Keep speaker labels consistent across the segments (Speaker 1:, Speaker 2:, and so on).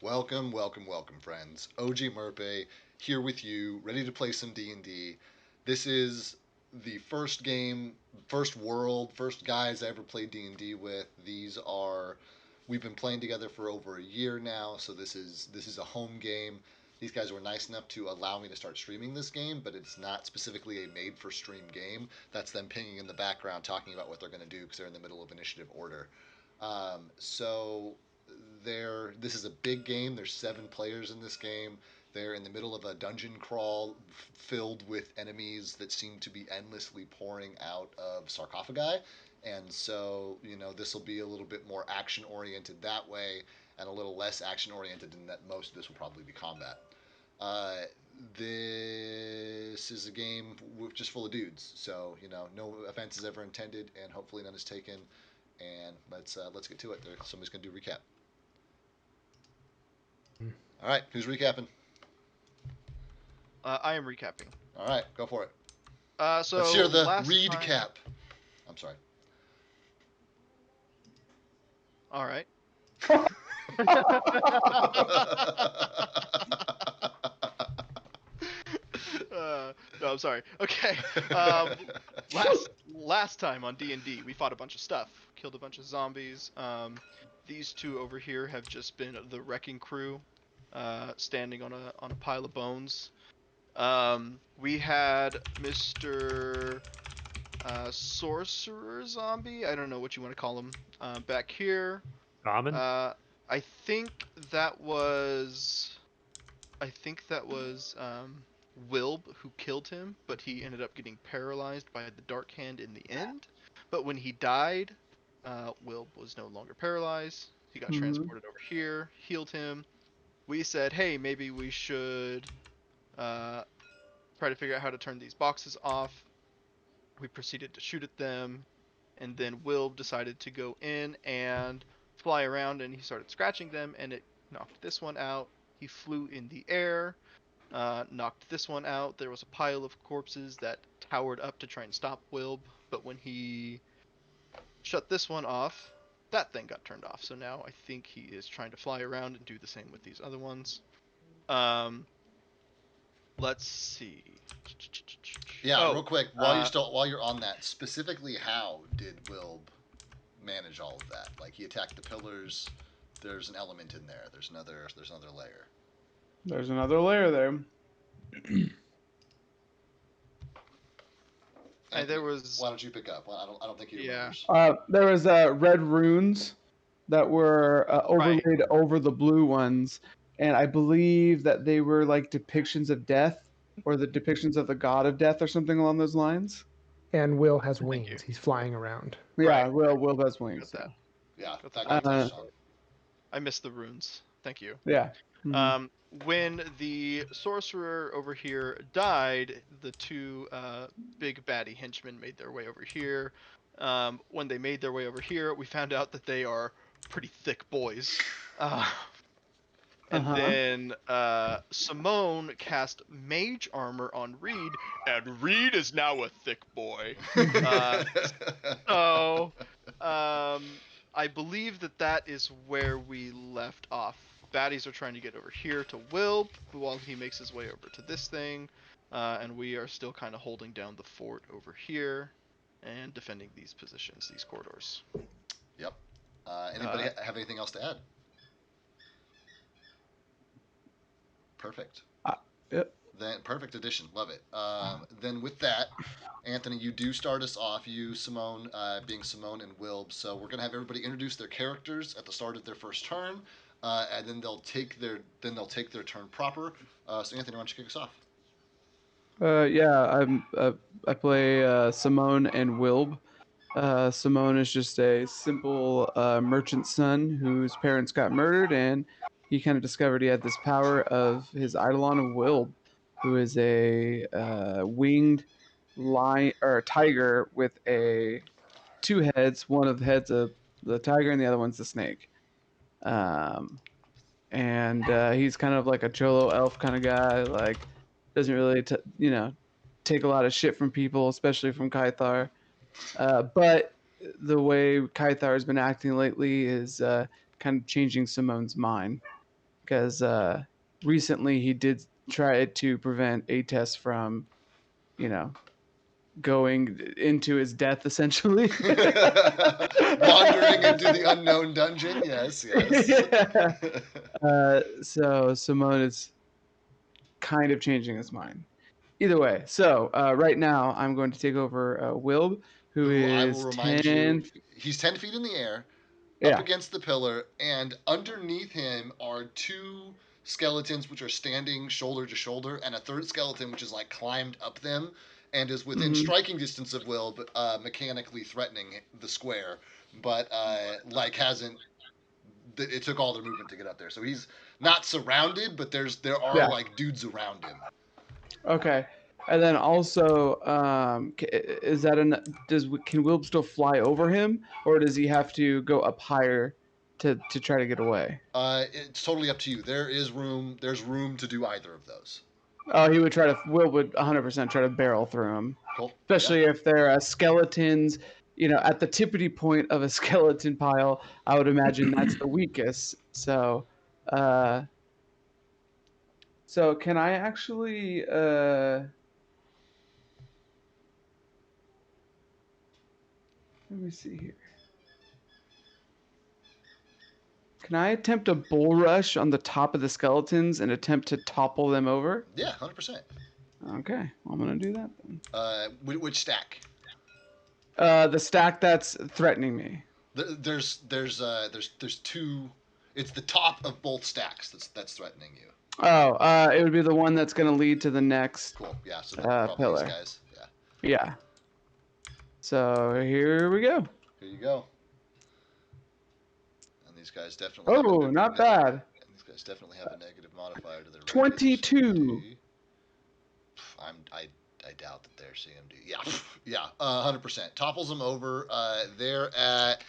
Speaker 1: Welcome, welcome, welcome, friends. OG Merpe here with you, ready to play some D&D. This is the first game, first world, first guys I ever played D&D with. These are we've been playing together for over a year now, so this is a home game. These guys were nice enough to allow me to start streaming this game, but it's not specifically a made for stream game. That's them pinging in the background talking about what they're going to do because they're in the middle of initiative order. So this is a big game. There's 7 players in this game. They're in the middle of a dungeon crawl filled with enemies that seem to be endlessly pouring out of sarcophagi. And so, this will be a little bit more action oriented that way and a little less action oriented in that most of this will probably be combat. Uh, this is a game just full of dudes. So, no offense is ever intended and hopefully none is taken. And let's get to it. Somebody's going to do a recap. All right, who's recapping?
Speaker 2: I am recapping.
Speaker 1: All right, go for it.
Speaker 2: So
Speaker 1: Let's hear the
Speaker 2: last
Speaker 1: read
Speaker 2: time...
Speaker 1: cap. I'm sorry.
Speaker 2: All right. No, I'm sorry. Okay. Last time on D&D, we fought a bunch of stuff, killed a bunch of zombies. These two over here have just been the wrecking crew, standing on a pile of bones. We had Mr. Sorcerer Zombie. I don't know what you want to call him. Back here.
Speaker 3: Shaman?
Speaker 2: I think that was. I think that was Wilb who killed him, but he ended up getting paralyzed by the Dark Hand in the end. But when he died, Wilb was no longer paralyzed. He got transported over here, healed him. We said, hey, maybe we should try to figure out how to turn these boxes off. We proceeded to shoot at them, and then Wilb decided to go in and fly around, and he started scratching them, and it knocked this one out. He flew in the air, knocked this one out. There was a pile of corpses that towered up to try and stop Wilb, but when he shut this one off, that thing got turned off. So now I think he is trying to fly around and do the same with these other ones. Let's see.
Speaker 1: Yeah, real quick, while you're on that, specifically how did Wilb manage all of that? Like he attacked the pillars. There's an element in there. There's another layer.
Speaker 4: There's another layer there.
Speaker 2: And there was.
Speaker 1: Why don't you pick up? Well, I don't think he remembers.
Speaker 4: There was red runes that were overlaid over the blue ones, and I believe that they were like depictions of death, or the depictions of the god of death, or something along those lines.
Speaker 5: And Will has wings. He's flying around.
Speaker 4: Yeah, right. Will has wings.
Speaker 2: That.
Speaker 1: Yeah, that
Speaker 2: I missed the runes. Thank you.
Speaker 4: Yeah.
Speaker 2: Mm-hmm. When the sorcerer over here died, the two big baddie henchmen made their way over here. When they made their way over here, we found out that they are pretty thick boys. And then Simone cast mage armor on Reed, and Reed is now a thick boy. So I believe that is where we left off. Baddies are trying to get over here to Wilb while he makes his way over to this thing, and we are still kind of holding down the fort over here and defending these positions, these corridors.
Speaker 1: Yep. Anybody have anything else to add? Perfect.
Speaker 4: Yep.
Speaker 1: Then perfect addition. Love it. Then with that, Anthony, you do start us off. You, Simone, being Simone and Wilb. So we're gonna have everybody introduce their characters at the start of their first turn, and then they'll take their turn proper. So Anthony, why don't you kick us off?
Speaker 4: I play Simone and Wilb. Simone is just a simple merchant son whose parents got murdered, and he kind of discovered he had this power of his eidolon of Wilb, who is a winged lion or tiger with two heads. One of the heads of the tiger, and the other one's the snake. And he's kind of like a cholo elf kind of guy. Like, doesn't really take a lot of shit from people, especially from Kythar. But the way Kythar has been acting lately is kind of changing Simone's mind. because recently he did try to prevent Ates from, you know, going into his death essentially.
Speaker 1: Wandering into the unknown dungeon. Yes, yes.
Speaker 4: Yeah. So Simone is kind of changing his mind. Either way, so right now I'm going to take over Wilb, who
Speaker 1: Who I will
Speaker 4: is
Speaker 1: remind you,
Speaker 4: 10.
Speaker 1: he's 10 feet in the air, up
Speaker 4: Yeah.
Speaker 1: against the pillar, and underneath him are two skeletons which are standing shoulder to shoulder, and a third skeleton which is like climbed up them and is within
Speaker 4: Hmm.
Speaker 1: striking distance of Will, but mechanically threatening the square, but like hasn't. It took all their movement to get up there, so he's not surrounded, but there are
Speaker 4: Yeah.
Speaker 1: like dudes around him.
Speaker 4: Okay. And then also, is that can Wilb still fly over him, or does he have to go up higher to try to get away?
Speaker 1: It's totally up to you. There's room to do either of those.
Speaker 4: Oh, he would try to. Will would 100% try to barrel through him,
Speaker 1: Cool. Yeah.
Speaker 4: especially if they're skeletons. At the tippity point of a skeleton pile, I would imagine that's the weakest. Uh, so can I actually? Let me see here. Can I attempt a bull rush on the top of the skeletons and attempt to topple them over?
Speaker 1: Yeah, 100%.
Speaker 4: Okay, I'm gonna do that then.
Speaker 1: Which stack?
Speaker 4: The stack that's threatening me.
Speaker 1: There's two. It's the top of both stacks that's threatening you.
Speaker 4: Oh, it would be the one that's gonna lead to the next
Speaker 1: Cool. Yeah. So then probably these
Speaker 4: pillar.
Speaker 1: guys. Yeah.
Speaker 4: Yeah. So here we go.
Speaker 1: Here you go. And these guys definitely have
Speaker 4: Oh, not bad.
Speaker 1: and these guys definitely have a negative modifier to their regular
Speaker 4: 22.
Speaker 1: CMD. I doubt that they're CMD. Yeah. Yeah. 100%. Topples them over. They're at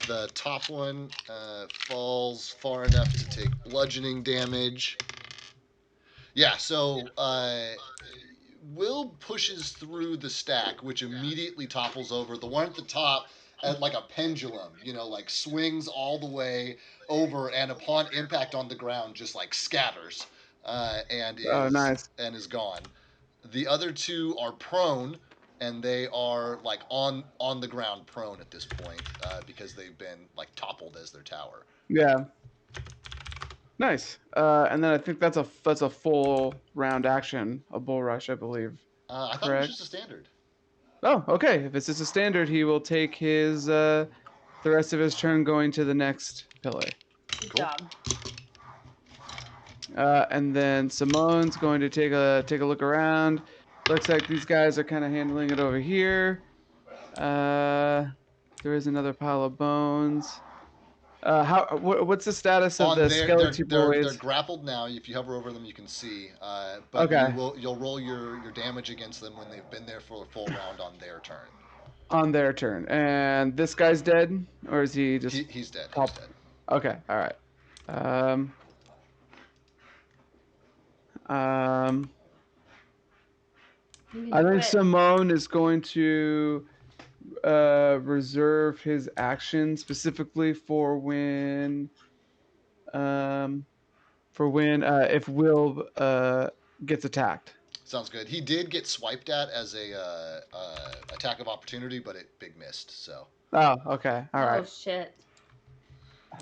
Speaker 1: the top one. Falls far enough to take bludgeoning damage. Yeah. So Will pushes through the stack, which immediately topples over. The one at the top, at like a pendulum, like swings all the way over, and upon impact on the ground, just like scatters,
Speaker 4: Oh, nice.
Speaker 1: and is gone. The other two are prone, and they are like on the ground, prone at this point, because they've been like toppled as their tower.
Speaker 4: Yeah. Nice. And then I think that's a full round action, a bull rush, I believe.
Speaker 1: I thought it was
Speaker 4: Correct.
Speaker 1: just a standard.
Speaker 4: Oh, okay. If it's just a standard, he will take his the rest of his turn going to the next pillar.
Speaker 3: Good
Speaker 1: Cool.
Speaker 3: job.
Speaker 4: And then Simone's going to take a look around. Looks like these guys are kind of handling it over here. There is another pile of bones. What's the status of the skeleton
Speaker 1: they're
Speaker 4: boys?
Speaker 1: grappled now. If you hover over them, you can see. But
Speaker 4: Okay.
Speaker 1: you'll roll your damage against them when they've been there for a full round on their turn.
Speaker 4: On their turn, and this guy's dead, or is he just?
Speaker 1: He's dead.
Speaker 4: Pop?
Speaker 1: He's dead.
Speaker 4: Okay. All right. I think Simone is going to reserve his action specifically for when if Will gets attacked.
Speaker 1: Sounds good. He did get swiped at as a attack of opportunity, but it big missed. So.
Speaker 4: Oh, okay. All right.
Speaker 3: Oh shit.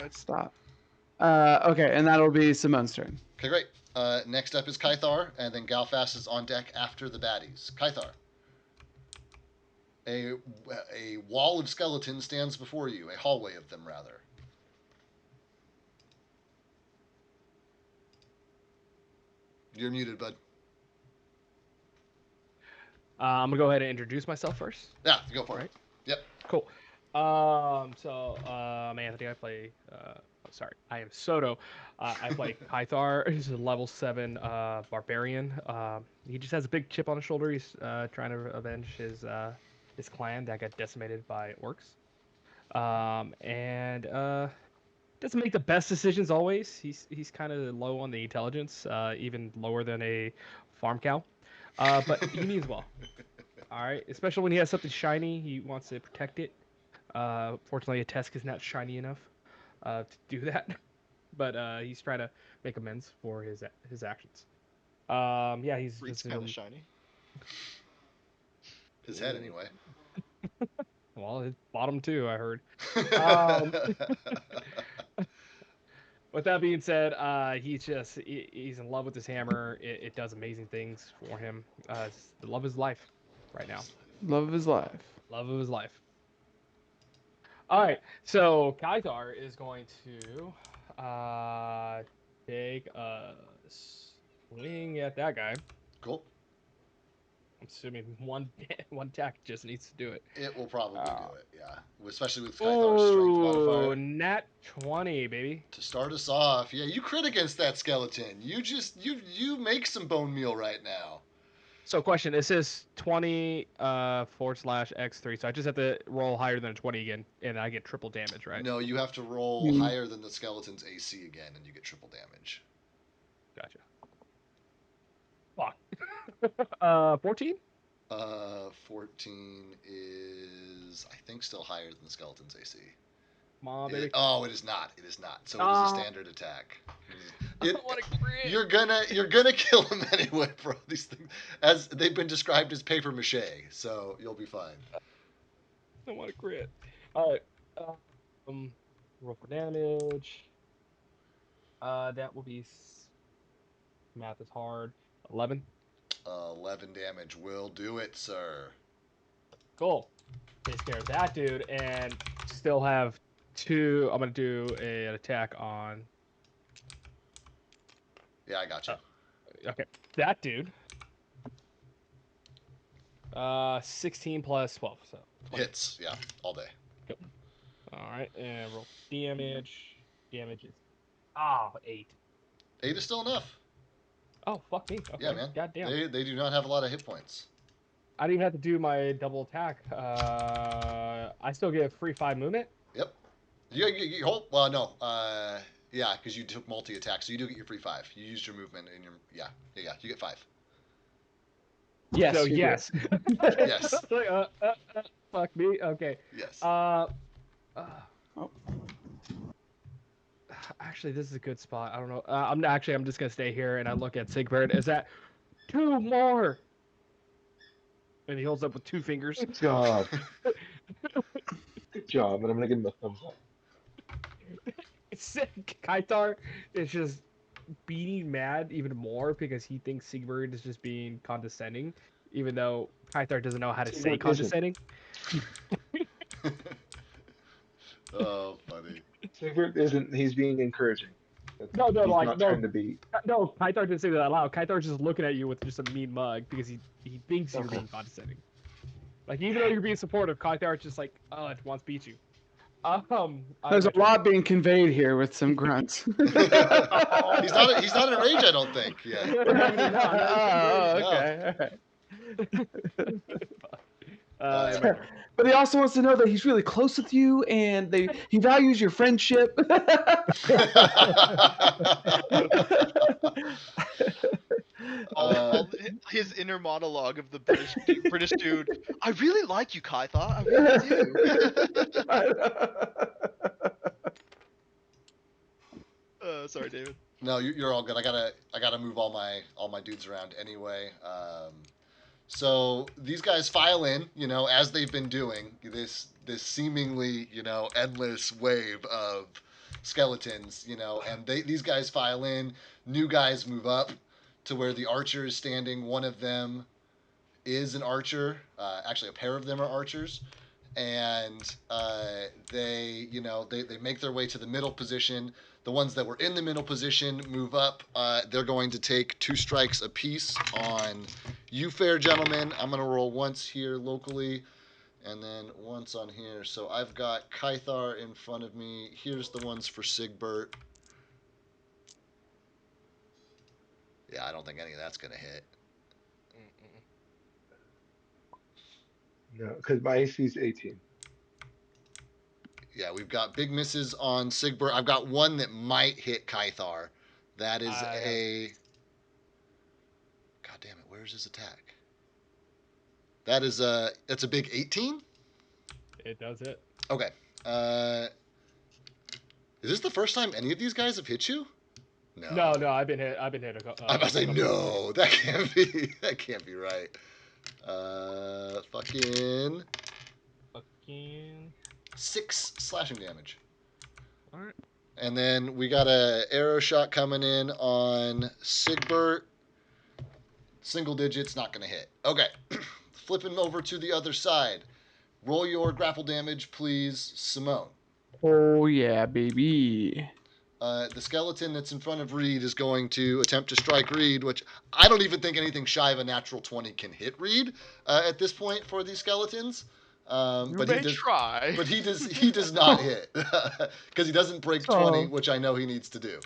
Speaker 4: Let's stop. Okay, and that'll be Simone's turn.
Speaker 1: Okay, great. Next up is Kythar, and then Galfast is on deck after the baddies. Kythar. A wall of skeletons stands before you, a hallway of them, rather. You're muted, bud.
Speaker 6: I'm gonna go ahead and introduce myself first.
Speaker 1: Yeah, go for it.
Speaker 6: Right.
Speaker 1: Yep.
Speaker 6: Cool. I'm Anthony. I am Soto. I play Pythar. He's a level 7 barbarian. He just has a big chip on his shoulder. He's trying to avenge his clan that got decimated by orcs. And doesn't make the best decisions always. He's kind of low on the intelligence, even lower than a farm cow. But he means well. All right, especially when he has something shiny, he wants to protect it. Fortunately, a Tesk is not shiny enough to do that. but he's trying to make amends for his actions. Yeah, he's
Speaker 2: Reed's
Speaker 6: visited
Speaker 2: kind of
Speaker 6: him.
Speaker 2: shiny.
Speaker 1: His head, anyway.
Speaker 6: Well, his bottom too, I heard. Um, With that being said, he's in love with his hammer. It does amazing things for him. It's the love of his life right now.
Speaker 4: Love of his life.
Speaker 6: Love of his life. All right, so Kaithar is going to take a swing at that guy.
Speaker 1: Cool.
Speaker 6: I'm assuming one attack just needs to do it.
Speaker 1: It will probably do it, yeah. Especially with Skythar's strength
Speaker 6: Oh,
Speaker 1: modifier.
Speaker 6: nat 20, baby.
Speaker 1: To start us off, yeah, you crit against that skeleton. You make some bone meal right now.
Speaker 6: So, question: It says 20 /X3, so I just have to roll higher than a 20 again, and I get triple damage, right?
Speaker 1: No, you have to roll higher than the skeleton's AC again, and you get triple damage.
Speaker 6: Gotcha. Fuck. 14?
Speaker 1: 14 is, I think, still higher than the skeleton's AC.
Speaker 6: Come on, baby.
Speaker 1: It is not. It is not. So it is a standard attack.
Speaker 6: I want to crit.
Speaker 1: You're gonna kill him anyway for all these things, as they've been described as paper mache. So you'll be fine.
Speaker 6: I want to crit. All right. Roll for damage. That will be. Math is hard. 11.
Speaker 1: 11 damage will do it, sir.
Speaker 6: Cool. Takes care of that dude, and still have 2. I'm gonna do an attack on.
Speaker 1: Yeah, I got you.
Speaker 6: Okay, that dude. 16 plus 12, so 20.
Speaker 1: Hits, yeah, all day.
Speaker 6: Yep. All right, and roll damage. Damage is 8.
Speaker 1: 8 is still enough.
Speaker 6: Oh, fuck me. Okay.
Speaker 1: Yeah, man.
Speaker 6: Goddamn.
Speaker 1: They do not have a lot of hit points.
Speaker 6: I didn't even have to do my double attack. I still get free 5 movement.
Speaker 1: Yep. You hold. Well, no. Yeah, because you took multi attacks, so you do get your free 5. You used your movement in your. Yeah. You get 5.
Speaker 4: Yes.
Speaker 6: So
Speaker 4: you
Speaker 6: yes.
Speaker 1: Yes.
Speaker 6: Like, fuck me. Okay.
Speaker 1: Yes.
Speaker 6: Actually, this is a good spot. I don't know. I'm just gonna stay here and I look at Sigbert. Is that 2 more? And he holds up with 2 fingers.
Speaker 3: Good job. Good job. And I'm gonna give him a thumbs up.
Speaker 6: Kaithar is just beating mad even more because he thinks Sigbert is just being condescending, even though Kaithar doesn't know how to say condescending.
Speaker 1: Oh, funny.
Speaker 3: Sigurd isn't. He's being encouraging.
Speaker 6: No,
Speaker 3: he's
Speaker 6: like
Speaker 3: not
Speaker 6: no.
Speaker 3: trying to be.
Speaker 6: No, Kaithar didn't say that out loud. Kaithar just looking at you with just a mean mug because he thinks you're
Speaker 3: Okay.
Speaker 6: being condescending. Like even though you're being supportive, Kaithar just like, oh, it wants to beat you.
Speaker 4: There's a lot being conveyed here with some grunts.
Speaker 1: He's not in rage, I don't think. Yeah.
Speaker 4: Okay. But he also wants to know that he's really close with you and he values your friendship.
Speaker 2: His inner monologue of the British dude. I really like you, Kaithar. I really do. Sorry, David.
Speaker 1: No, you're all good. I gotta move all my dudes around anyway. So these guys file in, as they've been doing this seemingly, endless wave of skeletons, and these guys file in. New guys move up to where the archer is standing. One of them is an archer. Actually, a pair of them are archers, and they make their way to the middle position. The ones that were in the middle position move up. They're going to take 2 strikes apiece on you, fair gentlemen. I'm going to roll once here locally, and then once on here. So I've got Kaithar in front of me. Here's the ones for Sigbert. Yeah, I don't think any of that's going to hit.
Speaker 3: No, because my AC is 18.
Speaker 1: Yeah, we've got big misses on Sigbert. I've got one that might hit Kaithar. That is a... God damn it, where's his attack? That's a big 18?
Speaker 6: It does it.
Speaker 1: Okay. Is this the first time any of these guys have hit you?
Speaker 6: No, I've been hit. I've been hit.
Speaker 1: I'm about to say no. That can't be. That can't be right. Fucking 6 slashing damage.
Speaker 6: All right.
Speaker 1: And then we got a arrow shot coming in on Sigbert. Single digits, not going to hit. Okay. Flipping over to the other side. Roll your grapple damage, please, Simone.
Speaker 4: Oh yeah, baby.
Speaker 1: The skeleton that's in front of Reed is going to attempt to strike Reed, which I don't even think anything shy of a natural 20 can hit Reed at this point for these skeletons. But he does
Speaker 2: try.
Speaker 1: But he does not hit because he doesn't break 20, which I know he needs to do.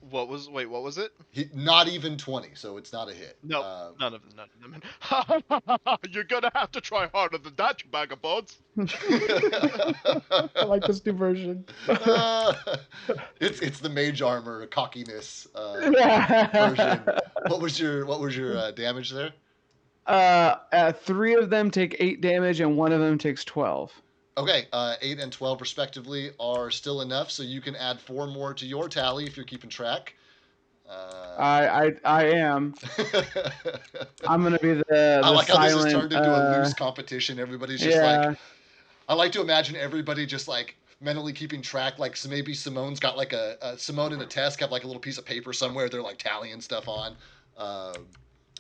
Speaker 2: What was it?
Speaker 1: Not even 20, so it's not a hit.
Speaker 2: No, none of them. You're gonna have to try harder than that, you bag of bones.
Speaker 5: I like this new version.
Speaker 1: It's the mage armor cockiness version. What was your damage there?
Speaker 4: 3 of them take 8 damage and 1 of them takes 12.
Speaker 1: Okay, 8 and 12 respectively are still enough, so you can add 4 more to your tally if you're keeping track.
Speaker 4: I am. I'm gonna be the
Speaker 1: I like
Speaker 4: silent,
Speaker 1: how this has turned into a loose competition. Everybody's just like, I like to imagine everybody just like mentally keeping track. Like, so maybe Simone's got like Simone and a Tesk have like a little piece of paper somewhere they're like tallying stuff on.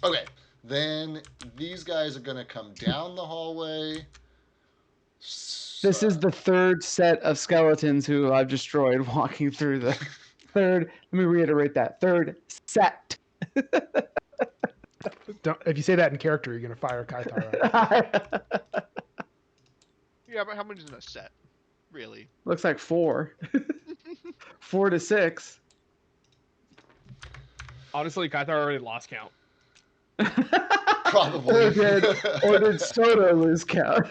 Speaker 1: Okay, then these guys are gonna come down the hallway.
Speaker 4: This is the 3rd set of skeletons who I've destroyed walking through the 3rd. Let me reiterate that 3rd set.
Speaker 5: If you say that in character, you're gonna fire Kaitar.
Speaker 2: Yeah, but how many's in a set? Really?
Speaker 4: Looks like 4. 4 to 6.
Speaker 6: Honestly, Kaitar already lost count.
Speaker 1: Probably.
Speaker 4: Or did Soto lose count?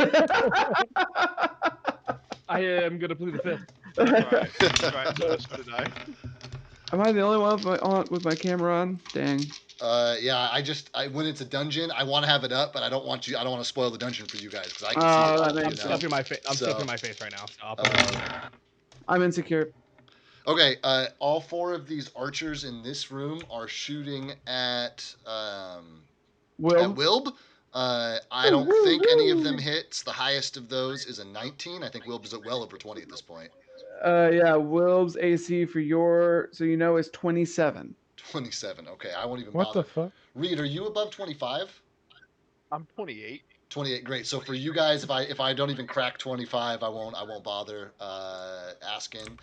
Speaker 6: I am gonna plead the 5th.
Speaker 2: Alright, so did I.
Speaker 4: Am I the only one with my camera on? Dang.
Speaker 1: Yeah, I when it's a dungeon, I want to have it up, but I don't want to spoil the dungeon for you guys because I can see it.
Speaker 6: I'm stuffing my face. I'm stuffing my face right now. So I'll put it on.
Speaker 4: I'm insecure.
Speaker 1: Okay, all 4 of these archers in this room are shooting at Wilb. I don't think any of them hits. The highest of those is a 19. I think Wilb is at well over 20 at this point.
Speaker 4: Yeah, Wilb's AC for is 27.
Speaker 1: 27. Okay, I won't even
Speaker 5: What
Speaker 1: bother.
Speaker 5: the fuck?
Speaker 1: Reed, are you above 25?
Speaker 2: I'm 28.
Speaker 1: 28, great. So for you guys, if I don't even crack 25, I won't bother asking.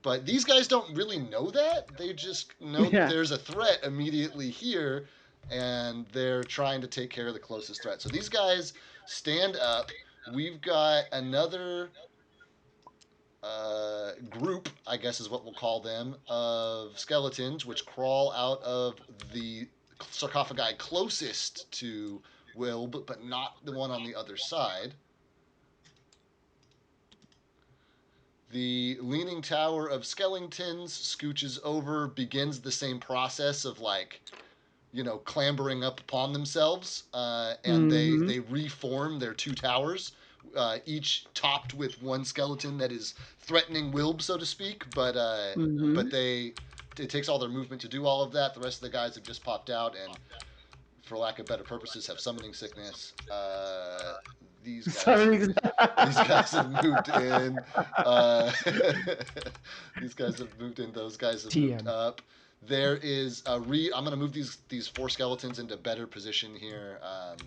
Speaker 1: But these guys don't really know that. They just know that there's a threat immediately here, and they're trying to take care of the closest threat. So these guys stand up. We've got another group, I guess is what we'll call them, of skeletons, which crawl out of the sarcophagi closest to Wilb, but not the one on the other side. The leaning tower of skeletons scooches over, begins the same process of clambering up upon themselves, and they reform their 2 towers, each topped with 1 skeleton that is threatening Wilb, so to speak. But it takes all their movement to do all of that. The rest of the guys have just popped out and, for lack of better purposes, have summoning sickness. These guys have moved in. These guys have moved in. Those guys have moved up. There is a I'm going to move these 4 skeletons into better position here,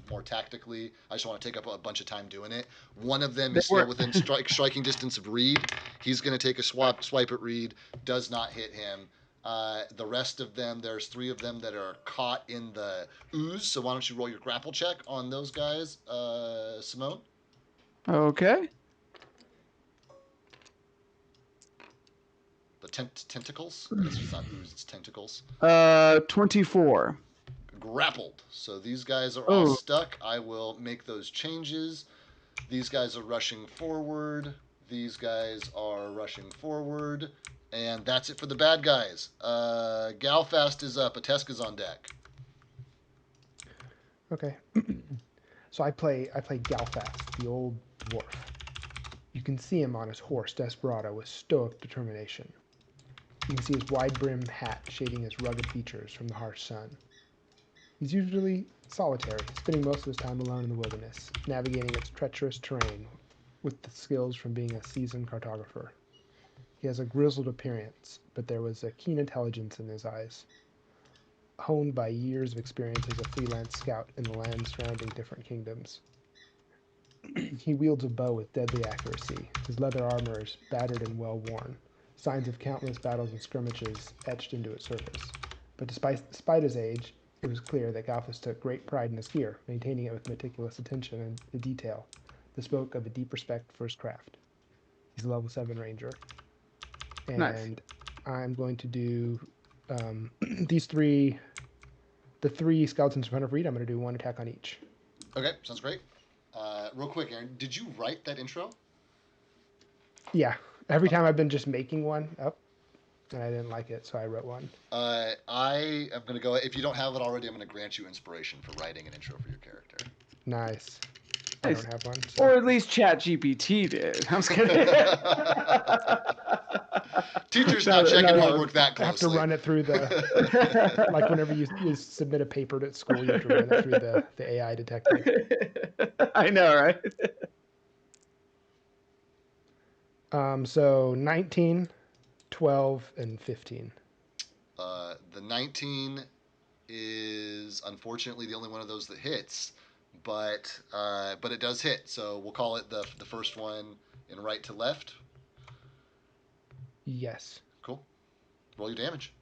Speaker 1: more tactically. I just want to take up a bunch of time doing it. One of them is still within striking distance of Reed. He's going to take a swipe at Reed. Does not hit him. The rest of them, there's 3 of them that are caught in the ooze. So why don't you roll your grapple check on those guys, Simone?
Speaker 4: Okay.
Speaker 1: The tentacles? It's not ooze, it's tentacles.
Speaker 4: 24.
Speaker 1: Grappled. So these guys are all stuck. I will make those changes. These guys are rushing forward. These guys are rushing forward. And that's it for the bad guys. Galfast is up. Ateska's on deck.
Speaker 5: Okay. So I play Galfast, the old dwarf. You can see him on his horse, Desperado, with stoic determination. You can see his wide-brimmed hat shading his rugged features from the harsh sun. He's usually solitary, spending most of his time alone in the wilderness, navigating its treacherous terrain with the skills from being a seasoned cartographer. He has a grizzled appearance, but there was a keen intelligence in his eyes, honed by years of experience as a freelance scout in the lands surrounding different kingdoms. He wields a bow with deadly accuracy. His leather armor is battered and well-worn, signs of countless battles and skirmishes etched into its surface. But despite his age, it was clear that Galfus took great pride in his gear, maintaining it with meticulous attention and the detail that spoke of a deep respect for his craft. He's a level 7 ranger.
Speaker 4: Nice.
Speaker 5: And I'm going to do the three skeletons in front of Reed. I'm going to do one attack on each.
Speaker 1: Okay, sounds great. Real quick, Aaron, did you write that intro?
Speaker 5: Yeah. Every time I've been just making one up, and I didn't like it, so I wrote one.
Speaker 1: I am going to go. If you don't have it already, I'm going to grant you inspiration for writing an intro for your character.
Speaker 5: Nice. I
Speaker 4: Nice.
Speaker 5: don't have one. So.
Speaker 4: Or at least ChatGPT did. I'm just kidding.
Speaker 1: Teacher's
Speaker 4: No,
Speaker 1: not checking
Speaker 4: no.
Speaker 1: homework that
Speaker 5: I have
Speaker 1: closely.
Speaker 5: to run it through the like whenever you submit a paper at school, you have to run it through the AI detector.
Speaker 4: I know, right?
Speaker 5: So 19, 12, and 15.
Speaker 1: The 19 is unfortunately the only one of those that hits, but it does hit. So we'll call it the first one in right to left.
Speaker 5: Yes.
Speaker 1: Cool. Roll your damage.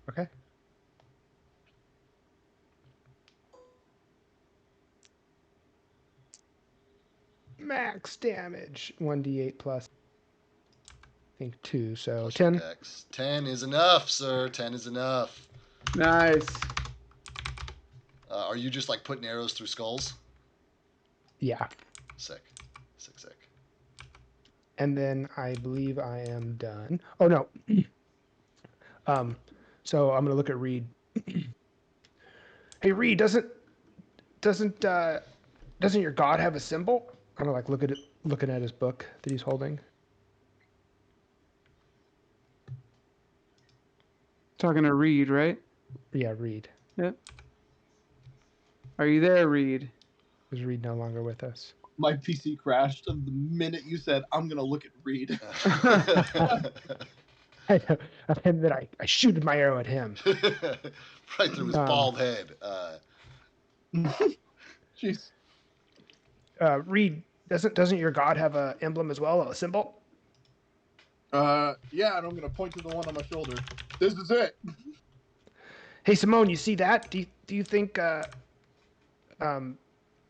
Speaker 5: Okay. Max damage. 1d8 plus, I think 2, so
Speaker 1: Plus
Speaker 5: 10.
Speaker 1: your dex. 10 is enough, sir. 10 is enough.
Speaker 4: Nice.
Speaker 1: Are you just like putting arrows through skulls?
Speaker 5: Yeah.
Speaker 1: Sick. Sick, sick.
Speaker 5: And then I believe I am done. Oh, no. So I'm going to look at Reed. Hey, Reed, doesn't your god have a symbol? I'm gonna like look at it, looking at his book that he's holding.
Speaker 4: Talking to Reed, right?
Speaker 5: Yeah, Reed.
Speaker 4: Yep. Are you there, Reed?
Speaker 5: Is Reed no longer with us?
Speaker 7: My PC crashed the minute you said, I'm going to look at Reed.
Speaker 5: I know. And then I shooted my arrow at him.
Speaker 1: Right through his bald head.
Speaker 7: Jeez.
Speaker 5: Reed, doesn't your god have a emblem as well, a symbol?
Speaker 7: Yeah, and I'm going to point to the one on my shoulder. This is it.
Speaker 5: Hey, Simone, you see that? Do you think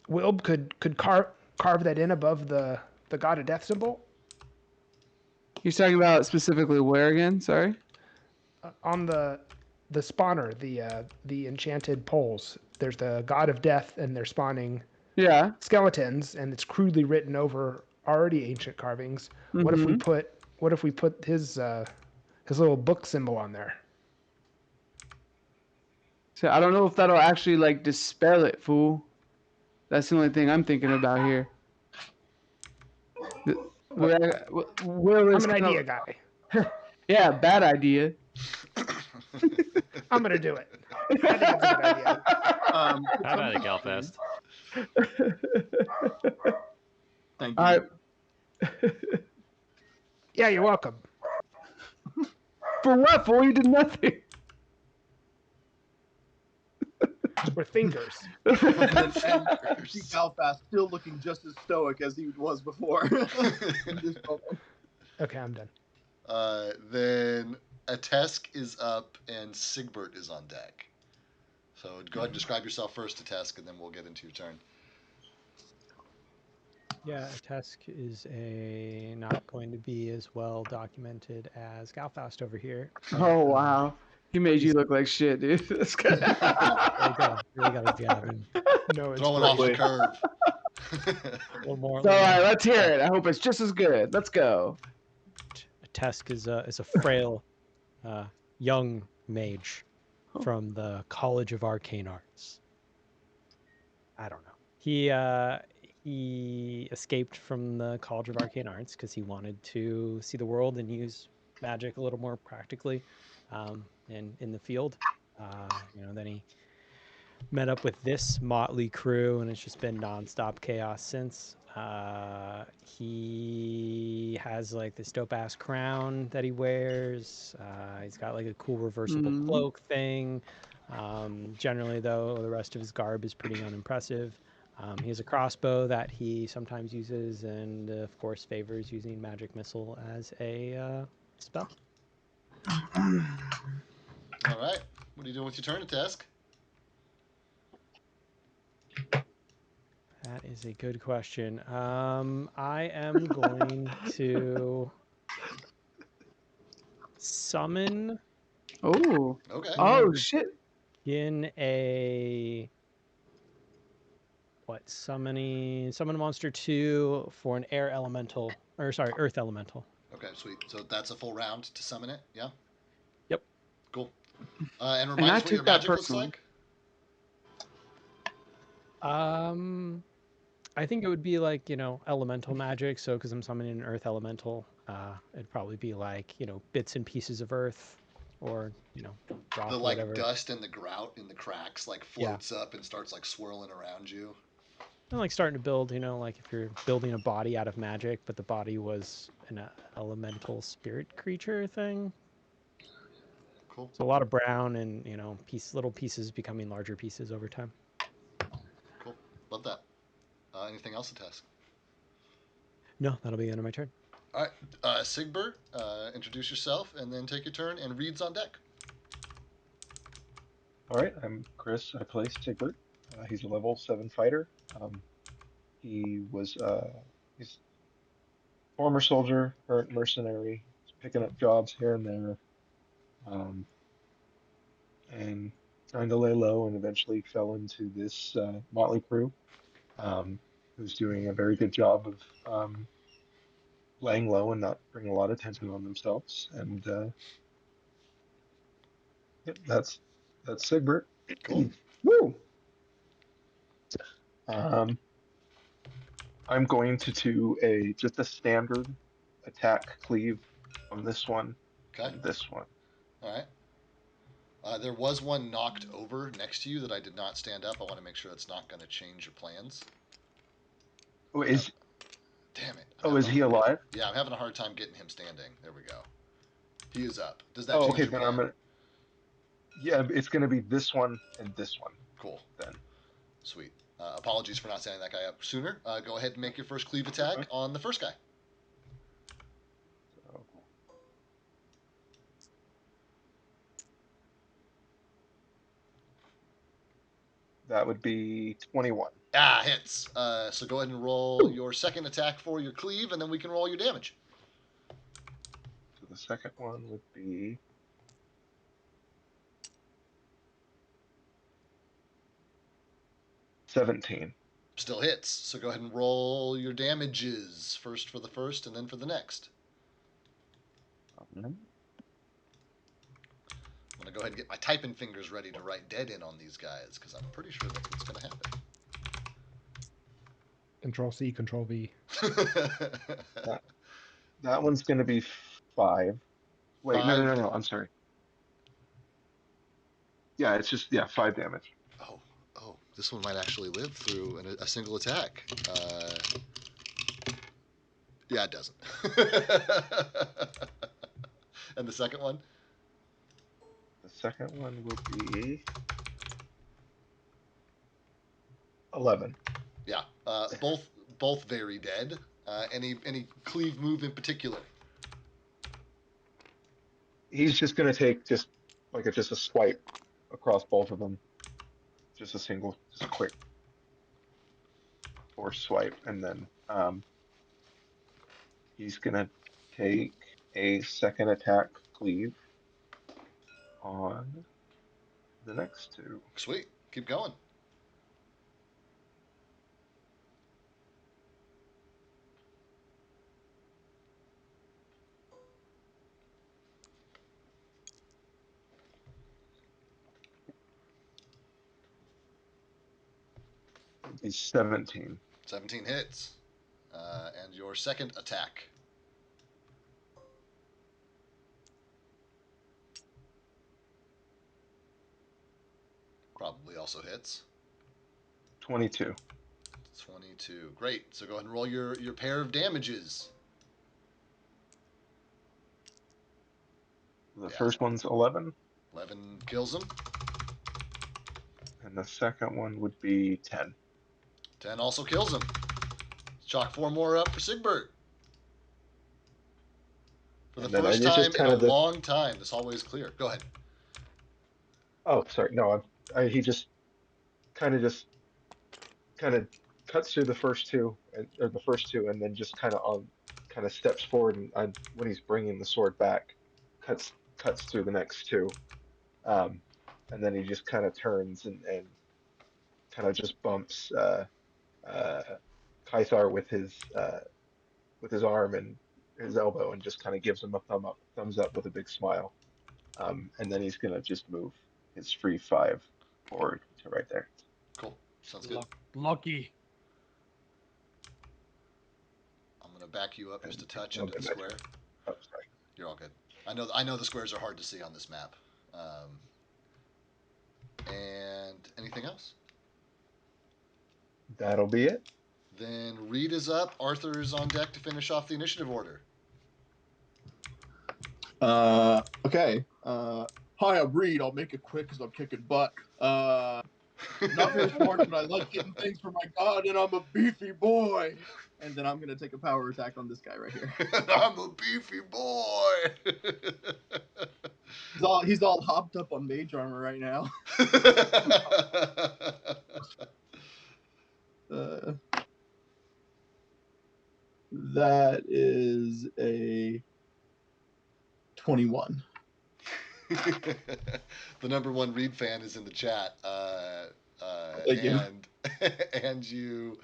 Speaker 5: Wilb could carve that in above the god of death symbol?
Speaker 4: He's talking about specifically where again? Sorry.
Speaker 5: On the spawner, the enchanted poles. There's the god of death, and they're spawning skeletons, and it's crudely written over already ancient carvings.
Speaker 4: Mm-hmm.
Speaker 5: What if we put his little book symbol on there?
Speaker 4: So I don't know if that'll actually like dispel it, fool. That's the only thing I'm thinking about here.
Speaker 5: I'm an idea guy.
Speaker 4: Yeah, bad idea.
Speaker 5: I'm gonna do it. I think it's a good idea.
Speaker 8: How about it, Galfast?
Speaker 7: Thank you.
Speaker 5: Yeah, you're welcome.
Speaker 4: For what, fool? You did nothing.
Speaker 5: We're thinkers.
Speaker 7: And Galfast still looking just as stoic as he was before.
Speaker 5: Okay, I'm done.
Speaker 1: Then Atesk is up and Sigbert is on deck. So go ahead and describe yourself first, Atesk, and then we'll get into your turn.
Speaker 9: Yeah, Tesk is not going to be as well documented as Galfast over here.
Speaker 4: Oh wow, he made you look like shit, dude. That's good.
Speaker 9: There you go. Really got to jab him.
Speaker 5: No, it's
Speaker 1: Throwing off the curve.
Speaker 9: A little more.
Speaker 4: So all right, let's hear it. I hope it's just as good. Let's go.
Speaker 9: Tesk is a frail, young mage from the College of Arcane Arts. I don't know. he escaped from the College of Arcane Arts because he wanted to see the world and use magic a little more practically, and in the field. Then he met up with this motley crew, and it's just been nonstop chaos since. He has like this dope ass crown that he wears. He's got like a cool reversible cloak thing. Generally, though, the rest of his garb is pretty unimpressive. He has a crossbow that he sometimes uses, and of course, favors using magic missile as a spell.
Speaker 1: All right. What are you doing with your turn, Tesk?
Speaker 9: That is a good question. I am going to summon
Speaker 4: Oh.
Speaker 1: Okay.
Speaker 4: Oh shit.
Speaker 9: in a summon a monster 2 for an air elemental, or sorry, earth elemental.
Speaker 1: Okay, sweet. So that's a full round to summon it, yeah?
Speaker 9: Yep.
Speaker 1: Cool. And remind
Speaker 4: I
Speaker 1: us what your
Speaker 4: took that
Speaker 1: magic looks
Speaker 4: personally.
Speaker 1: like?
Speaker 9: I think it would be like, elemental magic. So because I'm summoning an earth elemental, it'd probably be like, bits and pieces of earth, or rock,
Speaker 1: The
Speaker 9: or
Speaker 1: like
Speaker 9: whatever.
Speaker 1: dust and the grout in the cracks like floats up and starts like swirling around you.
Speaker 9: And like starting to build, like if you're building a body out of magic, but the body was an elemental spirit creature thing.
Speaker 1: Cool.
Speaker 9: So a lot of brown and, little pieces becoming larger pieces over time.
Speaker 1: Cool. Love that. Anything else to test?
Speaker 9: No, that'll be the end of my turn.
Speaker 1: All right. Sigbert, introduce yourself and then take your turn, and Reed's on deck.
Speaker 3: All right, I'm Chris. I play Sigbert. He's a level 7 fighter. He's former soldier, current mercenary, picking up jobs here and there, and trying to lay low, and eventually fell into this motley crew, who's doing a very good job of laying low and not bringing a lot of attention on themselves. And yep, that's Sigbert.
Speaker 1: Cool.
Speaker 3: Woo! Um, I'm going to do just a standard attack cleave on this one
Speaker 1: Okay.
Speaker 3: and this one.
Speaker 1: All right. There was one knocked over next to you that I did not stand up. I want to make sure it's not going to change your plans.
Speaker 3: Oh,
Speaker 1: Damn it.
Speaker 3: is he alive?
Speaker 1: Yeah, I'm having a hard time getting him standing. There we go. He is up. Does that
Speaker 3: Oh,
Speaker 1: change
Speaker 3: okay.
Speaker 1: your
Speaker 3: Then
Speaker 1: plan?
Speaker 3: Yeah, it's gonna be this one and this one.
Speaker 1: Cool.
Speaker 3: Then.
Speaker 1: Sweet. Apologies for not standing that guy up sooner. Go ahead and make your first cleave attack on the first guy.
Speaker 3: So, that would be 21.
Speaker 1: Ah, hits. So go ahead and roll your second attack for your cleave, and then we can roll your damage.
Speaker 3: So the second one would be 17.
Speaker 1: Still hits. So go ahead and roll your damages first for the first, and then for the next.
Speaker 3: Mm-hmm.
Speaker 1: I'm gonna go ahead and get my typing fingers ready to write dead in on these guys because I'm pretty sure that's what's gonna happen.
Speaker 5: Control C, Control V.
Speaker 3: That one's gonna be 5. Wait,
Speaker 1: 5.
Speaker 3: no. I'm sorry. Yeah, it's just 5 damage.
Speaker 1: Oh, this one might actually live through a single attack. Yeah, it doesn't. And the second one?
Speaker 3: The second one will be 11.
Speaker 1: Yeah, both very dead. Any cleave move in particular?
Speaker 3: He's just gonna take just a swipe across both of them. Just a quick force swipe, and then he's gonna take a second attack cleave on the next 2.
Speaker 1: Sweet, keep going.
Speaker 3: He's 17.
Speaker 1: 17 hits. And your second attack. Probably also hits.
Speaker 3: 22.
Speaker 1: 22. Great. So go ahead and roll your pair of damages.
Speaker 3: The
Speaker 1: Yeah.
Speaker 3: first one's 11,
Speaker 1: 11 kills him.
Speaker 3: and the second one would be 10.
Speaker 1: 10 also kills him. Chalk 4 more up for Sigbert. For the
Speaker 3: And then
Speaker 1: first
Speaker 3: it's
Speaker 1: time
Speaker 3: just
Speaker 1: in
Speaker 3: kind
Speaker 1: a
Speaker 3: of the.
Speaker 1: long time, this hallway is clear. Go ahead.
Speaker 3: Oh, sorry. No, he just kind of cuts through the first two, and then just kind of steps forward, and when he's bringing the sword back, cuts through the next two, um, and then he just kind of turns and kind of just bumps uh, Kythar with his arm and his elbow, and just kind of gives him a thumbs up with a big smile, and then he's gonna just move his free 5 forward to right there.
Speaker 1: Cool. Sounds good.
Speaker 6: Lucky.
Speaker 1: I'm going to back you up just a touch
Speaker 3: And
Speaker 1: into the
Speaker 3: that'll be my
Speaker 1: square.
Speaker 3: turn. Oh, sorry.
Speaker 1: You're all good. I know the squares are hard to see on this map. And anything else?
Speaker 3: That'll be it.
Speaker 1: Then Reed is up. Arthur is on deck to finish off the initiative order.
Speaker 7: Okay. Hi, I'm Reed. I'll make it quick because I'm kicking butt. Not very smart, but I like getting things for my god, and I'm a beefy boy. And then I'm gonna take a power attack on this guy right here.
Speaker 1: I'm a beefy boy.
Speaker 7: He's all hopped up on mage armor right now. That is a 21.
Speaker 1: The number one Reed fan is in the chat.
Speaker 7: Thank you.
Speaker 1: And you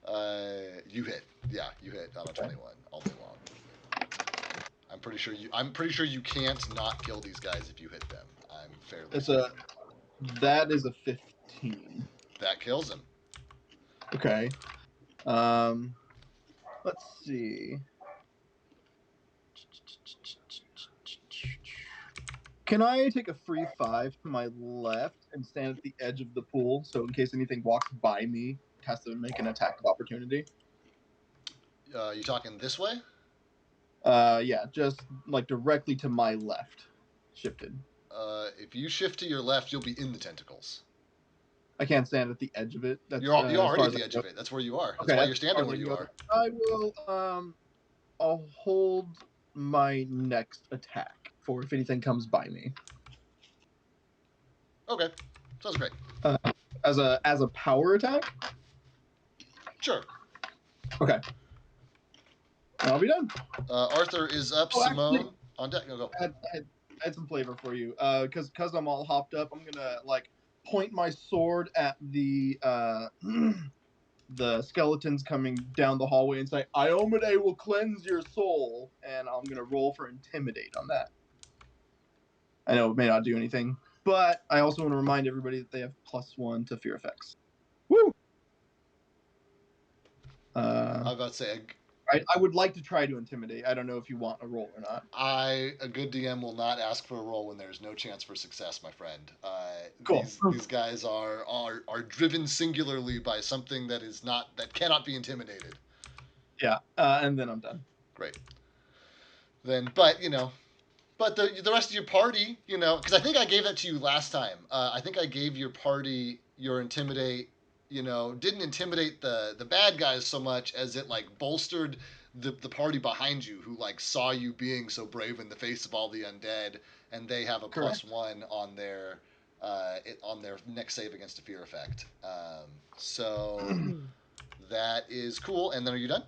Speaker 1: hit. Yeah, you hit on a 21 all day long. I'm pretty sure you can't not kill these guys if you hit them. I'm fairly certain.
Speaker 7: That is a 15.
Speaker 1: That kills him.
Speaker 7: Okay. Let's see. Can I take a free 5 to my left and stand at the edge of the pool so in case anything walks by me, it has to make an attack of opportunity?
Speaker 1: You talking this way?
Speaker 7: Yeah, just like directly to my left, shifted.
Speaker 1: If you shift to your left, you'll be in the tentacles.
Speaker 7: I can't stand at the edge of it. That's
Speaker 1: You're already at the edge
Speaker 7: go.
Speaker 1: of it. That's where you are. That's
Speaker 7: Okay,
Speaker 1: why you're standing where you are.
Speaker 7: I will. I'll hold my next attack for if anything comes by me.
Speaker 1: Okay, sounds great.
Speaker 7: As a power attack.
Speaker 1: Sure.
Speaker 7: Okay. I'll be done.
Speaker 1: Arthur is up. Simone
Speaker 7: actually,
Speaker 1: on deck. No, go.
Speaker 7: I had some flavor for you. Because I'm all hopped up, I'm gonna like point my sword at the the skeletons coming down the hallway and say, Iomade will cleanse your soul, and I'm gonna roll for intimidate on that. I know it may not do anything, but I also want to remind everybody that they have +1 to fear effects.
Speaker 3: Woo!
Speaker 1: I was about to say,
Speaker 7: I would like to try to intimidate. I don't know if you want a roll or not.
Speaker 1: a good DM will not ask for a roll when there's no chance for success, my friend.
Speaker 7: Cool.
Speaker 1: These guys are driven singularly by something that cannot be intimidated.
Speaker 7: Yeah, and then I'm done.
Speaker 1: Great. Then, but the rest of your party, because I think I gave that to you last time. I think I gave your party your intimidate. Didn't intimidate the bad guys so much as it like bolstered the party behind you who like saw you being so brave in the face of all the undead, and they have a
Speaker 7: Correct.
Speaker 1: +1 on their next save against a fear effect. So that is cool. And then are you done?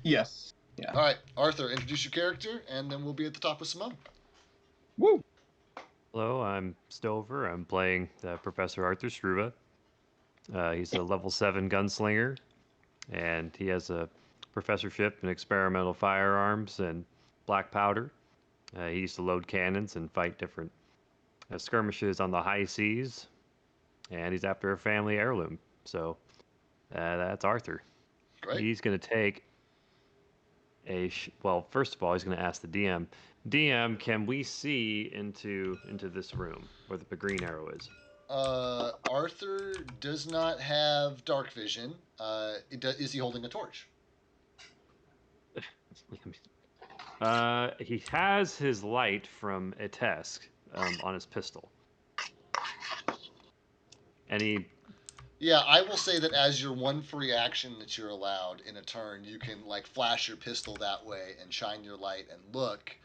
Speaker 7: Yes. Yeah.
Speaker 1: All right, Arthur, introduce your character, and then we'll be at the top with Simone.
Speaker 3: Woo!
Speaker 8: Hello, I'm Stover. I'm playing Professor Arthur Struva. He's a level 7 gunslinger, and he has a professorship in experimental firearms and black powder. He used to load cannons and fight different skirmishes on the high seas, and he's after a family heirloom. So That's Arthur.
Speaker 1: Great.
Speaker 8: He's going to take well, first of all, he's going to ask the DM. DM, can we see into this room where the green arrow is?
Speaker 1: Arthur does not have dark vision. Is he holding a torch?
Speaker 8: He has his light from a Tesk on his pistol. And he...
Speaker 1: Yeah, I will say that as your one free action that you're allowed in a turn, you can like flash your pistol that way and shine your light and look,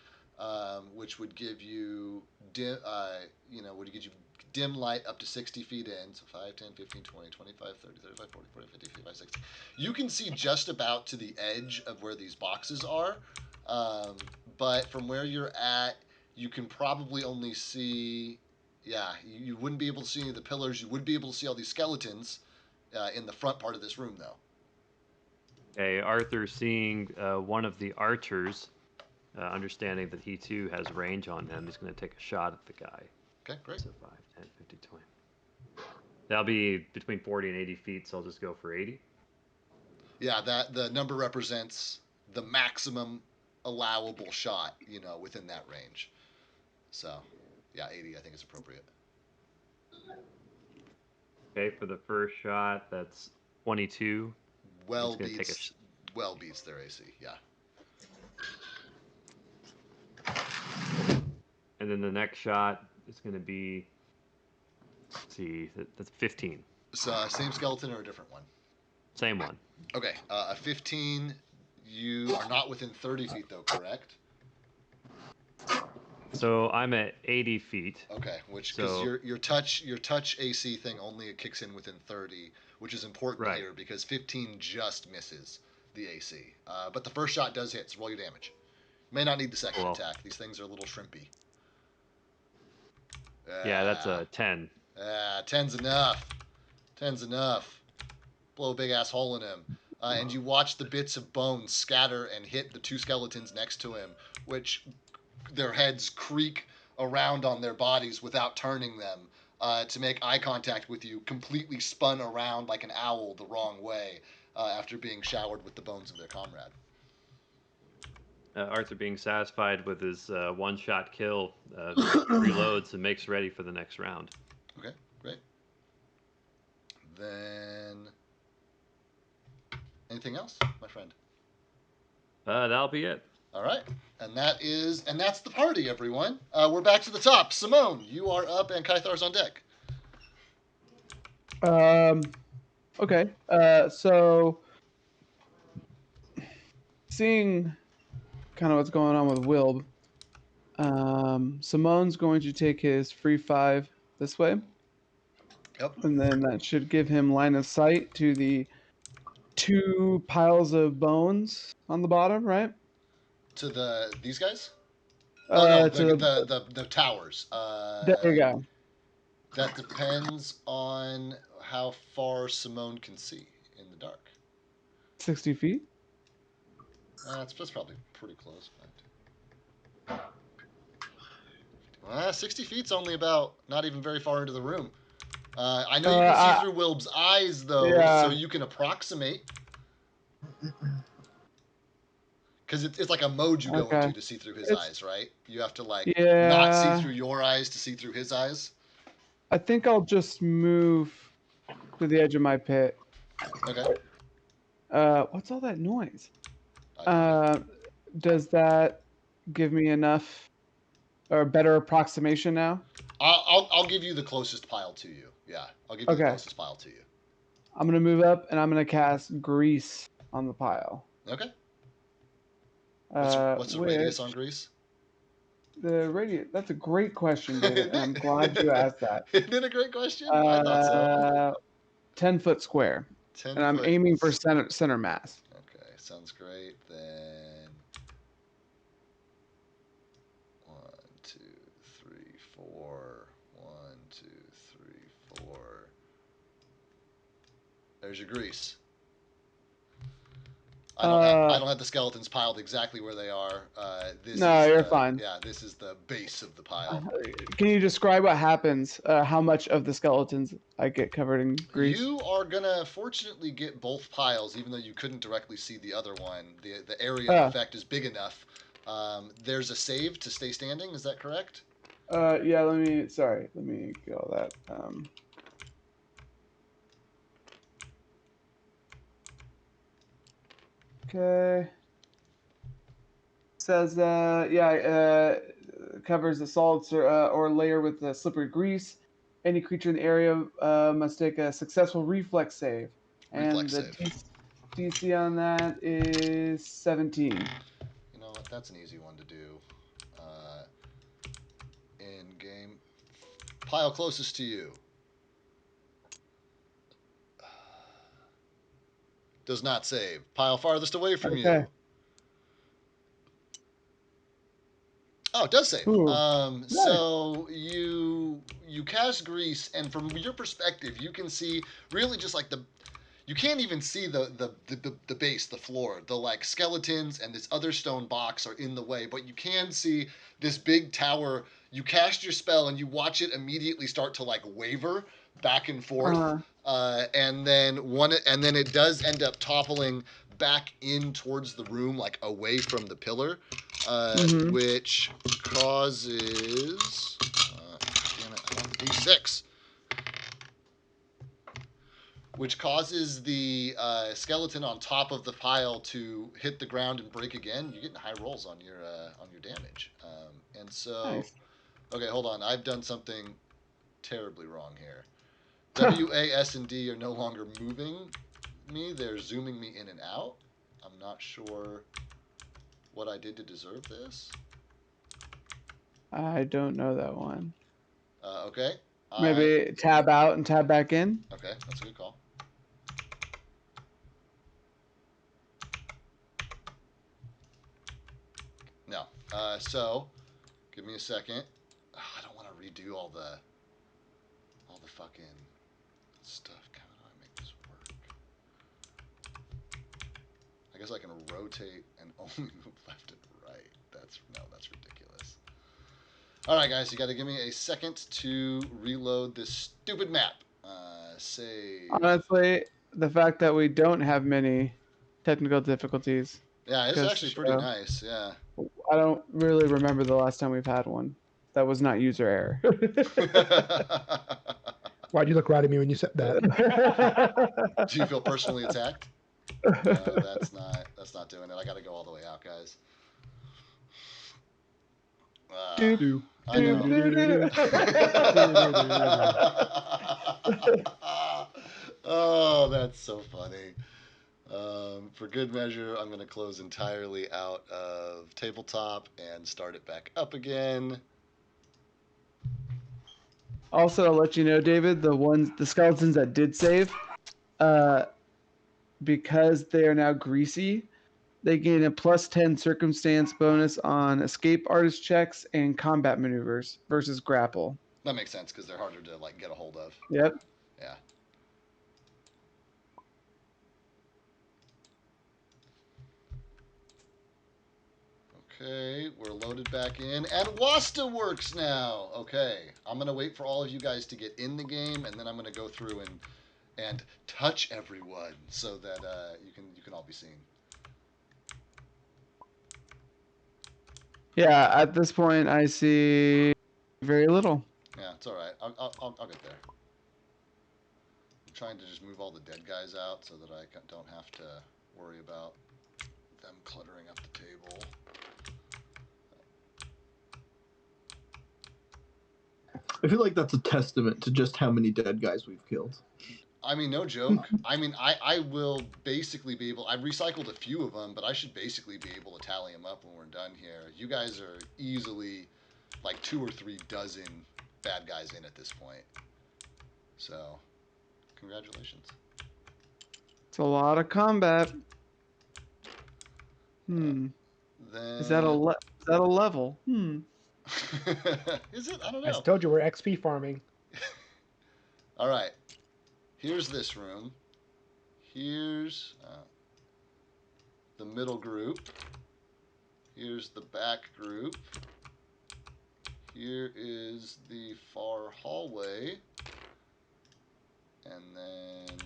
Speaker 1: which would give you would give you dim light up to 60 feet in, so 5, 10, 15, 20, 25, 30, 35, 40, 40, 50, 55, 60. You can see just about to the edge of where these boxes are, but from where you're at, you can probably only see... Yeah, you wouldn't be able to see any of the pillars. You would be able to see all these skeletons in the front part of this room, though.
Speaker 8: Okay, Arthur, seeing one of the archers, understanding that he too has range on him, he's going to take a shot at the guy.
Speaker 1: Okay, great.
Speaker 8: So 5, 10, 50, 20. That'll be between 40 and 80 feet, so I'll just go for 80.
Speaker 1: Yeah, the number represents the maximum allowable shot, within that range. So, yeah, 80 I think is appropriate.
Speaker 8: Okay, for the first shot, that's 22.
Speaker 1: Well beats their AC, yeah.
Speaker 8: And then the next shot is going to be, let's see, that's 15.
Speaker 1: So, same skeleton or a different one?
Speaker 8: Same one.
Speaker 1: Okay, a 15, you are not within 30 feet, though, correct?
Speaker 8: So I'm at 80 feet.
Speaker 1: Okay, because your touch AC thing only kicks in within 30, which is important here because 15 just misses the AC. But the first shot does hit, so roll your damage. You may not need the second attack. These things are a little shrimpy.
Speaker 8: Yeah, that's a 10.
Speaker 1: 10's enough. 10's enough. Blow a big ass hole in him. And you watch the bits of bone scatter and hit the two skeletons next to him, which their heads creak around on their bodies without turning them to make eye contact with you, completely spun around like an owl the wrong way after being showered with the bones of their comrade.
Speaker 8: Arthur, being satisfied with his one-shot kill, reloads and makes ready for the next round.
Speaker 1: Okay, great. Then, anything else, my friend?
Speaker 8: That'll be it.
Speaker 1: All right, and that's the party, everyone. We're back to the top. Simone, you are up, and Kythar's on deck.
Speaker 4: Okay. So seeing kind of what's going on with Wilb, Simone's going to take his free 5 this way.
Speaker 1: Yep.
Speaker 4: And then that should give him line of sight to the 2 piles of bones on the bottom, right?
Speaker 1: To these guys? No, the towers.
Speaker 4: There you go.
Speaker 1: That depends on how far Simone can see in the dark.
Speaker 4: 60 feet?
Speaker 1: That's probably pretty close. 60 feet's only about not even very far into the room. I know you can see through Wilb's eyes, though, so you can approximate. Because it's like a mode you go into to see through his eyes, right? You have to not see through your eyes to see through his eyes.
Speaker 4: I think I'll just move to the edge of my pit.
Speaker 1: Okay.
Speaker 4: What's all that noise? Does that give me enough or a better approximation now?
Speaker 1: I'll give you the closest pile to you. Yeah, I'll give you the closest pile to you.
Speaker 4: I'm gonna move up and I'm gonna cast grease on the pile.
Speaker 1: Okay. What's the radius on grease?
Speaker 4: The radius. That's a great question, David. And I'm glad you asked that.
Speaker 1: Isn't it a great question? I thought so.
Speaker 4: 10-foot square.
Speaker 1: 10
Speaker 4: and I'm aiming for center mass.
Speaker 1: Okay, sounds great. Then 1, 2, 3, 4. 1, 2, 3, 4. There's your grease. I don't have the skeletons piled exactly where they are.
Speaker 4: No, you're fine.
Speaker 1: Yeah, this is the base of the pile.
Speaker 4: Can you describe what happens? How much of the skeletons I get covered in grease?
Speaker 1: You are gonna fortunately get both piles, even though you couldn't directly see the other one. The area of effect is big enough. There's a save to stay standing. Is that correct?
Speaker 4: Yeah. Let me get all that. Okay. Says covers a solid or layer with slippery grease. Any creature in the area must take a successful reflex save, and
Speaker 1: Reflex
Speaker 4: the
Speaker 1: save.
Speaker 4: DC on that is 17.
Speaker 1: You know what? That's an easy one to do. In game, pile closest to you. Does not save. Pile farthest away from you. Oh, it does save. So you cast grease, and from your perspective, you can see really just like you can't even see the base, the floor. The like skeletons and this other stone box are in the way, but you can see this big tower. You cast your spell and you watch it immediately start to like waver back and forth, and then it does end up toppling back in towards the room, like away from the pillar, which causes. Damn it! I want the D6. Which causes the skeleton on top of the pile to hit the ground and break again. You're getting high rolls on your damage, and so.
Speaker 4: Nice.
Speaker 1: Okay, hold on. I've done something terribly wrong here. W, A, S, and D are no longer moving me. They're zooming me in and out. I'm not sure what I did to deserve this.
Speaker 4: I don't know that one.
Speaker 1: Okay.
Speaker 4: Maybe tab out and tab back in.
Speaker 1: Okay, that's a good call. No. So, give me a second. I don't want to redo all the fucking stuff. How do I make this work? I guess I can rotate and only move left and right. That's ridiculous. All right, guys, you got to give me a second to reload this stupid map. Save.
Speaker 4: Honestly, the fact that we don't have many technical difficulties.
Speaker 1: Yeah, it's actually pretty nice. Yeah.
Speaker 4: I don't really remember the last time we've had one. That was not user error.
Speaker 5: Why'd you look right at me when you said that?
Speaker 1: Do you feel personally attacked? No, that's not doing it. I got to go all the way out, guys. I know. Oh, that's so funny. For good measure, I'm going to close entirely out of tabletop and start it back up again.
Speaker 4: Also, I'll let you know, David, the skeletons that did save, because they are now greasy, they gain a +10 circumstance bonus on escape artist checks and combat maneuvers versus grapple.
Speaker 1: That makes sense because they're harder to like get a hold of.
Speaker 4: Yep.
Speaker 1: Yeah. Okay, we're loaded back in, and Wasta works now. Okay, I'm gonna wait for all of you guys to get in the game, and then I'm gonna go through and touch everyone so that you can all be seen.
Speaker 4: Yeah, at this point, I see very little.
Speaker 1: Yeah, it's all right. I'll get there. I'm trying to just move all the dead guys out so that I don't have to worry about them cluttering up the table.
Speaker 7: I feel like that's a testament to just how many dead guys we've killed.
Speaker 1: I mean, no joke. I mean, I will basically be able. I've recycled a few of them, but I should basically be able to tally them up when we're done here. You guys are easily like 2 or 3 dozen bad guys in at this point. So, congratulations.
Speaker 4: It's a lot of combat. Is that a level?
Speaker 1: Is it? I don't
Speaker 5: I
Speaker 1: know.
Speaker 5: told you we're XP farming.
Speaker 1: All right. Here's this room. Here's the middle group. Here's the back group. Here is the far hallway. And then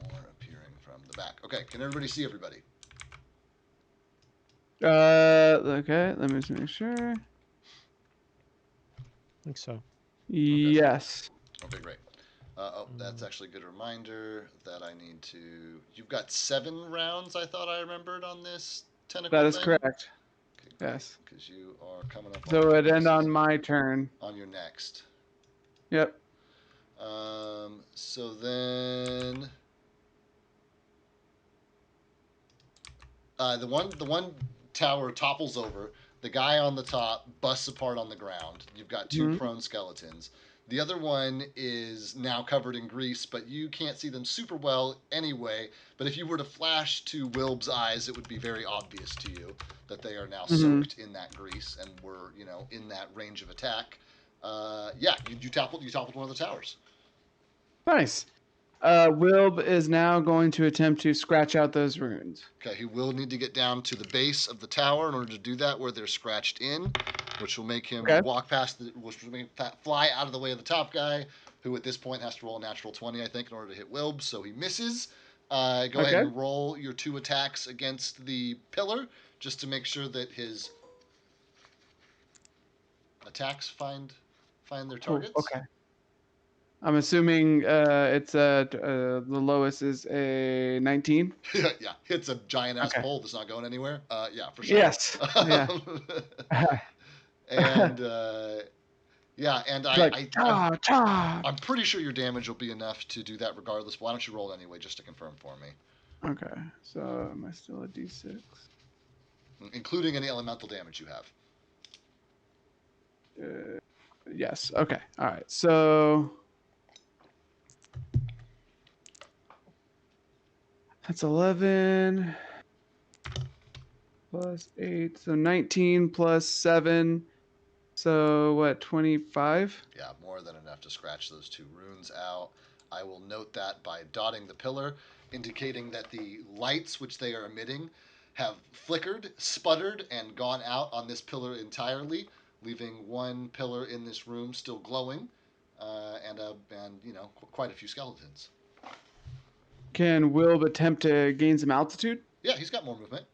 Speaker 1: more appearing from the back. Okay, can everybody see everybody?
Speaker 4: Okay, let me just make sure.
Speaker 9: I think so.
Speaker 4: Yes.
Speaker 1: Okay, great. That's actually a good reminder that I need to. You've got 7 rounds, I thought I remembered, on this tentacle
Speaker 4: That is
Speaker 1: thing?
Speaker 4: correct.
Speaker 1: Okay,
Speaker 4: Yes.
Speaker 1: because you are coming up on
Speaker 4: So
Speaker 1: a
Speaker 4: it'd
Speaker 1: couple
Speaker 4: end on my turn.
Speaker 1: on your next.
Speaker 4: Yep.
Speaker 1: So then. The one tower topples over. The guy on the top busts apart on the ground. You've got 2
Speaker 4: Mhm.
Speaker 1: prone skeletons. The other one is now covered in grease, but you can't see them super well anyway. But if you were to flash to Wilb's eyes, it would be very obvious to you that they are now soaked in that grease and were, in that range of attack. Yeah, you toppled one of the towers.
Speaker 4: Nice. Wilb is now going to attempt to scratch out those runes.
Speaker 1: Okay, he will need to get down to the base of the tower in order to do that, where they're scratched in, which will make him walk past, which will make him fly out of the way of the top guy, who at this point has to roll a natural 20, I think, in order to hit Wilb, so he misses. Go ahead and roll your 2 attacks against the pillar, just to make sure that his attacks find their targets.
Speaker 4: Okay. I'm assuming it's the lowest is a 19.
Speaker 1: Yeah, hits a giant ass pole that's not going anywhere. Yeah, for sure.
Speaker 4: Yes. Yeah.
Speaker 1: And yeah, and I'm pretty sure your damage will be enough to do that regardless. But why don't you roll anyway, just to confirm for me?
Speaker 4: Okay. So am I still a D6?
Speaker 1: Including any elemental damage you have.
Speaker 4: Yes. Okay. All right. So that's 11 plus 8. So 19 plus 7. So what, 25?
Speaker 1: Yeah, more than enough to scratch those 2 runes out. I will note that by dotting the pillar, indicating that the lights which they are emitting have flickered, sputtered, and gone out on this pillar entirely, leaving one pillar in this room still glowing, and quite a few skeletons.
Speaker 4: Can Wilb attempt to gain some altitude?
Speaker 1: Yeah, he's got more movement.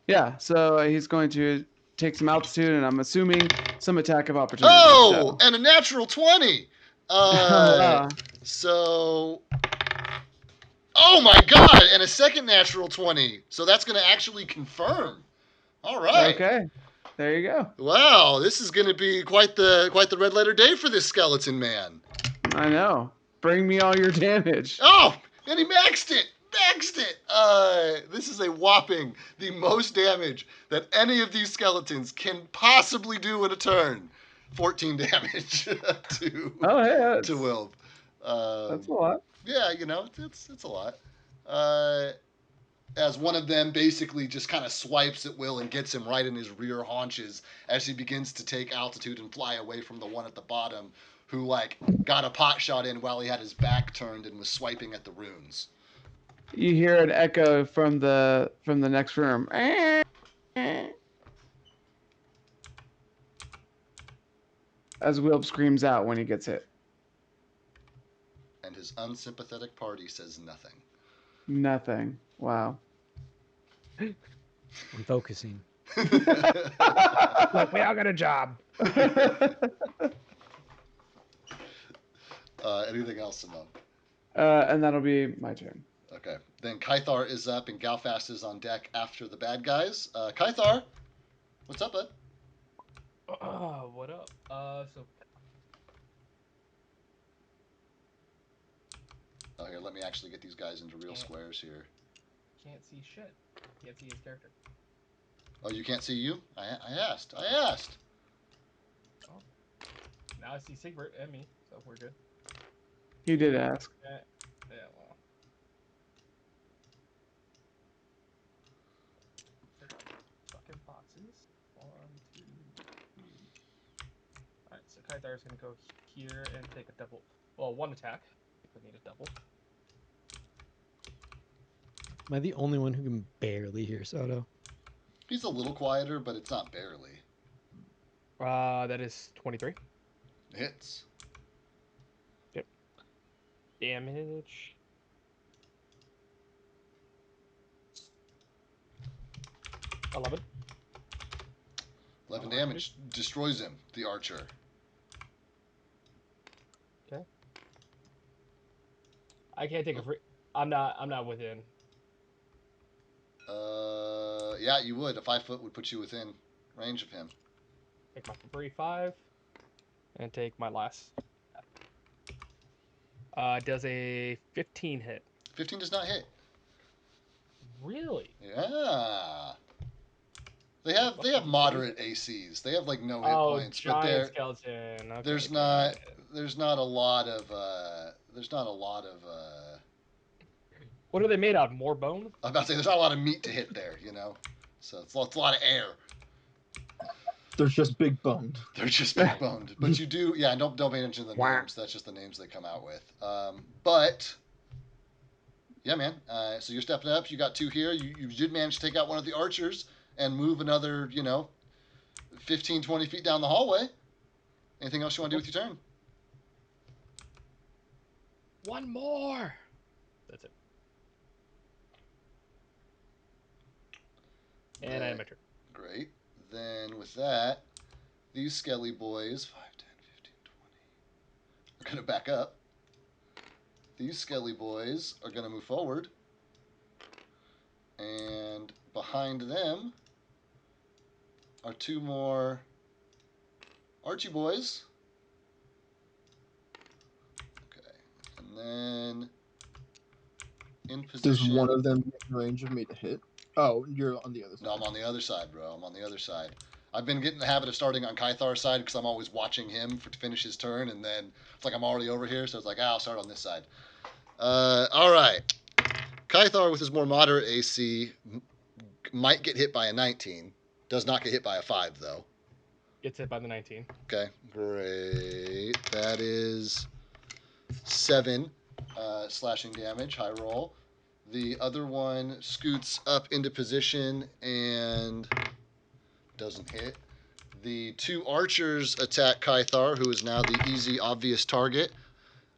Speaker 4: Yeah, so he's going to take some altitude, and I'm assuming some attack of opportunity.
Speaker 1: Oh, and a natural 20!
Speaker 4: Wow.
Speaker 1: So... Oh my god, and a second natural 20. So that's going to actually confirm. All right.
Speaker 4: Okay. There you go.
Speaker 1: Wow, this is going to be quite the red letter day for this skeleton man.
Speaker 4: I know. Bring me all your damage.
Speaker 1: Oh, and he maxed it. This is a whopping the most damage that any of these skeletons can possibly do in a turn. 14 damage to Wilb.
Speaker 4: That's a lot.
Speaker 1: Yeah, it's a lot. As one of them basically just kind of swipes at Will and gets him right in his rear haunches as he begins to take altitude and fly away from the one at the bottom who got a pot shot in while he had his back turned and was swiping at the runes.
Speaker 4: You hear an echo from the next room. As Wilb screams out when he gets hit.
Speaker 1: And his unsympathetic party says nothing.
Speaker 4: Nothing. Wow.
Speaker 9: I'm focusing.
Speaker 5: Look, we all got a job.
Speaker 1: Anything else, Simone?
Speaker 4: And that'll be my turn.
Speaker 1: Okay. Then Kythar is up and Galfast is on deck after the bad guys. Kythar, what's up, bud?
Speaker 6: What up?
Speaker 1: Oh, here, let me actually get these guys into real squares here.
Speaker 6: Can't see shit. Can't see his character.
Speaker 1: Oh, you can't see you? I asked.
Speaker 6: Oh. Now I see Sigbert and me, so we're good.
Speaker 4: You did ask.
Speaker 6: Yeah, well. Fucking boxes. 1, 2, 3. Alright, so Kythar's gonna go here and take a double. Well, 1 attack. We need a double.
Speaker 9: Am I the only one who can barely hear Soto?
Speaker 1: He's a little quieter, but it's not barely.
Speaker 6: That is 23.
Speaker 1: Hits.
Speaker 6: Yep. Damage. 11.
Speaker 1: 11 damage. Destroys him, the archer.
Speaker 6: Okay. I can't take a free. I'm not within.
Speaker 1: Yeah, you would. A 5 foot would put you within range of him.
Speaker 6: Take my free 5. And take my last. Does a 15 hit?
Speaker 1: 15 does not hit.
Speaker 6: Really?
Speaker 1: Yeah. They have moderate ACs. They have like no hit
Speaker 6: Oh,
Speaker 1: points, but
Speaker 6: giant skeleton. Okay,
Speaker 1: there's
Speaker 6: got
Speaker 1: not
Speaker 6: it.
Speaker 1: there's not a lot of
Speaker 6: What are they made out of? More bone?
Speaker 1: I'm about to say there's not a lot of meat to hit there, you know. So it's a lot of air.
Speaker 7: They're just big boned.
Speaker 1: They're just big boned. But you do, yeah. Don't pay attention to the names. That's just the names they come out with. But yeah, man. So you're stepping up. You got 2 here. You did manage to take out one of the archers and move another, 15, 20 feet down the hallway. Anything else you want to do with your turn?
Speaker 6: One more. That's it. And I am a turn.
Speaker 1: Great. Then with that, these skelly boys, 5, 10, 15, 20, are going to back up. These skelly boys are going to move forward. And behind them are 2 more Archie boys. Okay. And then in position.
Speaker 7: Does one of them get in range of me to hit? Oh, you're on the other side.
Speaker 1: No, I'm on the other side, bro. I'm on the other side. I've been getting the habit of starting on Kythar's side because I'm always watching him to finish his turn, and then it's like I'm already over here, so it's like, I'll start on this side. All right. Kythar with his more moderate AC might get hit by a 19. Does not get hit by a 5, though.
Speaker 6: Gets hit by the 19.
Speaker 1: Okay, great. That is 7 slashing damage, high roll. The other one scoots up into position and doesn't hit. The 2 archers attack Kythar, who is now the easy, obvious target.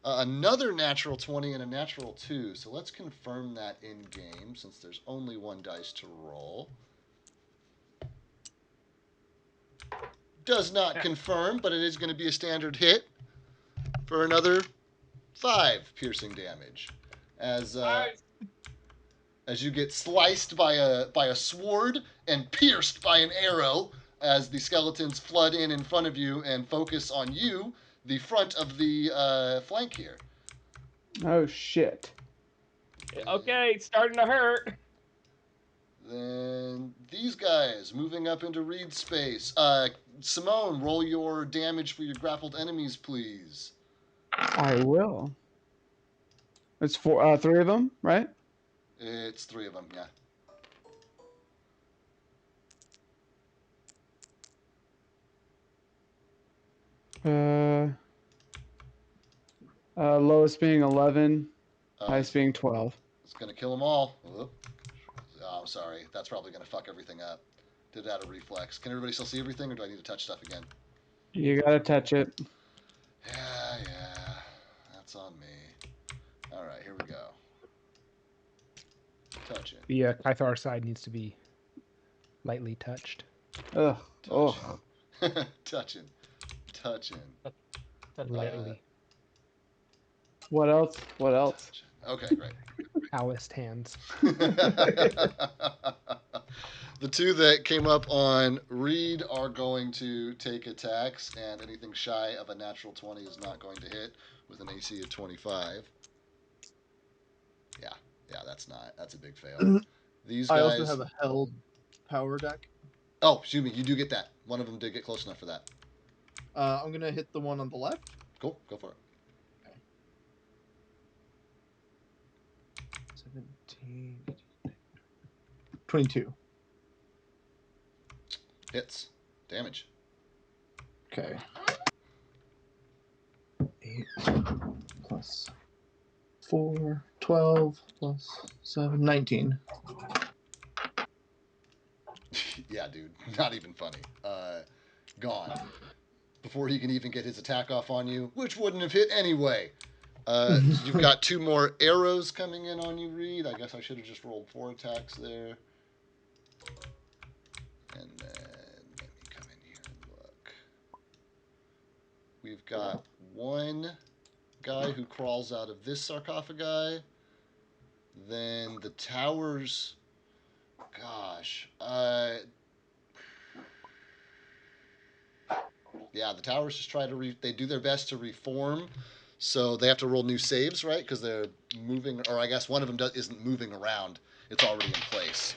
Speaker 1: Another natural 20 and a natural 2. So let's confirm that in game, since there's only 1 dice to roll. Does not confirm, but it is going to be a standard hit for another 5 piercing damage. As you get sliced by a sword and pierced by an arrow, as the skeletons flood in front of you and focus on you, the front of the flank here.
Speaker 4: Oh shit.
Speaker 6: Okay, it's starting to hurt.
Speaker 1: Then these guys moving up into Reed's space. Simone, roll your damage for your grappled enemies, please.
Speaker 4: I will. It's 3 of them, right?
Speaker 1: It's 3 of them, yeah.
Speaker 4: Lowest being 11,
Speaker 1: Uh,
Speaker 4: highest being 12.
Speaker 1: It's going to kill them all. Whoop. Oh, I'm sorry. That's probably going to fuck everything up. Did it out of reflex. Can everybody still see everything, or do I need to touch stuff again?
Speaker 4: You gotta touch it.
Speaker 1: Yeah. That's on me. All right, here we go. Touch it.
Speaker 5: The Kythar side needs to be lightly touched.
Speaker 4: Ugh. Oh.
Speaker 1: Touching.
Speaker 5: Lightly.
Speaker 4: What else? What else?
Speaker 1: Okay, great.
Speaker 5: Owlist hands.
Speaker 1: The 2 that came up on Reed are going to take attacks, and anything shy of a natural 20 is not going to hit with an AC of 25. Yeah, that's a big fail. These guys.
Speaker 7: I also have a held power deck.
Speaker 1: Oh, excuse me, you do get that. One of them did get close enough for that.
Speaker 7: I'm gonna hit the one on the left.
Speaker 1: Cool, go for it.
Speaker 7: 17. 22.
Speaker 1: Hits. Damage.
Speaker 7: Okay. 8 plus 4, 12 plus 7, 19.
Speaker 1: Yeah, dude, not even funny. Gone. Before he can even get his attack off on you, which wouldn't have hit anyway. You've got 2 more arrows coming in on you, Reed. I guess I should have just rolled 4 attacks there. And then let me come in here and look. We've got 1 guy who crawls out of this sarcophagi. Then the towers. Gosh. Yeah, the towers just try to they do their best to reform, so they have to roll new saves, right? Because they're moving, or I guess one of them isn't moving around; it's already in place.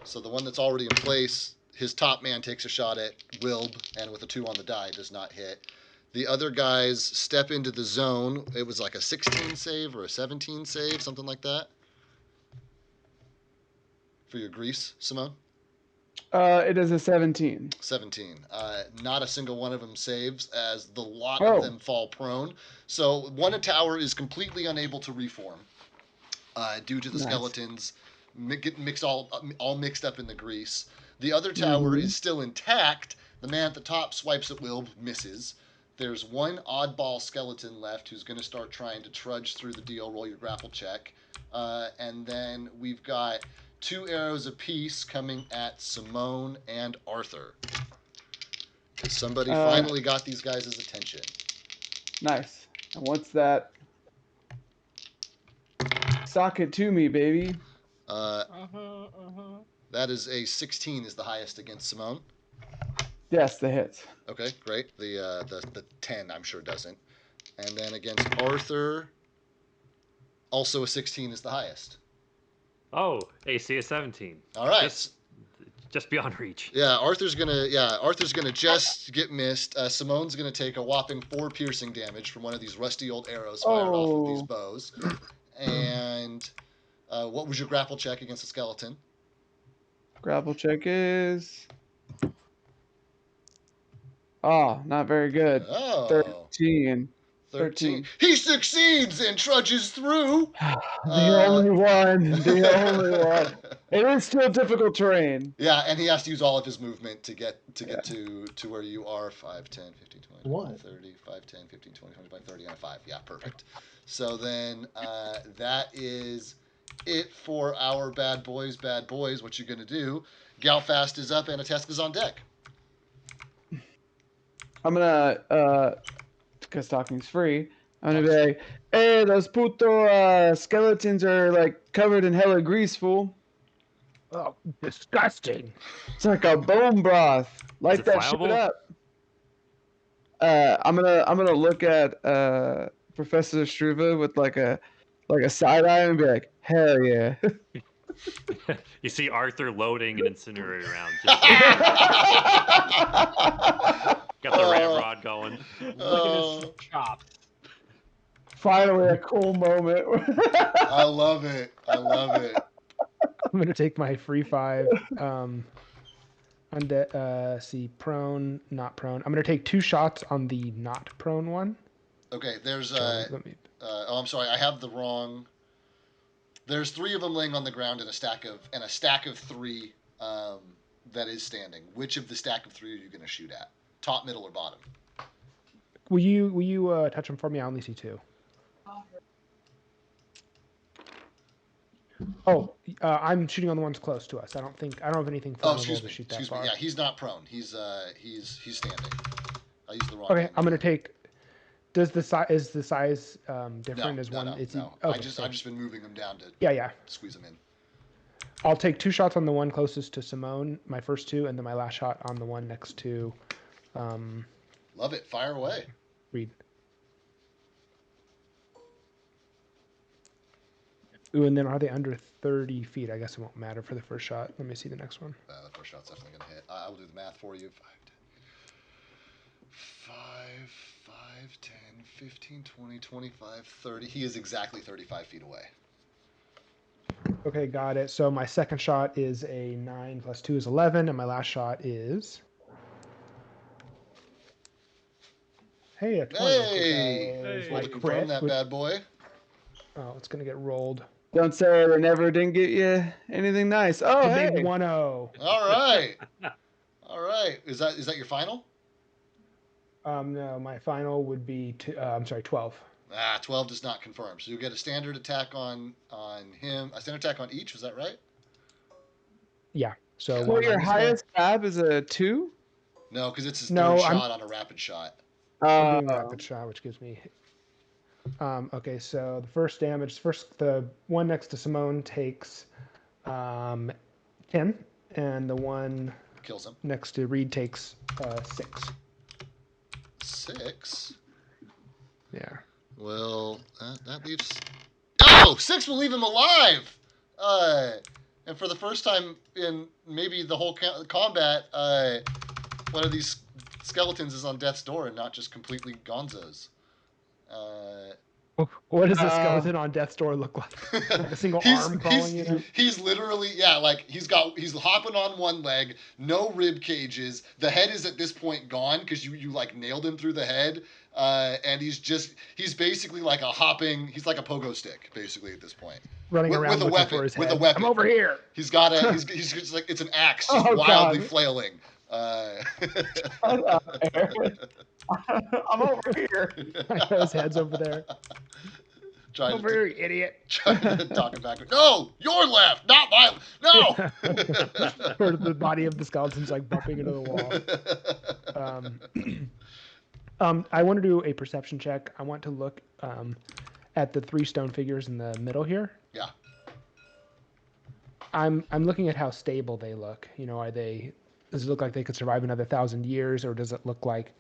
Speaker 1: So the one that's already in place, his top man takes a shot at Wilb, and with a 2 on the die, does not hit. The other guys step into the zone. It was like a 16 save or a 17 save, something like that. For your grease, Simone?
Speaker 4: It is a 17.
Speaker 1: 17. Not a single one of them saves, as the lot of them fall prone. So one tower is completely unable to reform due to the skeletons get mixed all mixed up in the grease. The other tower is still intact. The man at the top swipes at Will, misses. There's 1 oddball skeleton left who's going to start trying to trudge through the deal. Roll your grapple check. And then we've got 2 arrows apiece coming at Simone and Arthur. Somebody finally got these guys' attention.
Speaker 4: Nice. And what's that? Sock it to me, baby.
Speaker 1: That is a 16 is the highest against Simone.
Speaker 4: Yes, the hits.
Speaker 1: Okay, great. The 10 I'm sure doesn't. And then against Arthur, also a 16 is the highest.
Speaker 8: Oh, AC is 17.
Speaker 1: All right.
Speaker 8: Just beyond reach.
Speaker 1: Yeah, Arthur's gonna just get missed. Simone's gonna take a whopping 4 piercing damage from one of these rusty old arrows fired off of these bows. And what was your grapple check against the skeleton?
Speaker 4: Grapple check is... not very good.
Speaker 1: Oh.
Speaker 4: 13.
Speaker 1: 13. He succeeds and trudges through.
Speaker 4: The only one. It is still difficult terrain.
Speaker 1: Yeah, and he has to use all of his movement to get to where you are. 5, 10, 15, 20, 25, 30, 5, 10, 15, 20, 25, 30, and a 5. Yeah, perfect. So then that is it for our bad boys. What you going to do? Galfast is up and Ateska's on deck.
Speaker 4: I'm going to... because talking's free, I'm gonna be like, hey, those puto skeletons are like covered in hella grease, fool.
Speaker 6: Oh, disgusting.
Speaker 4: It's like a bone broth. Light that
Speaker 8: flammable?
Speaker 4: shit up. I'm gonna look at Professor Struve with like a side eye and be like, hell yeah.
Speaker 8: You see Arthur loading an incinerator round. Got the ramrod going.
Speaker 6: Licking his chops.
Speaker 4: Finally, a cool moment.
Speaker 1: I love it.
Speaker 5: I'm gonna take my free 5. Prone, not prone. I'm gonna take 2 shots on the not prone one.
Speaker 1: Okay, there's
Speaker 5: Let me...
Speaker 1: I'm sorry, I have the wrong. There's 3 of them laying on the ground in a stack of 3 that is standing. Which of the stack of 3 are you going to shoot at? Top, middle, or bottom?
Speaker 5: Will you touch them for me? I only see 2. Oh, I'm shooting on the ones close to us. I don't have anything flammable to shoot that far.
Speaker 1: Yeah, he's not prone. He's standing. I used the wrong.
Speaker 5: Okay, I'm gonna take. Is the size different as one?
Speaker 1: No.
Speaker 5: Okay,
Speaker 1: I've just been moving them down to squeeze them in.
Speaker 5: I'll take 2 shots on the one closest to Simone, my first 2, and then my last shot on the one next to.
Speaker 1: Love it. Fire away.
Speaker 5: Reed. Ooh, and then are they under 30 feet? I guess it won't matter for the first shot. Let me see the next one.
Speaker 1: The first shot's definitely going to hit. I will do the math for you. 5, 10, 15, 20, 25, 30. He is exactly 35 feet away.
Speaker 5: Okay, got it. So my second shot is a 9 plus 2 is 11, and my last shot is... Hey, a 20.
Speaker 1: Hey! Roll to confirm that bad boy.
Speaker 5: Oh, it's gonna get rolled.
Speaker 4: Don't say they never didn't get you anything nice. Oh,
Speaker 5: The
Speaker 4: hey.
Speaker 5: big 1-0.
Speaker 1: All right. All right. Is that your final?
Speaker 5: No, my final would be 12.
Speaker 1: 12 does not confirm. So you get a standard attack on him. A standard attack on each. Was that right?
Speaker 5: Yeah. So
Speaker 4: Well,
Speaker 5: one
Speaker 4: your
Speaker 5: on this guy.
Speaker 4: highest stab is a 2?
Speaker 1: No, because it's his
Speaker 5: No,
Speaker 1: third
Speaker 5: I'm-
Speaker 1: shot on a rapid shot.
Speaker 5: I'm doing rapid shot, which gives me. Okay, so the first damage, the one next to Simone takes 10, and the one
Speaker 1: Kills him.
Speaker 5: next to Reed takes 6.
Speaker 1: 6.
Speaker 5: Yeah.
Speaker 1: Well, that leaves. Oh, 6 will leave him alive. And for the first time in maybe the whole combat, one of these skeletons is on death's door and not just completely gonzos.
Speaker 5: What does a skeleton on death's door look like? Like a single arm crawling in?
Speaker 1: He's literally, yeah, like he's hopping on one leg, no rib cages. The head is at this point gone because you like nailed him through the head. And he's basically like he's like a pogo stick basically at this point.
Speaker 5: Running around
Speaker 1: with a
Speaker 5: looking
Speaker 1: weapon,
Speaker 5: for his
Speaker 1: with
Speaker 5: head.
Speaker 1: a weapon.
Speaker 5: I'm over here.
Speaker 1: He's got he's just like, it's an axe just
Speaker 5: Oh,
Speaker 1: wildly
Speaker 5: God.
Speaker 1: flailing.
Speaker 4: I'm over here.
Speaker 5: His head's over there.
Speaker 1: Trying
Speaker 5: Over here, you idiot.
Speaker 1: trying to talk it back. No, your left, not my. No.
Speaker 5: Or the body of the skeleton's like bumping into the wall. I want to do a perception check. I want to look at the 3 stone figures in the middle here.
Speaker 1: Yeah.
Speaker 5: I'm looking at how stable they look. You know, does it look like they could survive another 1,000 years, or does it look like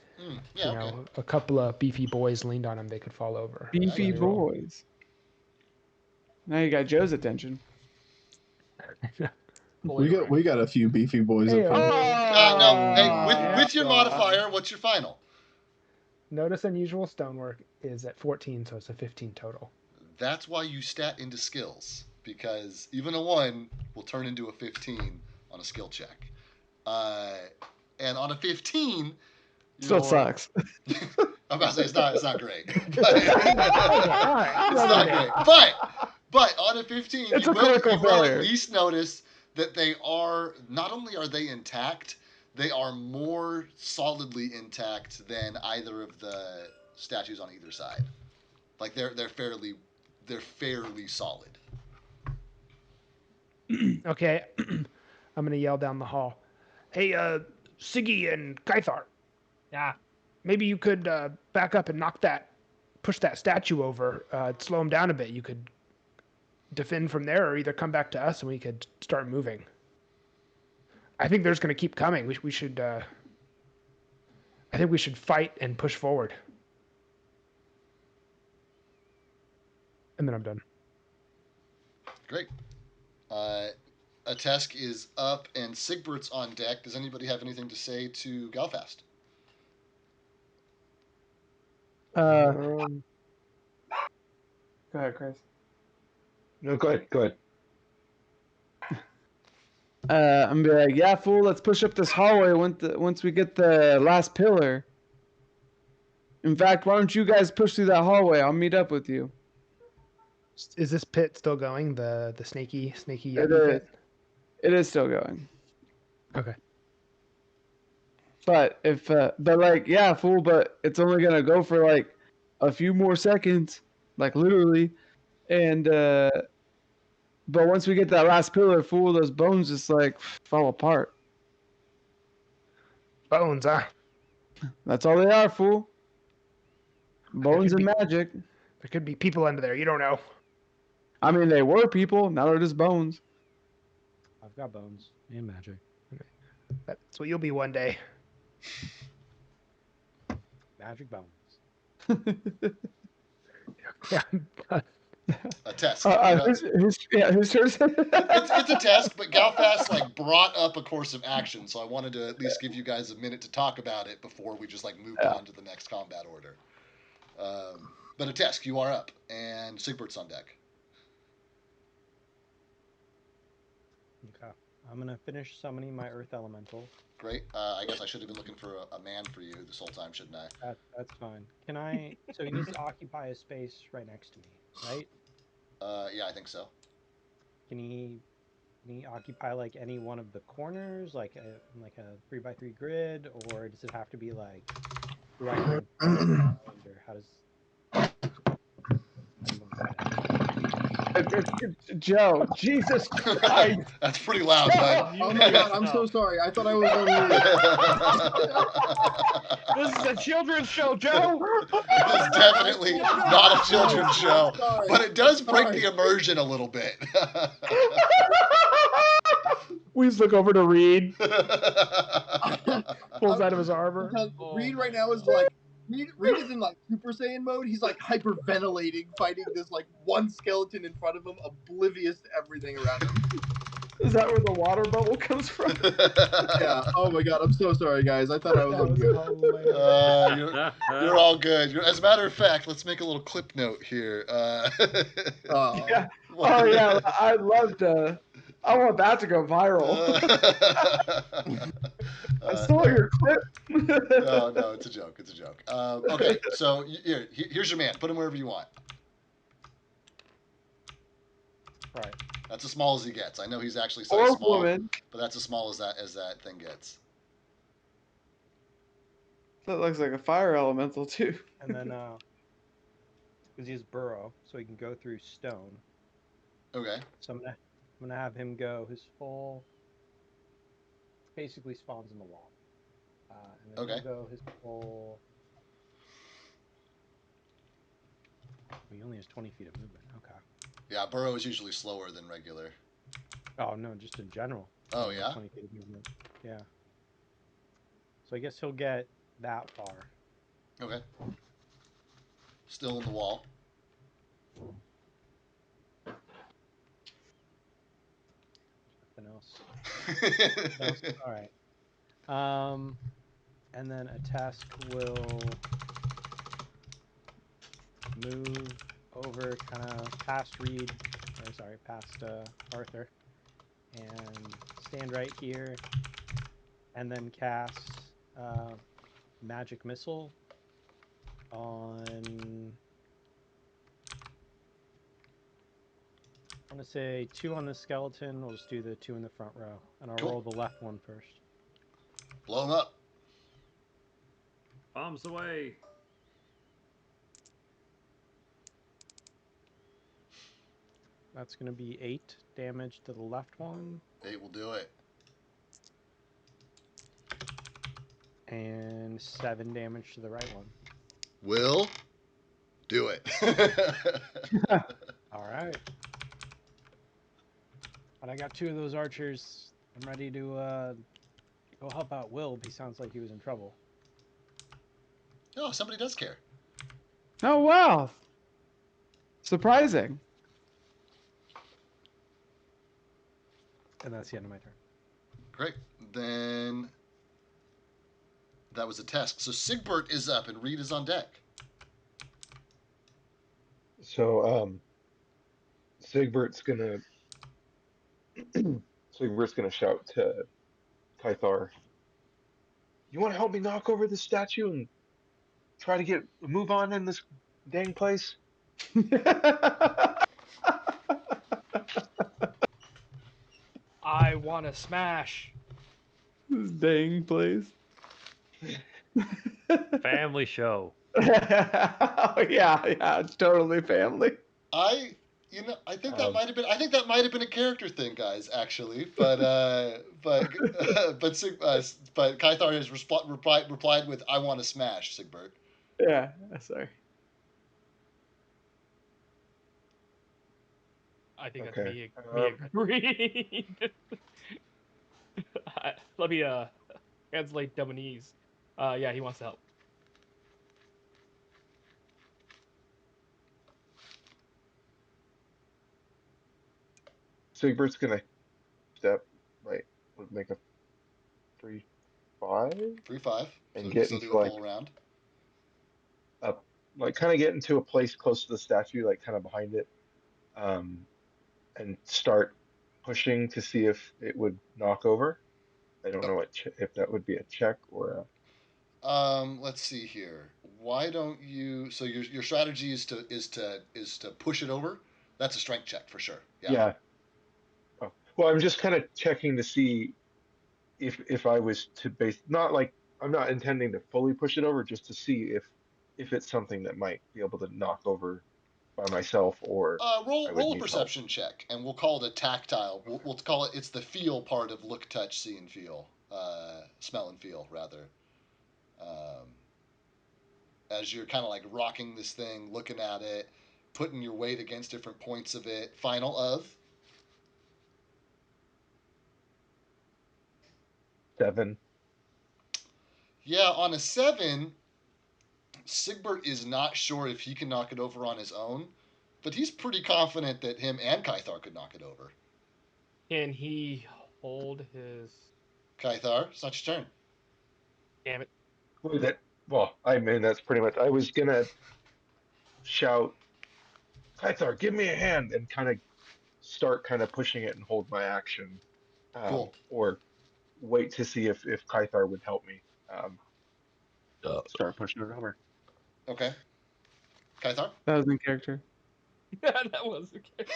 Speaker 5: a couple of beefy boys leaned on them, they could fall over?
Speaker 4: Beefy boys. Now you got Joe's attention.
Speaker 7: We got a few beefy boys
Speaker 5: Hey,
Speaker 7: up here.
Speaker 1: No, hey, with your modifier, what's your final?
Speaker 5: Notice unusual stonework is at 14, so it's a 15 total.
Speaker 1: That's why you stat into skills, because even a 1 will turn into a 15 on a skill check. And on a 15,
Speaker 4: Still sucks.
Speaker 1: I'm about to say it's not great. But, it's not great. But on a 15,
Speaker 4: It's
Speaker 1: you
Speaker 4: a
Speaker 1: will
Speaker 4: critical failure.
Speaker 1: at least notice that they are, not only are they intact, they are more solidly intact than either of the statues on either side. Like they're fairly solid.
Speaker 5: Okay, I'm gonna yell down the hall. Hey, Siggy and Kythar.
Speaker 6: Yeah.
Speaker 5: Maybe you could back up and push that statue over, slow him down a bit. You could defend from there, or either come back to us and we could start moving. I think they're just gonna keep coming. We should. I think we should fight and push forward. And then I'm done.
Speaker 1: Great. Atesk is up and Sigbert's on deck. Does anybody have anything to say to Galfast?
Speaker 4: Go ahead, Chris.
Speaker 3: No, go ahead.
Speaker 4: I'm gonna be like, yeah, fool, let's push up this hallway once we get the last pillar. In fact, why don't you guys push through that hallway? I'll meet up with you.
Speaker 5: Is this pit still going? The snaky
Speaker 4: It
Speaker 5: yeti
Speaker 4: is.
Speaker 5: pit?
Speaker 4: It is still going.
Speaker 5: Okay.
Speaker 4: But yeah, fool, but it's only gonna go for like a few more seconds, like literally. And but once we get that last pillar, fool, those bones just like fall apart.
Speaker 5: Bones, huh?
Speaker 4: That's all they are, fool. Bones and magic.
Speaker 5: There could be people under there. You don't know.
Speaker 4: I mean, they were people. Now they're just bones.
Speaker 9: I've got bones and magic.
Speaker 5: That's what you'll be one day.
Speaker 9: Magic bones.
Speaker 5: Yeah.
Speaker 1: A test.
Speaker 4: Whose turn is it?
Speaker 1: It's a test, but Galfast like brought up a course of action, so I wanted to at least give you guys a minute to talk about it before we just like moved on to the next combat order. But a test, you are up, and Sigbert's on deck.
Speaker 9: Okay. I'm gonna finish summoning my Earth Elemental.
Speaker 1: Great. I guess I should have been looking for a man for you this whole time, shouldn't I?
Speaker 9: That's fine. Can I? So he needs to occupy a space right next to me, right?
Speaker 1: Yeah, I think so.
Speaker 9: Can he occupy like any one of the corners, like a 3x3 grid, or does it have to be like directly in front of the ground, or how do you want that?
Speaker 4: Joe, Jesus Christ.
Speaker 1: That's pretty loud, bud.
Speaker 7: Oh my god, I'm so sorry. I thought I was on mute.
Speaker 6: This is a children's show, Joe.
Speaker 1: It is definitely not a children's show,
Speaker 7: Sorry.
Speaker 1: but it does break
Speaker 7: Sorry.
Speaker 1: the immersion a little bit.
Speaker 4: We just look over to Reed, pulls out of his armor.
Speaker 7: Because
Speaker 6: Oh
Speaker 7: Reed
Speaker 6: my
Speaker 7: right now is like Reed is in like Super Saiyan mode. He's like hyperventilating, fighting this like one skeleton in front of him, oblivious to everything around him.
Speaker 4: Is that where the water bubble comes from?
Speaker 7: Yeah. Oh my god, I'm so sorry, guys. I thought I was
Speaker 9: That
Speaker 7: on
Speaker 9: was
Speaker 7: mute.
Speaker 9: hilarious.
Speaker 1: You're all good. As a matter of fact, let's make a little clip note here.
Speaker 7: Oh.
Speaker 4: Yeah. Oh yeah, I'd love to. I want that to go viral. I stole your clip.
Speaker 1: No, it's a joke. It's a joke. Okay, so here's your man. Put him wherever you want.
Speaker 9: Right.
Speaker 1: That's as small as he gets. I know he's actually
Speaker 4: Or
Speaker 1: size small,
Speaker 4: woman.
Speaker 1: but that's as small as that thing gets.
Speaker 4: That looks like a fire elemental too.
Speaker 9: And then because he has burrow, so he can go through stone.
Speaker 1: Okay.
Speaker 9: So I'm gonna have him go his full. Basically spawns in the wall. And then
Speaker 1: Okay.
Speaker 9: he'll go his full. He only has 20 feet of movement. Okay.
Speaker 1: Yeah, burrow is usually slower than regular.
Speaker 9: Oh no, just in general.
Speaker 1: Oh
Speaker 9: He has
Speaker 1: yeah.
Speaker 9: 20 feet of movement. Yeah. So I guess he'll get that far.
Speaker 1: Okay. Still in the wall.
Speaker 9: Nothing else. All right. And then a task will move over kind of past Arthur, and stand right here, and then cast magic missile on. I want to say 2 on the skeleton. We'll just do the 2 in the front row, and I'll
Speaker 1: Cool.
Speaker 9: roll the left one first.
Speaker 1: Blow him up.
Speaker 8: Bombs away.
Speaker 9: That's going to be 8 damage to the left one,
Speaker 1: 8 will do it.
Speaker 9: and 7 damage to the right one.
Speaker 1: Will do it.
Speaker 9: All right. And I got 2 of those archers. I'm ready to go help out Will. He sounds like he was in trouble.
Speaker 1: Oh, somebody does care.
Speaker 4: Oh wow. Surprising.
Speaker 9: And that's the end of my turn.
Speaker 1: Great. Then that was a test. So Sigbert is up and Reed is on deck.
Speaker 3: So Sigbert's gonna shout to Kythar, "You want to help me knock over this statue and try to get a move on in this dang place?"
Speaker 6: I want to smash.
Speaker 4: This dang place.
Speaker 8: Family show.
Speaker 4: Oh, yeah, totally family.
Speaker 1: I think that might have been. I think that might have been a character thing, guys. Actually, but Kythar has replied with, "I want to smash Sigbert."
Speaker 4: Yeah, sorry.
Speaker 6: I think
Speaker 3: Okay.
Speaker 6: that's me agreeing. Let me translate Dominese. Yeah, he wants to help.
Speaker 3: Sigbert's gonna step would make a 3-5
Speaker 1: 3-5.
Speaker 3: and
Speaker 1: So
Speaker 3: get
Speaker 1: still do
Speaker 3: into
Speaker 1: a
Speaker 3: like
Speaker 1: full round.
Speaker 3: kind of get into a place close to the statue, like kind of behind it, and start pushing to see if it would knock over. I don't know if that would be a check or a.
Speaker 1: Let's see here. Why don't you? So your strategy is to push it over. That's a strength check for sure. Yeah.
Speaker 3: Yeah. Oh. Well, I'm just kind of checking to see if I was to base, not like I'm not intending to fully push it over, just to see if it's something that might be able to knock over by myself, or I would
Speaker 1: Roll a
Speaker 3: need help.
Speaker 1: perception check, and we'll call it a tactile. We'll call it, it's the feel part of look, touch, see, and feel. Smell and feel, rather. Um, as you're kind of like rocking this thing, looking at it, putting your weight against different points of it. Final of
Speaker 3: 7.
Speaker 1: Yeah, on a 7, Sigbert is not sure if he can knock it over on his own, but he's pretty confident that him and Kythar could knock it over.
Speaker 6: Can he hold his?
Speaker 1: Kythar, it's not your turn.
Speaker 6: Damn it!
Speaker 3: Well, I mean, that's pretty much. I was gonna shout, Kythar, give me a hand, and kind of start kind of pushing it and hold my action,
Speaker 1: Cool.
Speaker 3: or wait to see if Kythar would help me. Start pushing it over.
Speaker 1: Okay. Kythar?
Speaker 4: That was in character.
Speaker 6: That was okay.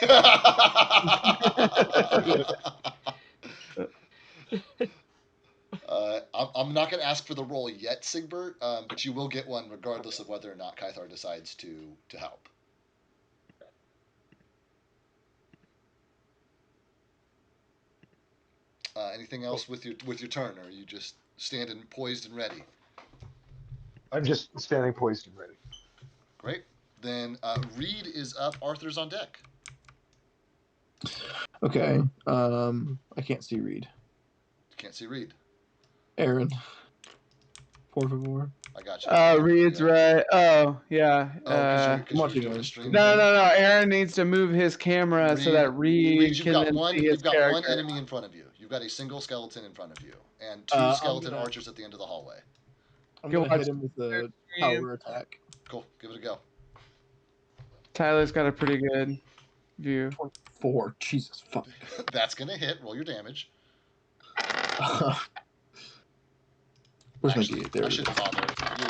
Speaker 1: I'm not going to ask for the roll yet, Sigbert, but you will get one regardless of whether or not Kythar decides to help. Anything else with your turn, or are you just standing poised and ready?
Speaker 3: I'm just standing poised and ready.
Speaker 1: Great. Then Reed is up. Arthur's on deck.
Speaker 7: Okay. I can't see Reed.
Speaker 1: Can't see Reed.
Speaker 7: Aaron. Por favor.
Speaker 1: I got you.
Speaker 4: Reed's right. Oh, yeah.
Speaker 1: Because you're
Speaker 7: watching
Speaker 1: doing a
Speaker 7: a
Speaker 1: stream.
Speaker 4: No. Aaron needs to move his camera so that Reed
Speaker 1: you've
Speaker 4: can
Speaker 1: got
Speaker 4: then
Speaker 1: one.
Speaker 4: see his
Speaker 1: You've got
Speaker 4: character.
Speaker 1: one enemy in front of you. You've got a single skeleton in front of you, and two
Speaker 7: I'm
Speaker 1: skeleton
Speaker 7: gonna-
Speaker 1: archers at the end of the hallway.
Speaker 7: I'm
Speaker 4: Go
Speaker 7: gonna
Speaker 4: watch
Speaker 7: hit him with the
Speaker 4: stream.
Speaker 7: power attack.
Speaker 1: Cool. Give it a go.
Speaker 4: Tyler's got a pretty good view.
Speaker 7: 4. Jesus fuck.
Speaker 1: That's gonna hit. Roll your damage.
Speaker 7: Where's my
Speaker 1: Actually,
Speaker 7: D8? There
Speaker 1: I
Speaker 7: it is.
Speaker 1: shouldn't bother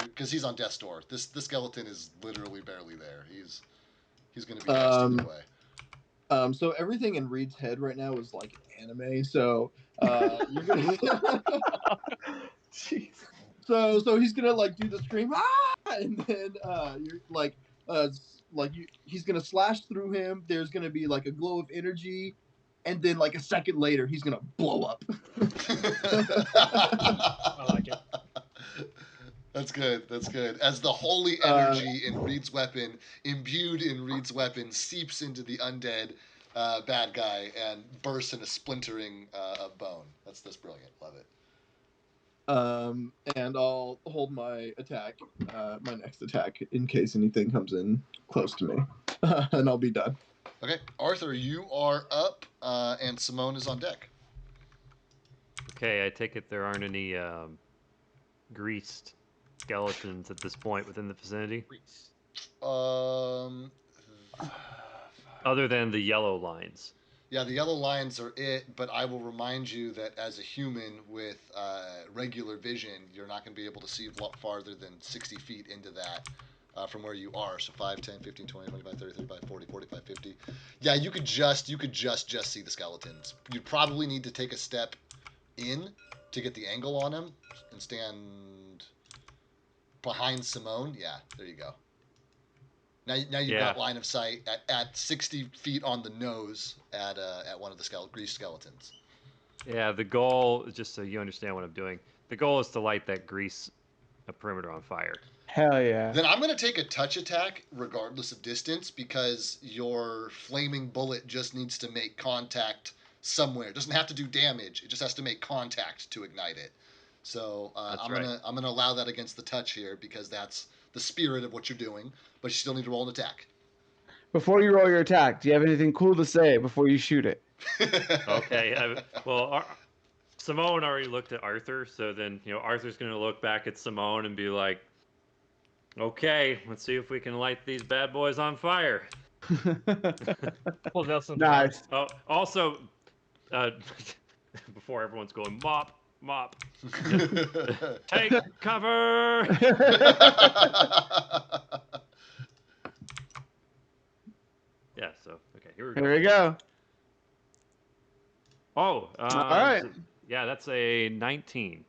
Speaker 1: because he's on death's door. This skeleton is literally barely there. He's gonna be cast either way.
Speaker 7: So everything in Reed's head right now is like anime. So you're gonna. Jeez. So he's gonna like do the scream, and then you're like he's gonna slash through him. There's gonna be like a glow of energy, and then like a second later he's gonna blow up.
Speaker 6: I like it.
Speaker 1: That's good. That's good. As the holy energy in Reed's weapon, imbued in Reed's weapon, seeps into the undead bad guy and bursts in a splintering of bone. That's brilliant. Love it.
Speaker 7: And I'll hold my attack, my next attack, in case anything comes in close to me, and I'll be done.
Speaker 1: Okay, Arthur, you are up, and Simone is on deck.
Speaker 8: Okay, I take it there aren't any greased skeletons at this point within the vicinity,
Speaker 1: Um,
Speaker 8: other than the yellow lines.
Speaker 1: Yeah, the yellow lines are it, but I will remind you that as a human with regular vision, you're not going to be able to see a lot farther than 60 feet into that from where you are. So 5, 10, 15, 20, 25, 30, 35, 40, 45, 50. Yeah, you could just see the skeletons. You'd probably need to take a step in to get the angle on them and stand behind Simone. Yeah, there you go. Now you've got line of sight at 60 feet on the nose at one of the greased skeletons.
Speaker 8: Yeah, the goal, just so you understand what I'm doing, the goal is to light that grease perimeter on fire.
Speaker 4: Hell yeah.
Speaker 1: Then I'm going to take a touch attack regardless of distance because your flaming bullet just needs to make contact somewhere. It doesn't have to do damage. It just has to make contact to ignite it. So I'm gonna allow that against the touch here because that's the spirit of what you're doing. But you still need to roll an attack.
Speaker 4: Before you roll your attack, do you have anything cool to say before you shoot it?
Speaker 8: Okay. Simone already looked at Arthur, so then Arthur's gonna look back at Simone and be like, "Okay, let's see if we can light these bad boys on fire."
Speaker 6: Pulls out some
Speaker 4: Nice.
Speaker 8: Oh, also, before everyone's going mop, take cover. Yeah. So okay. here we
Speaker 4: Here
Speaker 8: go.
Speaker 4: we go.
Speaker 8: Oh,
Speaker 4: All right.
Speaker 8: yeah, that's a 19.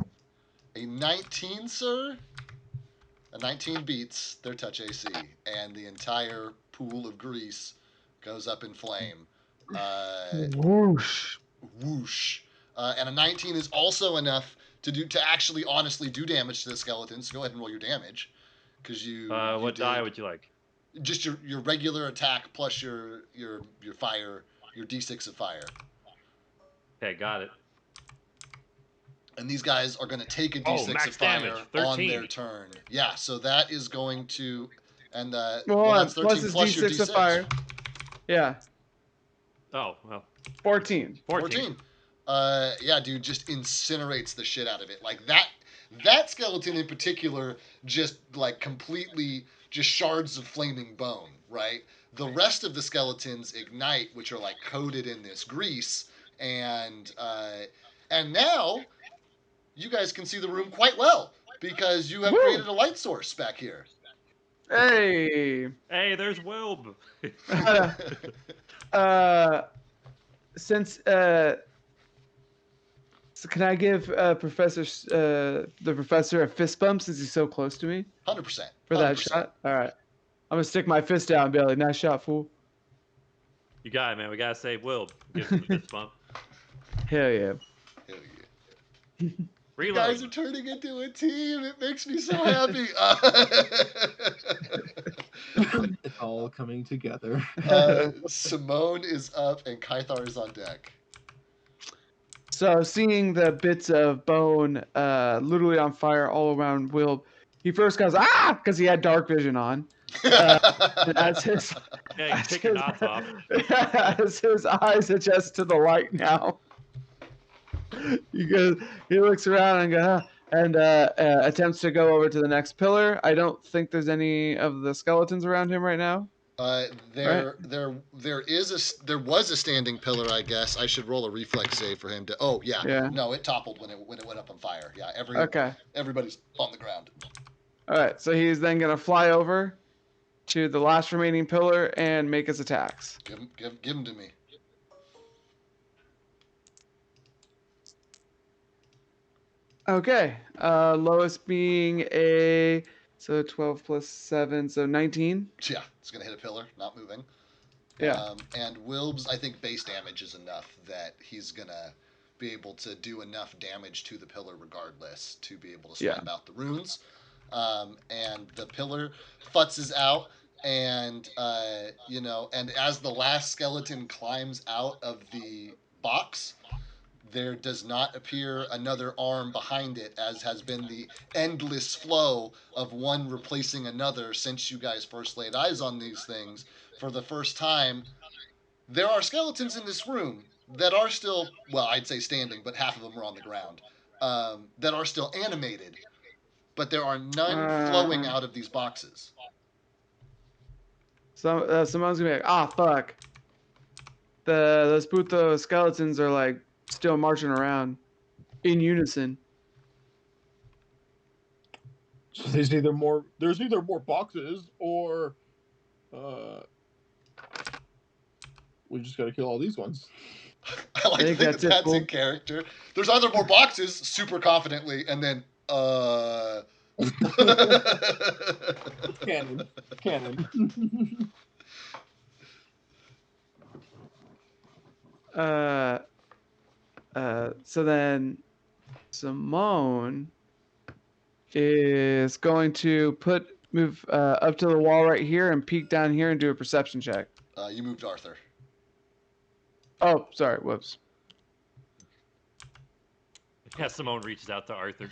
Speaker 1: A 19, sir? A 19 beats their touch AC, and the entire pool of grease goes up in flame.
Speaker 5: Whoosh.
Speaker 1: Whoosh. And a 19 is also enough to actually honestly do damage to the skeletons. So go ahead and roll your damage, because you
Speaker 8: What die would you like?
Speaker 1: just your regular attack plus your fire, your d6 of fire.
Speaker 8: Okay, got it.
Speaker 1: And these guys are going to take a
Speaker 8: Oh,
Speaker 1: d6
Speaker 8: max
Speaker 1: of fire
Speaker 8: damage,
Speaker 1: on
Speaker 8: 13.
Speaker 1: their turn. Yeah, so that is going to, and
Speaker 4: Well,
Speaker 1: that's
Speaker 4: plus
Speaker 1: 13
Speaker 4: his
Speaker 1: plus your
Speaker 4: D6 of
Speaker 1: d6.
Speaker 4: fire. Yeah.
Speaker 8: Oh, well.
Speaker 4: 14.
Speaker 8: 14.
Speaker 1: Yeah, dude, just incinerates the shit out of it. Like that skeleton in particular, just like completely just shards of flaming bone, right? The rest of the skeletons ignite, which are like coated in this grease, and now you guys can see the room quite well because you have
Speaker 4: Woo!
Speaker 1: created a light source back here.
Speaker 4: Hey.
Speaker 8: Hey, there's Wilb.
Speaker 4: Since so can I give the professor a fist bump since he's so close to me
Speaker 1: 100%.
Speaker 4: for that
Speaker 1: 100%.
Speaker 4: shot? All right. I'm gonna stick my fist out and be like, "Nice shot, fool."
Speaker 8: You got it, man. We gotta save Wilb. Give him a fist bump.
Speaker 4: Hell yeah.
Speaker 1: Hell yeah. You
Speaker 8: Reload.
Speaker 1: guys are turning into a team. It makes me so happy.
Speaker 7: It's all coming together.
Speaker 1: Simone is up and Kythar is on deck.
Speaker 4: So seeing the bits of bone literally on fire all around Will, he first goes, "Ah!" because he had dark vision on. As his,
Speaker 8: Yeah, you take your knots off.
Speaker 4: as his eyes adjust to the light now. He looks around and attempts to go over to the next pillar. I don't think there's any of the skeletons around him right now.
Speaker 1: There was a standing pillar, I guess. I should roll a reflex save for him to. Oh yeah.
Speaker 4: Yeah.
Speaker 1: No, it toppled when it went up on fire. Yeah.
Speaker 4: Okay.
Speaker 1: Everybody's on the ground.
Speaker 4: All right. So he's then gonna fly over to the last remaining pillar and make his attacks.
Speaker 1: Give him to me.
Speaker 4: Okay. Lowest being so 12 plus 7, so 19.
Speaker 1: Yeah, it's gonna hit a pillar, not moving.
Speaker 4: Yeah.
Speaker 1: And Wilb's, I think, base damage is enough that he's gonna be able to do enough damage to the pillar regardless to be able to swap out the runes. And the pillar futzes out, and and as the last skeleton climbs out of the box, there does not appear another arm behind it, as has been the endless flow of one replacing another since you guys first laid eyes on these things. For the first time, there are skeletons in this room that are still, well, I'd say standing, but half of them are on the ground, that are still animated, but there are none flowing out of these boxes.
Speaker 4: So Simone's gonna be like, "Ah, fuck. Those puto skeletons are like still marching around in unison."
Speaker 7: So there's either more boxes or we just gotta kill all these ones.
Speaker 1: I like to think
Speaker 4: that's
Speaker 1: that's
Speaker 4: it,
Speaker 1: in character. There's either more boxes, super confidently, and then
Speaker 7: Canon.
Speaker 4: So then Simone is going to move up to the wall right here and peek down here and do a perception check.
Speaker 1: You moved Arthur.
Speaker 4: Oh, sorry. Whoops.
Speaker 8: Yeah, Simone reaches out to Arthur.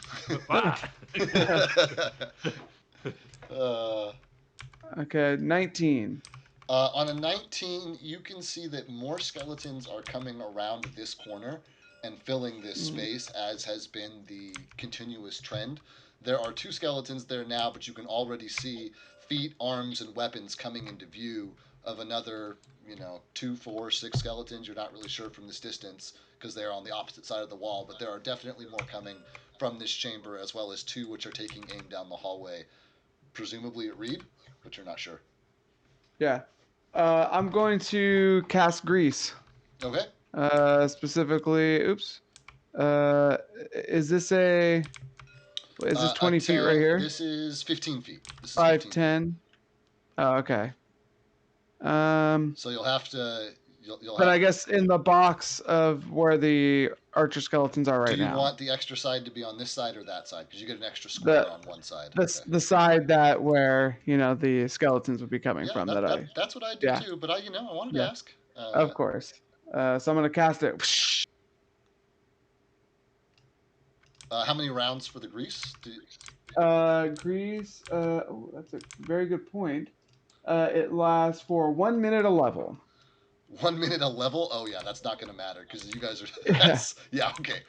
Speaker 4: Okay, 19.
Speaker 1: On a 19, you can see that more skeletons are coming around this corner and filling this space, as has been the continuous trend. There are 2 skeletons there now, but you can already see feet, arms, and weapons coming into view of another, 2, 4, 6 skeletons. You're not really sure from this distance because they're on the opposite side of the wall, but there are definitely more coming from this chamber, as well as 2 which are taking aim down the hallway, presumably at Reed, but you're not sure.
Speaker 4: Yeah. I'm going to cast Grease.
Speaker 1: Okay.
Speaker 4: Specifically, oops. Is this a? Is this
Speaker 1: A
Speaker 4: 20 feet
Speaker 1: 10.
Speaker 4: right here?
Speaker 1: This is 15 feet. This is
Speaker 4: 5,
Speaker 1: 15 feet.
Speaker 4: 10. Oh, okay.
Speaker 1: So you'll have to. You'll
Speaker 4: But
Speaker 1: have.
Speaker 4: I guess in the box of where the archer skeletons are
Speaker 1: Do
Speaker 4: right
Speaker 1: you
Speaker 4: now.
Speaker 1: want the extra side to be on this side or that side? Because you get an extra square on one side. Okay.
Speaker 4: The side that where the skeletons would be coming
Speaker 1: Yeah,
Speaker 4: from.
Speaker 1: that's what I do too. But I wanted to ask.
Speaker 4: Of course. So I'm gonna cast it.
Speaker 1: How many rounds for the grease?
Speaker 4: Grease. That's a very good point. It lasts for 1 minute a level.
Speaker 1: 1 minute a level? Oh yeah, that's not going to matter because you guys are.
Speaker 4: Yeah.
Speaker 1: Okay.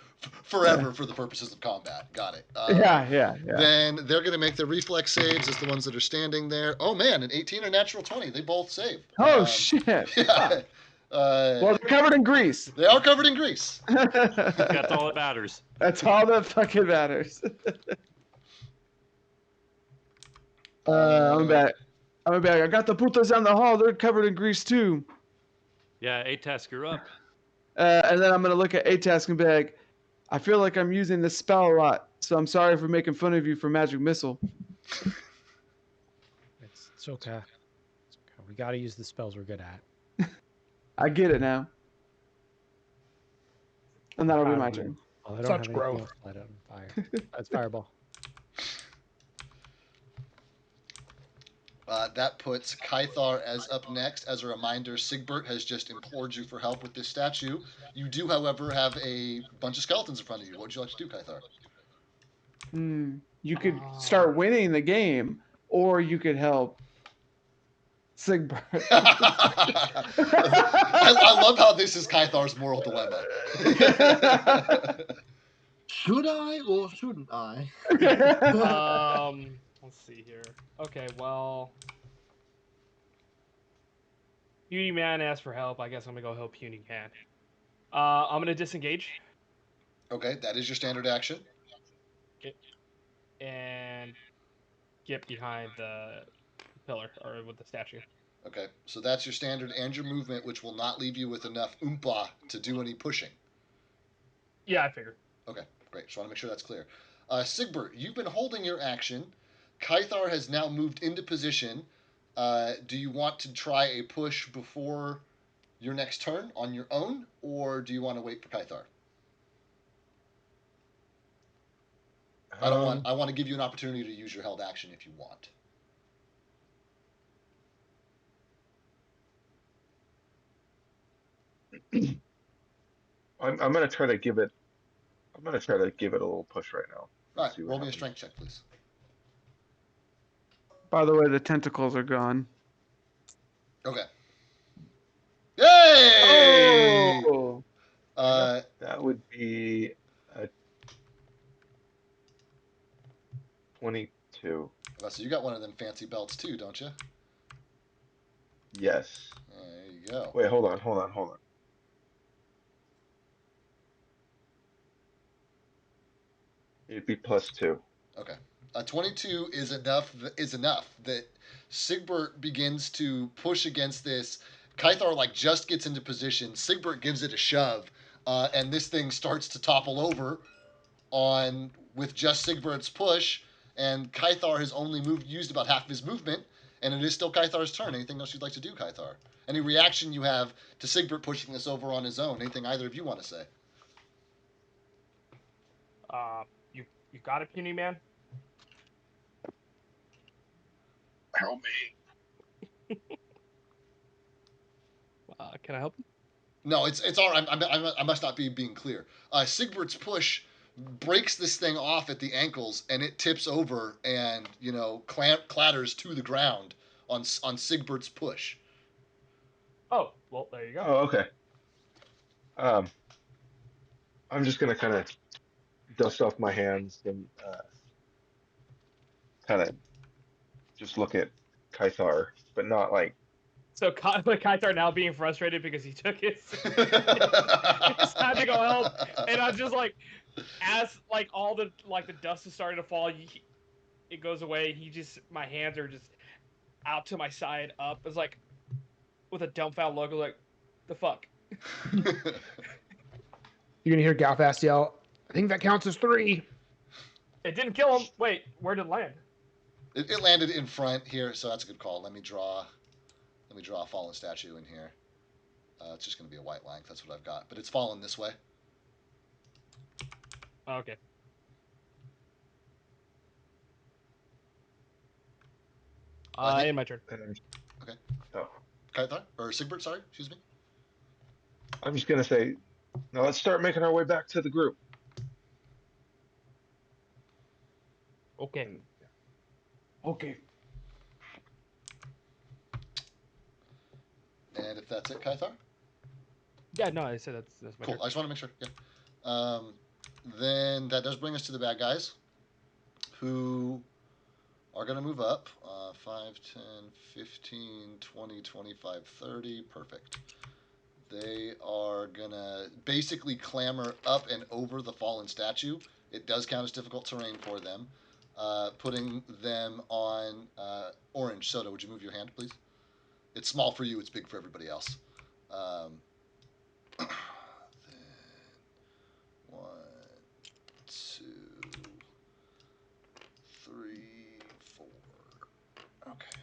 Speaker 1: Forever for the purposes of combat. Got it.
Speaker 4: Yeah.
Speaker 1: Then they're going to make their reflex saves as the ones that are standing there. Oh man, an 18 or natural 20. They both save.
Speaker 4: Oh shit.
Speaker 1: Yeah.
Speaker 4: Well, they're covered in grease.
Speaker 1: They are covered in grease.
Speaker 8: That's all that matters.
Speaker 4: That's all that fucking matters. I'm back. I got the putas down the hall. They're covered in grease too.
Speaker 8: Yeah, A-Task, you're up.
Speaker 4: And then I'm gonna look at A-Task and be like, I feel like I'm using this spell a lot, so I'm sorry for making fun of you for magic missile.
Speaker 9: It's okay. We got to use the spells we're good at.
Speaker 4: I get it now. And that'll be my turn.
Speaker 9: Oh, I don't
Speaker 5: Such
Speaker 9: have
Speaker 5: growth.
Speaker 9: anything else light on fire. That's fireball.
Speaker 1: That puts Kythar as up next. As a reminder, Sigbert has just implored you for help with this statue. You do, however, have a bunch of skeletons in front of you. What would you like to do, Kythar?
Speaker 4: You could start winning the game, or you could help Sigbert.
Speaker 1: I love how this is Kythar's moral dilemma.
Speaker 7: Should I or shouldn't I?
Speaker 6: Let's see here. Okay, well, Puny Man asked for help. I guess I'm gonna go help Puny Man. I'm gonna disengage
Speaker 1: Okay, that is your standard action.
Speaker 6: and get behind the pillar or with the statue.
Speaker 1: Okay, so that's your standard and your movement, which will not leave you with enough oompa to do any pushing.
Speaker 6: Yeah, I figured.
Speaker 1: Okay, great. Just want to make sure that's clear. Sigbert, you've been holding your action. Kythar has now moved into position. Do you want to try a push before your next turn on your own, or do you want to wait for Kythar? I want to give you an opportunity to use your held action if you want.
Speaker 3: I'm gonna try to give it. I'm gonna try to give it a little push right now.
Speaker 1: All right, roll me a strength check, please.
Speaker 4: By the way, the tentacles are gone.
Speaker 1: Okay. Yay!
Speaker 4: Oh!
Speaker 3: That would be a 22.
Speaker 1: So you got one of them fancy belts too, don't you?
Speaker 3: Yes.
Speaker 1: There you go.
Speaker 3: Wait, hold on. It'd be +2.
Speaker 1: Okay. 22 is enough. That Sigbert begins to push against this. Kythar just gets into position. Sigbert gives it a shove, and this thing starts to topple over with just Sigbert's push. And Kythar has only used about half of his movement, and it is still Kythar's turn. Anything else you'd like to do, Kythar? Any reaction you have to Sigbert pushing this over on his own? Anything either of you want to say?
Speaker 6: You got it, Puny Man?
Speaker 7: Help me.
Speaker 6: Can I help?
Speaker 1: No, it's all right. I must not be being clear. Sigbert's push breaks this thing off at the ankles, and it tips over and clatters to the ground on Sigbert's push.
Speaker 6: Oh, well, there you go.
Speaker 3: Oh, okay. I'm just gonna kind of dust off my hands and kind of just look at Kythar, but not like.
Speaker 6: So Kythar now being frustrated because he took his time to go help, and I'm just as all the dust is starting to fall, it goes away. My hands are just out to my side, up. It's with a dumbfounded look, like, the fuck?
Speaker 5: You're gonna hear Galfast yell, "I think that counts as 3."
Speaker 6: It didn't kill him. Wait, where did it land?
Speaker 1: It landed in front here, so that's a good call. Let me draw a fallen statue in here. It's just going to be a white line. That's what I've got. But it's fallen this way.
Speaker 6: Oh, okay. In my turn.
Speaker 1: Okay.
Speaker 3: Oh,
Speaker 1: Kaithar? Or Sigbert, sorry. Excuse me.
Speaker 3: I'm just gonna say, now let's start making our way back to the group.
Speaker 6: Okay.
Speaker 4: Okay.
Speaker 1: And if that's it, Kaithar?
Speaker 6: Yeah, no, I said that's my
Speaker 1: Cool.
Speaker 6: turn.
Speaker 1: I just want to make sure. Yeah. Then that does bring us to the bad guys, who are going to move up. 5, 10, 15, 20, 25, 30. Perfect. They are going to basically clamber up and over the fallen statue. It does count as difficult terrain for them. Putting them on orange. Soda, would you move your hand, please? It's small for you. It's big for everybody else. Then 1, 2, 3, 4. Okay.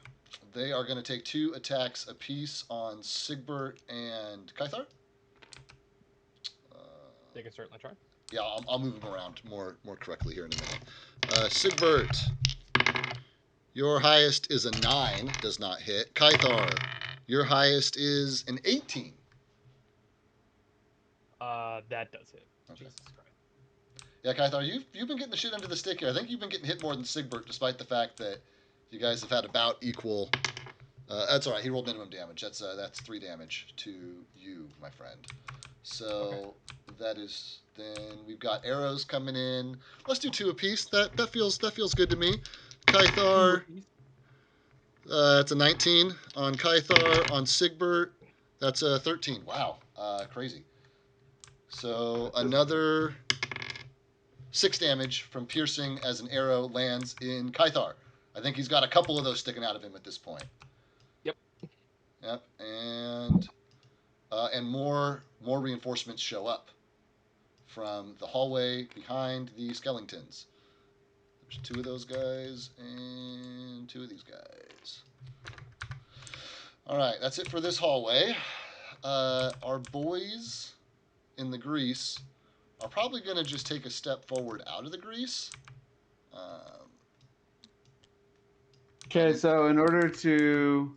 Speaker 1: They are going to take 2 attacks apiece on Sigbert and Kaithar.
Speaker 6: They can certainly try.
Speaker 1: Yeah, I'll move them around more correctly here in a minute. Sigbert, your highest is a 9, does not hit. Kaithar, your highest is an 18.
Speaker 6: That does hit.
Speaker 1: Okay.
Speaker 6: Jesus Christ.
Speaker 1: Yeah, Kaithar, you've been getting the shit under the stick here. I think you've been getting hit more than Sigbert, despite the fact that you guys have had about equal. That's all right. He rolled minimum damage. That's 3 damage to you, my friend. So that is. Then we've got arrows coming in. Let's do 2 apiece. That feels good to me. Kaithar, that's a 19 on Kaithar. On Sigbert, that's a 13. Wow, crazy. So another 6 damage from piercing as an arrow lands in Kaithar. I think he's got a couple of those sticking out of him at this point. Yep, and more reinforcements show up from the hallway behind the skeletons. There's 2 of those guys and 2 of these guys. All right, that's it for this hallway. Our boys in the grease are probably going to just take a step forward out of the grease.
Speaker 4: Okay, so in order to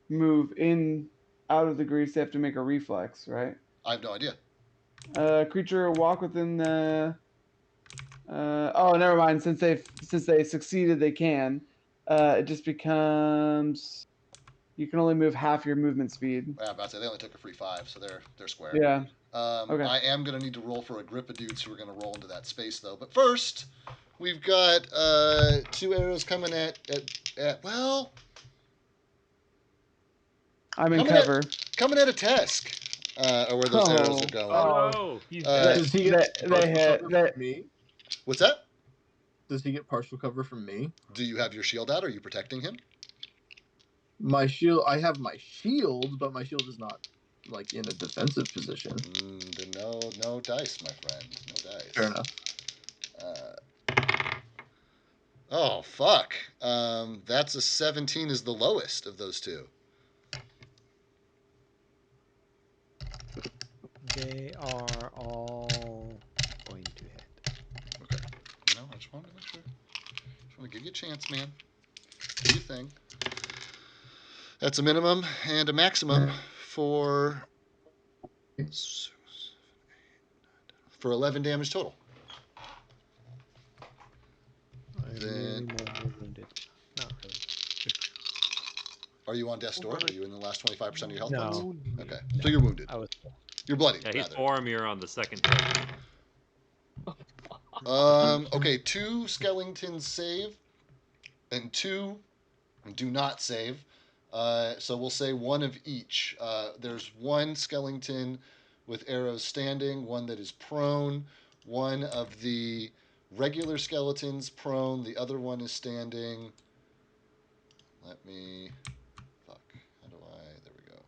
Speaker 4: move in out of the grease, they have to make a reflex, right?
Speaker 1: I have no idea.
Speaker 4: Creature walk within the. Oh, never mind. Since they succeeded, they can. It just becomes. You can only move half your movement speed.
Speaker 1: Yeah, I'm about to say they only took a free 5, so they're square.
Speaker 4: Yeah. Okay.
Speaker 1: I am going to need to roll for a grip of dudes who are going to roll into that space, though. But first, we've got 2 arrows coming at well.
Speaker 4: I'm in cover.
Speaker 1: Coming at a Tesk. Or where those arrows are going.
Speaker 8: Oh no, he's
Speaker 7: Does he get
Speaker 4: they
Speaker 7: partial
Speaker 4: hit.
Speaker 7: cover from me?
Speaker 1: What's that?
Speaker 7: Does he get partial cover from me?
Speaker 1: Do you have your shield out? Are you protecting him?
Speaker 7: My shield. I have my shield, but my shield is not like in a defensive position.
Speaker 1: Then no dice, my friend. No dice.
Speaker 7: Fair enough.
Speaker 1: Oh fuck. That's a 17 is the lowest of those 2.
Speaker 9: They are all going to hit.
Speaker 1: Okay. I just wanted to make sure. Just want to give you a chance, man. Do your thing. That's a minimum and a maximum for 11 damage total. Then,
Speaker 9: Wounded. Not really.
Speaker 1: are you on death's door? Are you in the last 25% of your health
Speaker 9: No.
Speaker 1: points? Okay.
Speaker 9: No.
Speaker 1: So you're wounded.
Speaker 9: I was.
Speaker 1: You're bloody.
Speaker 8: Yeah, he's
Speaker 1: rather.
Speaker 8: Boromir on the second turn.
Speaker 1: Okay, 2 skeletons save, and 2 do not save. So we'll say 1 of each. There's 1 skeleton with arrows standing, 1 that is prone, 1 of the regular skeletons prone, the other one is standing. Let me. Fuck. How do I. There we go.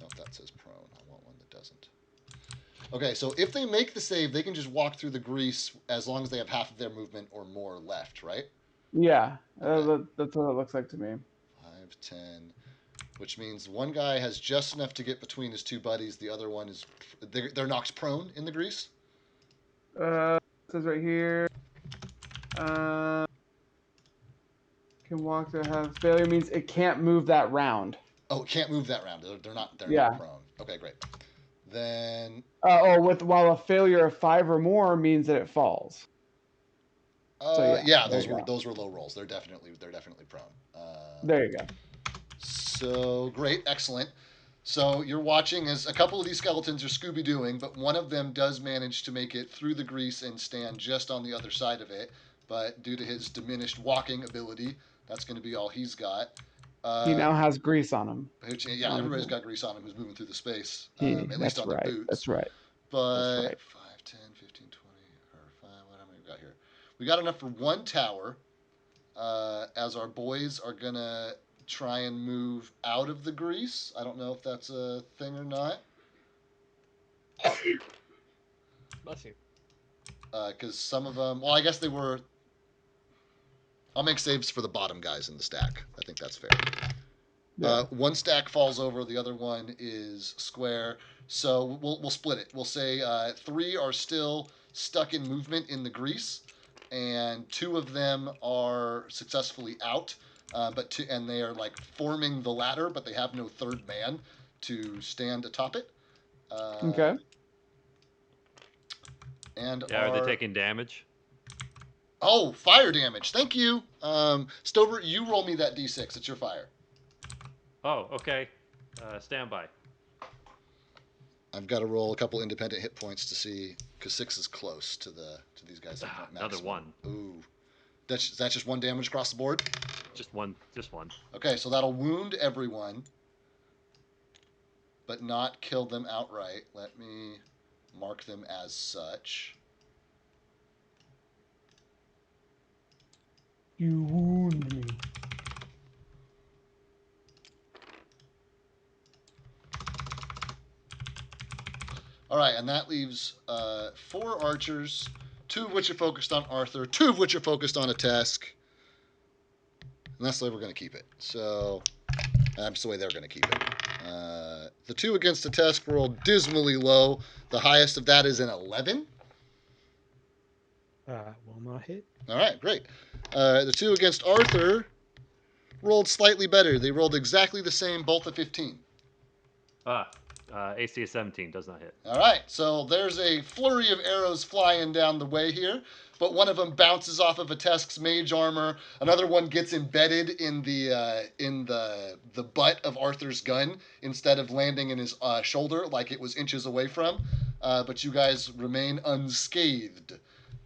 Speaker 1: know if that says prone. I want one that doesn't. Okay, so if they make the save, they can just walk through the grease as long as they have half of their movement or more left, right?
Speaker 4: Yeah,
Speaker 1: Okay.
Speaker 4: that's what it looks like to me.
Speaker 1: 5, 10, which means one guy has just enough to get between his two buddies. The other one is they're knocked prone in the grease.
Speaker 4: It says right here. Can walk to have failure means it can't move that round.
Speaker 1: Oh, it can't move that round. They're not
Speaker 4: Yeah.
Speaker 1: prone. Okay, great. Then
Speaker 4: while a failure of 5 or more means that it falls. So
Speaker 1: yeah,
Speaker 4: there
Speaker 1: those were low rolls. They're definitely prone.
Speaker 4: There you go.
Speaker 1: So great, excellent. So you're watching as a couple of these skeletons are Scooby Dooing, but one of them does manage to make it through the grease and stand just on the other side of it. But due to his diminished walking ability, that's going to be all he's got.
Speaker 4: He now has grease on him.
Speaker 1: Yeah, everybody's got grease on him who's moving through the space, at least
Speaker 4: That's
Speaker 1: on their
Speaker 4: right.
Speaker 1: boots.
Speaker 4: That's right.
Speaker 1: But
Speaker 4: That's right.
Speaker 1: 5, 10, 15, 20, or 5, what have we got here? We got enough for one tower, as our boys are going to try and move out of the grease. I don't know if that's a thing or not.
Speaker 6: Bless you.
Speaker 1: Because some of them, well, I guess they were. I'll make saves for the bottom guys in the stack. I think that's fair.
Speaker 4: Yeah.
Speaker 1: One stack falls over, the other one is square. So we'll split it. We'll say 3 are still stuck in movement in the grease, and 2 of them are successfully out. And they are like forming the ladder, but they have no third man to stand atop it.
Speaker 4: Okay.
Speaker 1: And
Speaker 8: Are they taking damage?
Speaker 1: Oh, fire damage. Thank you. Stover, you roll me that d6. It's your fire.
Speaker 8: Oh, okay. Stand by.
Speaker 1: I've got to roll a couple independent hit points to see, because 6 is close to these guys' hit point
Speaker 8: Another
Speaker 1: maximum.
Speaker 8: 1.
Speaker 1: Ooh, that's just 1 damage across the board.
Speaker 8: Just one.
Speaker 1: Okay, so that'll wound everyone, but not kill them outright. Let me mark them as such.
Speaker 5: You wound me.
Speaker 1: All right, and that leaves 4 archers, 2 of which are focused on Arthur, 2 of which are focused on a Tesk. And that's the way we're going to keep it. So that's the way they're going to keep it. The 2 against the Tesk rolled dismally low. The highest of that is an 11.
Speaker 9: Will not hit.
Speaker 1: All right, great. The 2 against Arthur rolled slightly better. They rolled exactly the same, both a 15.
Speaker 8: AC is 17, does not hit.
Speaker 1: All right, so there's a flurry of arrows flying down the way here, but one of them bounces off of a Tesk's mage armor. Another one gets embedded in the butt of Arthur's gun instead of landing in his shoulder like it was inches away from. But you guys remain unscathed,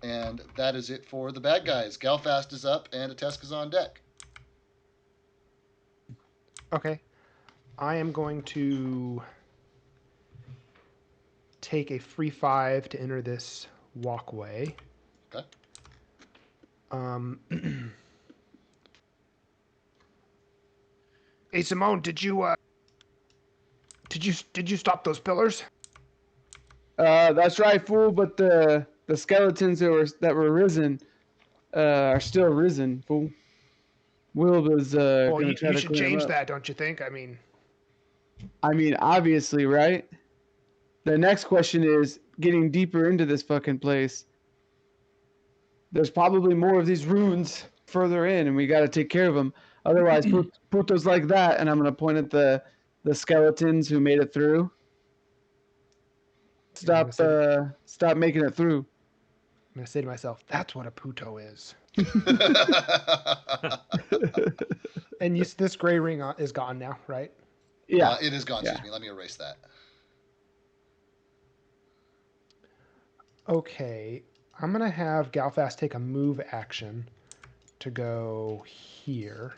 Speaker 1: and that is it for the bad guys. Galfast is up, and a Tesk is on deck.
Speaker 5: Okay. I am going to take a free 5 to enter this walkway.
Speaker 1: Okay.
Speaker 5: Hey Simone, did you stop those pillars?
Speaker 4: That's right, fool. But the skeletons that were risen are still risen, fool. Wilb is
Speaker 5: Well,
Speaker 4: gonna
Speaker 5: you
Speaker 4: try to
Speaker 5: should
Speaker 4: clean 'em
Speaker 5: change
Speaker 4: up.
Speaker 5: that, don't you think? I mean,
Speaker 4: Obviously, right? The next question is getting deeper into this fucking place. There's probably more of these runes further in, and we got to take care of them. Otherwise, putos like that, and I'm gonna point at the skeletons who made it through. Stop making it through.
Speaker 5: I'm gonna say to myself, that's what a puto is. And this gray ring is gone now, right?
Speaker 4: Yeah.
Speaker 1: It is gone.
Speaker 4: Yeah.
Speaker 1: Excuse me. Let me erase that.
Speaker 5: Okay, I'm gonna have Galfast take a move action to go here.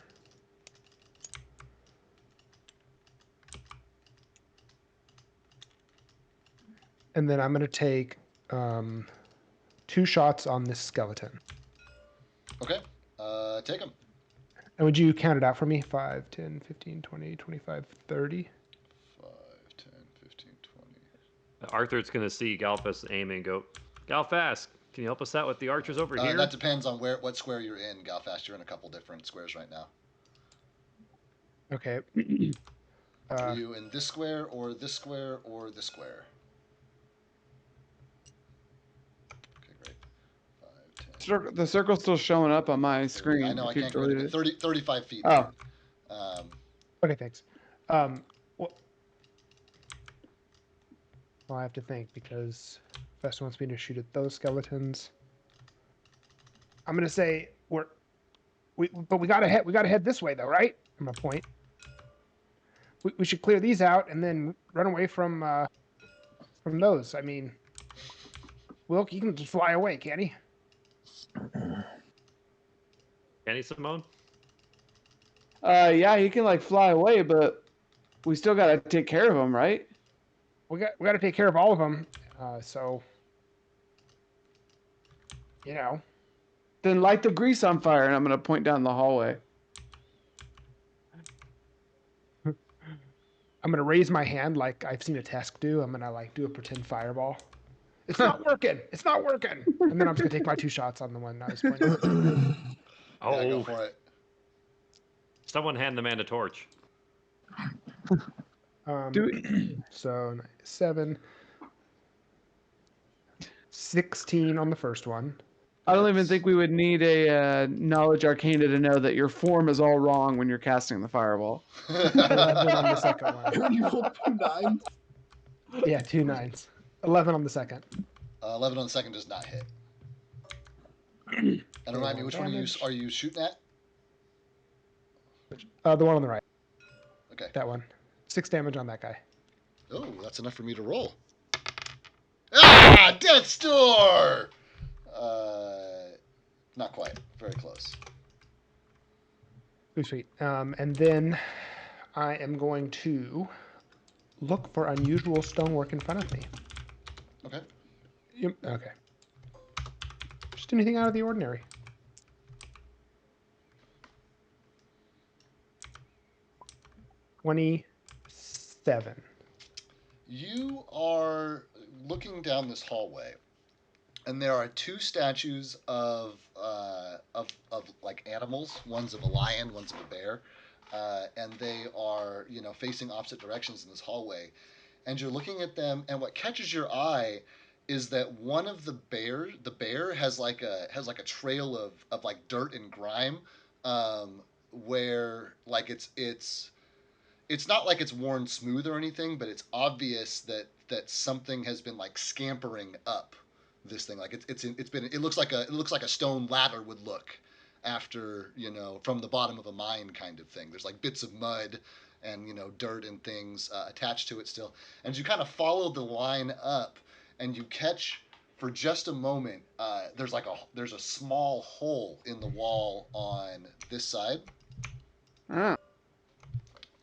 Speaker 5: And then I'm gonna take 2 shots on this skeleton.
Speaker 1: Okay. Take them.
Speaker 5: And would you count it out for me? 5, 10, 15, 20, 25, 30?
Speaker 1: 5, 10,
Speaker 8: Arthur's gonna see Galfas aiming and go, Galfas, can you help us out with the archers over here?
Speaker 1: That depends on what square you're in, Galfast. You're in a couple different squares right now.
Speaker 5: Okay.
Speaker 1: Are you in this square or this square or this square? Okay, great. 5, 10.
Speaker 4: The circle's still showing up on my screen.
Speaker 1: I know, I
Speaker 4: if you
Speaker 1: can't go to
Speaker 4: deleted it.
Speaker 1: 35 feet.
Speaker 4: Oh.
Speaker 5: Okay, thanks. Well, I have to think because Fest wants me to shoot at those skeletons. I'm gonna say we gotta head this way though, right? I'm gonna point. We should clear these out and then run away from those. I mean, Wilk, he can just fly away, can't he?
Speaker 8: Can he, Simone?
Speaker 4: Yeah, he can like fly away, but we still gotta take care of him, right?
Speaker 5: We got to take care of all of them. So, you know.
Speaker 4: Then light the grease on fire, and I'm gonna point down the hallway.
Speaker 5: I'm gonna raise my hand like I've seen a Tesk do. I'm gonna like do a pretend fireball. It's not working. It's not working. And then I'm just gonna take my 2 shots on the one I was pointing at.
Speaker 8: Oh,
Speaker 1: Yeah, go for it.
Speaker 8: Someone hand the man a torch.
Speaker 5: So 7, 16 on the first one.
Speaker 4: I don't even think we would need a knowledge arcana to know that your form is all wrong when you're casting the fireball.
Speaker 5: 11 on the second one.
Speaker 7: You rolled 2 9s.
Speaker 5: Yeah, 2 9s. 11 on the second.
Speaker 1: 11 on the second does not hit. And remind me, which one are you shooting at?
Speaker 5: The one on the right.
Speaker 1: Okay.
Speaker 5: That one. 6 damage on that guy.
Speaker 1: Oh, that's enough for me to roll. Ah, Death's Door! Not quite. Very close.
Speaker 5: Ooh, sweet. And then I am going to look for unusual stonework in front of me.
Speaker 1: Okay.
Speaker 5: Okay. Just anything out of the ordinary. $27.
Speaker 1: You are looking down this hallway, and there are 2 statues of like animals. One's of a lion, one's of a bear, and they are facing opposite directions in this hallway. And you're looking at them, and what catches your eye is that one of the bear has like a trail of like dirt and grime, where like it's not like it's worn smooth or anything, but it's obvious that something has been like scampering up this thing. Like it looks like a stone ladder would look after from the bottom of a mine kind of thing. There's like bits of mud and dirt and things attached to it still. And as you kind of follow the line up, and you catch for just a moment, there's a small hole in the wall on this side.
Speaker 4: Ah.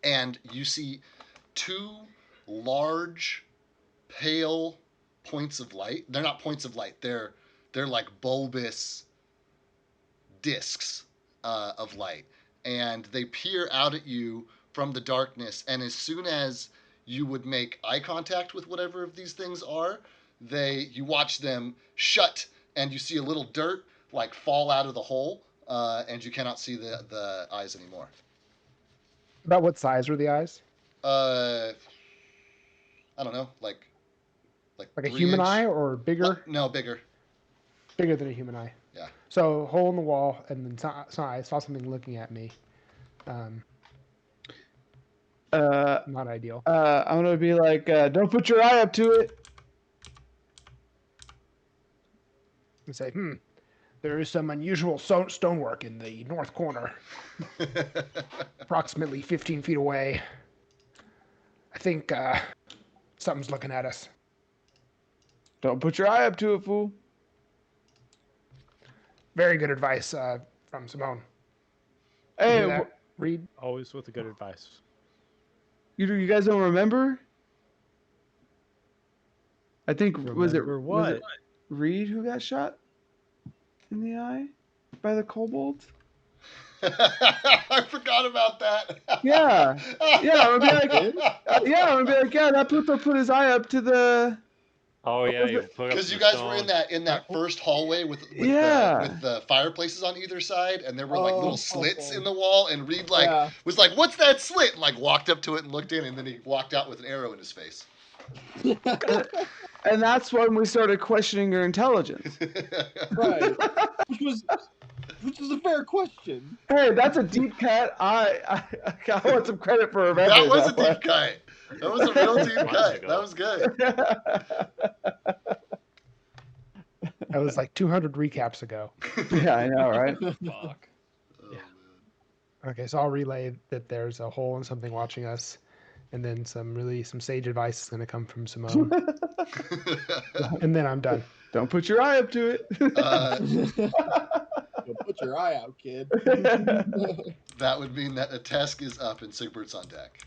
Speaker 1: And you see 2 large, pale points of light. They're not points of light. They're like bulbous discs of light, and they peer out at you from the darkness. And as soon as you would make eye contact with whatever of these things are, you watch them shut, and you see a little dirt like fall out of the hole, and you cannot see the eyes anymore.
Speaker 5: About what size were the eyes?
Speaker 1: I don't know, like
Speaker 5: a human eye or bigger?
Speaker 1: No, bigger.
Speaker 5: Bigger than a human eye.
Speaker 1: Yeah.
Speaker 5: So hole in the wall, and then I saw something looking at me. Not ideal.
Speaker 4: I'm gonna be like, don't put your eye up to it.
Speaker 5: And say, there is some unusual stonework in the north corner, approximately 15 feet away. I think something's looking at us.
Speaker 4: Don't put your eye up to it, fool.
Speaker 5: Very good advice from Simone.
Speaker 4: Hey,
Speaker 5: Reed.
Speaker 9: Always with the good advice.
Speaker 4: You guys don't remember? I think was it Reed who got shot in the eye by the kobolds?
Speaker 1: I forgot about that.
Speaker 4: Yeah. I'm gonna be like, yeah, that Pluto put his eye up to the
Speaker 8: Oh yeah, you hook up
Speaker 1: Because
Speaker 8: to
Speaker 1: you
Speaker 8: the
Speaker 1: guys were in
Speaker 8: stone.
Speaker 1: that first hallway with
Speaker 4: Yeah.
Speaker 1: the fireplaces on either side, and there were like little
Speaker 7: Oh,
Speaker 1: slits
Speaker 7: okay.
Speaker 1: in the wall, and Reed
Speaker 7: Yeah.
Speaker 1: was like, "What's that slit?" And like walked up to it and looked in, and then he walked out with an arrow in his face.
Speaker 4: And that's when we started questioning your intelligence.
Speaker 7: Right. Which was a fair question.
Speaker 4: Hey, that's a deep cut. I want some credit for
Speaker 1: That
Speaker 4: remembering
Speaker 1: was a
Speaker 4: that one.
Speaker 1: deep cut. That was a real deep
Speaker 8: Months
Speaker 1: cut.
Speaker 8: ago.
Speaker 1: That was good.
Speaker 5: That was like 200 recaps ago.
Speaker 4: Yeah, I know, right?
Speaker 6: Fuck.
Speaker 1: Oh,
Speaker 9: Yeah.
Speaker 5: Okay, so I'll relay that there's a hole in something watching us, and then some sage advice is going to come from Simone,
Speaker 1: man.
Speaker 5: and then I'm done.
Speaker 4: Don't put your eye up to it.
Speaker 7: You'll put your eye out, kid.
Speaker 1: That would mean that a Tesk is up and Sigbert's on deck.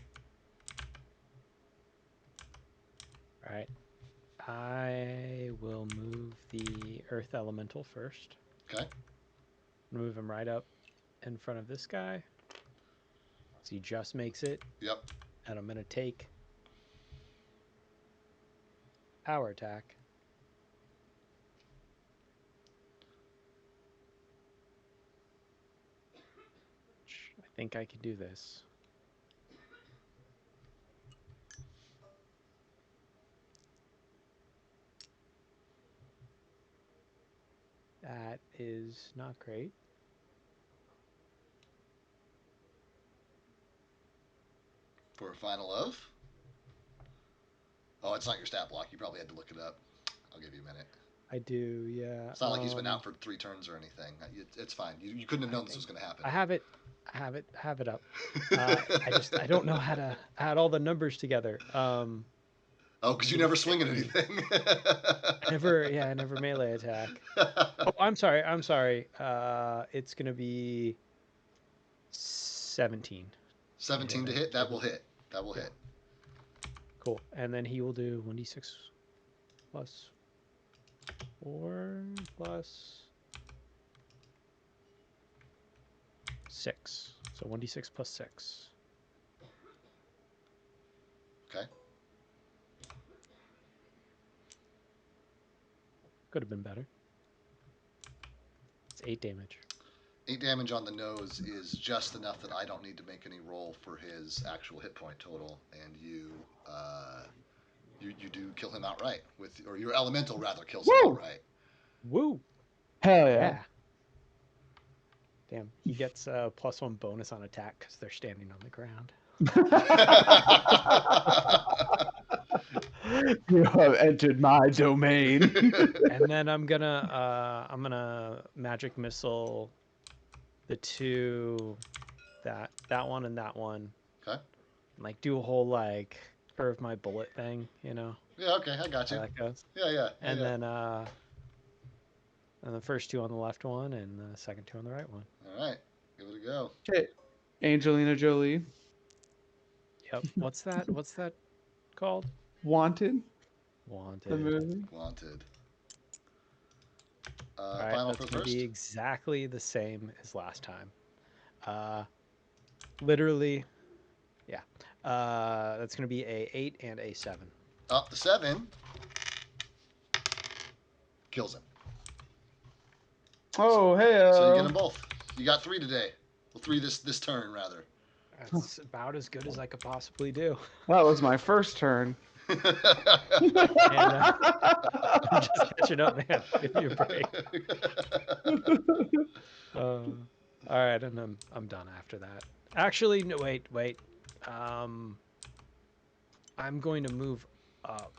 Speaker 9: All right. I will move the Earth Elemental first.
Speaker 1: Okay.
Speaker 9: Move him right up in front of this guy. So he just makes it.
Speaker 1: Yep.
Speaker 9: And I'm going to take power attack. I think I can do this. That is not great.
Speaker 1: For a final of? Oh, it's not your stat block. You probably had to look it up. I'll give you a minute.
Speaker 9: I do, yeah.
Speaker 1: It's not like he's been out for 3 turns or anything. It's fine. You couldn't have known this was going to happen.
Speaker 9: I have it up. I don't know how to add all the numbers together.
Speaker 1: Oh, because you never swing at anything.
Speaker 9: I never melee attack. Oh, I'm sorry. It's gonna be 17.
Speaker 1: 17 to hit. That will hit. That will hit.
Speaker 9: Cool. And then he will do 1d6 plus 4 plus 6. So 1d6 plus 6.
Speaker 1: Okay.
Speaker 9: Could have been better. It's 8 damage.
Speaker 1: 8 damage on the nose is just enough that I don't need to make any roll for his actual hit point total, and you do kill him outright or your elemental rather kills him outright.
Speaker 9: Woo!
Speaker 4: Hell
Speaker 9: Yeah.
Speaker 4: yeah.
Speaker 9: Damn, he gets a +1 bonus on attack because they're standing on the ground.
Speaker 4: You have entered my domain.
Speaker 9: And then I'm gonna magic missile the 2, that one and that one.
Speaker 1: Okay.
Speaker 9: Like do a whole like curve my bullet thing, you know.
Speaker 1: Yeah. Okay. I got you.
Speaker 9: How that goes.
Speaker 1: Yeah.
Speaker 9: And then and the first 2 on the left one and the second 2 on the right one.
Speaker 1: All right. Give it a go.
Speaker 4: Okay. Angelina Jolie.
Speaker 9: Yep. What's that called?
Speaker 4: Wanted. The
Speaker 9: Wanted.
Speaker 4: movie.
Speaker 1: Wanted.
Speaker 9: All right,
Speaker 1: Final
Speaker 9: that's
Speaker 1: for the
Speaker 9: gonna
Speaker 1: first.
Speaker 9: be exactly the same as last time. Literally, yeah. That's gonna be a 8 and a 7.
Speaker 1: Up the 7. Kills him.
Speaker 4: Oh, hey.
Speaker 1: So you get them both. You got 3 today. Well, 3 this turn rather.
Speaker 9: That's about as good as I could possibly do.
Speaker 4: That was my first turn.
Speaker 9: And, I'm just catching up, man. Give me a break. All right, and I'm done after that. Actually, no, wait. I'm going to move up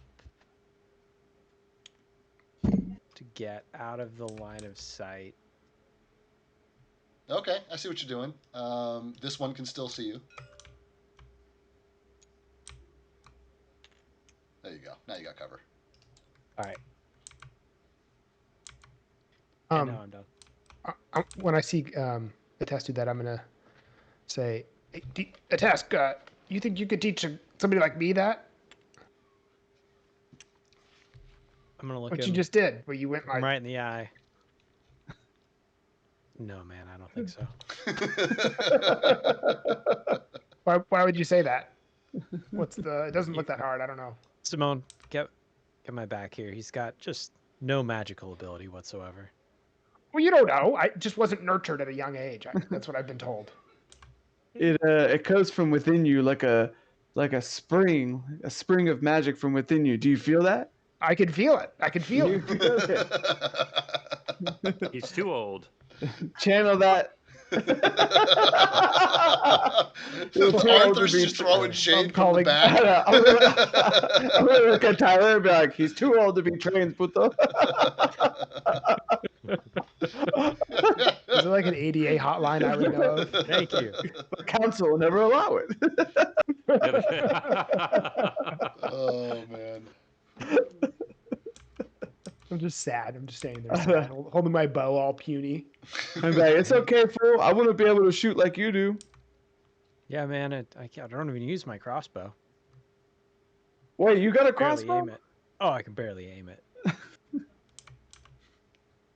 Speaker 9: to get out of the line of sight.
Speaker 1: Okay, I see what you're doing. This one can still see you. There you go. Now you got cover.
Speaker 9: All right. And now
Speaker 5: Um,
Speaker 9: I'm done.
Speaker 5: when I see Attest do that, I'm gonna say, hey, Attest, you think you could teach somebody like me that?
Speaker 9: I'm gonna look
Speaker 5: What
Speaker 9: at
Speaker 5: you
Speaker 9: him
Speaker 5: just did, where you went
Speaker 9: him
Speaker 5: like,
Speaker 9: right in the eye. No, man, I don't think so.
Speaker 5: why would you say that? It doesn't look that hard. I don't know.
Speaker 9: Simone, get Get my back here. He's got just no magical ability whatsoever.
Speaker 5: Well, you don't know. I just wasn't nurtured at a young age. That's what I've been told.
Speaker 4: It goes from within you like a spring of magic from within you. Do you feel that?
Speaker 5: I could feel it. I could feel
Speaker 4: You
Speaker 5: it.
Speaker 4: feel it.
Speaker 8: He's too old.
Speaker 4: Channel that.
Speaker 1: Arthur's just throwing shade from the back.
Speaker 4: I'm gonna look at Tyler and be like, he's too old to be trained, puto.
Speaker 5: Is it like an ADA hotline I would know of?
Speaker 9: Thank you.
Speaker 4: The council will never allow it.
Speaker 1: Oh man.
Speaker 5: I'm just sad. I'm just staying there, sad, holding my bow all puny.
Speaker 4: I'm like, it's okay, fool. I wouldn't be able to shoot like you do.
Speaker 9: Yeah, man. I don't even use my crossbow.
Speaker 4: Wait, you got a
Speaker 9: Barely
Speaker 4: crossbow?
Speaker 9: aim it. Oh, I can barely aim it.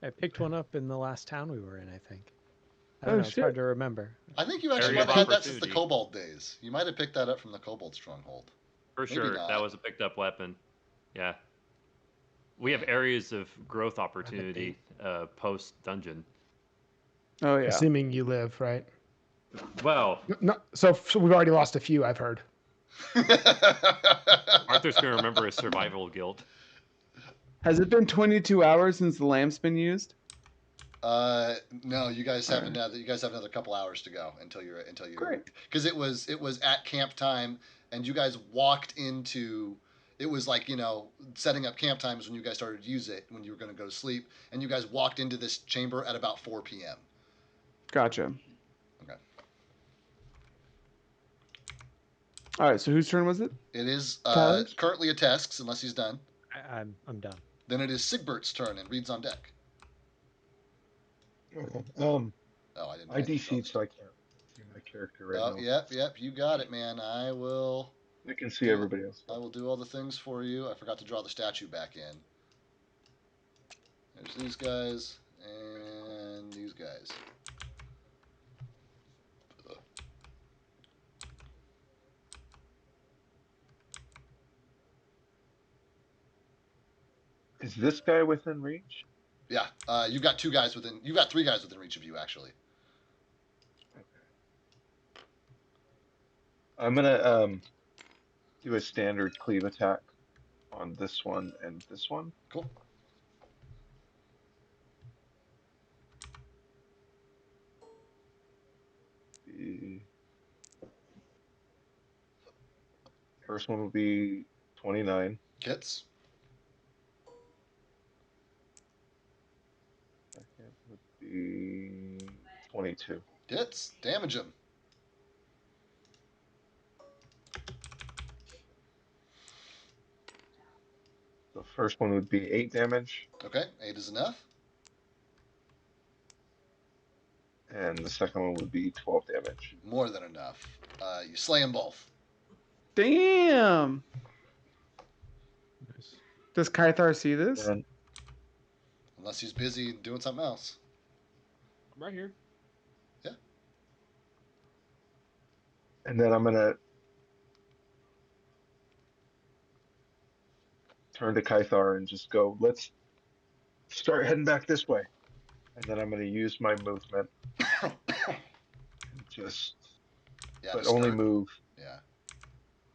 Speaker 9: I picked one up in the last town we were in, I think. I don't know, it's hard to remember.
Speaker 1: I think you actually
Speaker 8: Area
Speaker 1: might have
Speaker 8: of
Speaker 1: had that since the
Speaker 8: opportunity.
Speaker 1: Kobold days. You might have picked that up from the Kobold stronghold.
Speaker 8: For
Speaker 1: Maybe
Speaker 8: sure,
Speaker 1: not.
Speaker 8: that was a picked up weapon. Yeah. We have areas of growth opportunity post dungeon.
Speaker 4: Oh yeah.
Speaker 5: Assuming you live, right?
Speaker 8: Well,
Speaker 5: No, so we've already lost a few, I've heard.
Speaker 8: Arthur's gonna remember his survival guilt.
Speaker 4: Has it been 22 hours since the lamp's been used?
Speaker 1: No, you guys have another couple hours to go until you're
Speaker 4: Great.
Speaker 1: because it was at camp time and you guys walked into it was like setting up camp times when you guys started to use it when you were going to go to sleep and you guys walked into this chamber at about 4 p.m.
Speaker 4: Gotcha.
Speaker 1: Okay.
Speaker 4: All right. So whose turn was it?
Speaker 1: It is
Speaker 4: Tyler's?
Speaker 1: currently a Tesk's unless he's done.
Speaker 9: I'm done.
Speaker 1: Then it is Sigbert's turn and Reed's on deck.
Speaker 3: Okay.
Speaker 1: Oh, I didn't.
Speaker 3: I DC'd, so I can't see my character right
Speaker 1: Oh,
Speaker 3: now.
Speaker 1: yep, you got it, man. I will
Speaker 3: can see everybody else.
Speaker 1: I will do all the things for you. I forgot to draw the statue back in. There's these guys and these guys.
Speaker 3: Is this guy within reach?
Speaker 1: Yeah, you got three guys within reach of you, actually.
Speaker 3: I'm gonna do a standard cleave attack on this one and this one.
Speaker 1: Cool.
Speaker 3: The first one will be 29.
Speaker 1: Hits.
Speaker 3: Second would be 22.
Speaker 1: Hits. Damage him.
Speaker 3: The first one would be 8 damage,
Speaker 1: Okay, 8 is enough.
Speaker 3: and the second one would be 12 damage.
Speaker 1: More than enough. You slay them both.
Speaker 4: Damn.
Speaker 6: Nice.
Speaker 4: Does Kythar see this?
Speaker 3: And
Speaker 1: Unless he's busy doing something else.
Speaker 6: I'm right here.
Speaker 3: and then I'm gonna turn to Kythar and just go, let's start heading back this way. And then I'm gonna use my movement. Just
Speaker 1: Yeah,
Speaker 3: but
Speaker 1: to
Speaker 3: only
Speaker 1: start.
Speaker 3: move
Speaker 1: Yeah.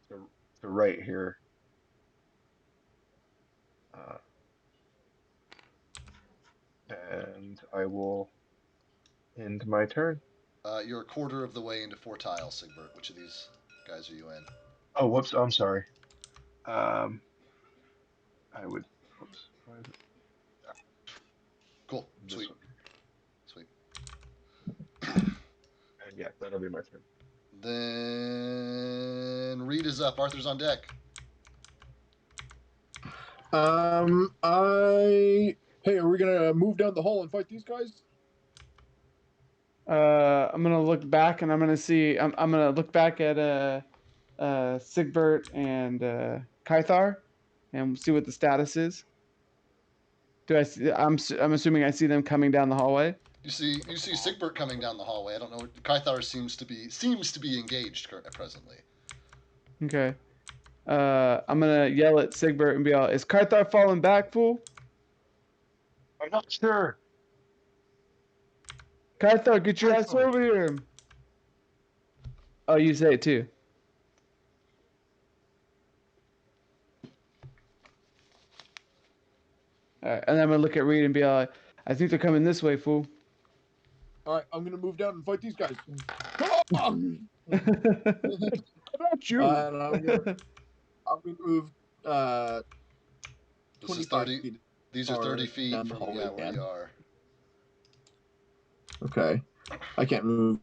Speaker 3: to right here. And I will end my turn.
Speaker 1: You're a quarter of the way into 4 tiles, Sigbert. Which of these guys are you in?
Speaker 3: Oh, whoops! I'm sorry. I would. Whoops. Why is it-
Speaker 1: Cool.
Speaker 3: this
Speaker 1: Sweet.
Speaker 3: one.
Speaker 1: Sweet.
Speaker 3: And yeah, that'll be my turn.
Speaker 1: Then Reed is up. Arthur's on deck.
Speaker 7: Hey, are we gonna move down the hall and fight these guys?
Speaker 4: I'm gonna look back and I'm gonna see. I'm gonna look back at Sigbert and Kythar, and see what the status is. Do I see? I'm assuming I see them coming down the hallway.
Speaker 1: You see Sigbert coming down the hallway. I don't know. Kythar seems to be engaged presently.
Speaker 4: Okay. I'm gonna yell at Sigbert and be all, "Is Karthar falling back, fool?
Speaker 3: I'm not sure.
Speaker 4: Karthar, get your ass
Speaker 3: Karthar.
Speaker 4: over here!" Oh, you say it too. All right, and then I'm gonna look at Reed and be all, "I think they're coming this way, fool."
Speaker 7: All right, I'm gonna move down and fight these guys.
Speaker 5: About you.
Speaker 7: And I'm gonna move
Speaker 1: This is
Speaker 7: 25
Speaker 1: 30.
Speaker 7: feet.
Speaker 1: These are 30
Speaker 7: Or
Speaker 1: feet
Speaker 7: down the
Speaker 1: from
Speaker 7: hallway
Speaker 1: where
Speaker 7: again.
Speaker 1: you are.
Speaker 7: Okay. I can't move.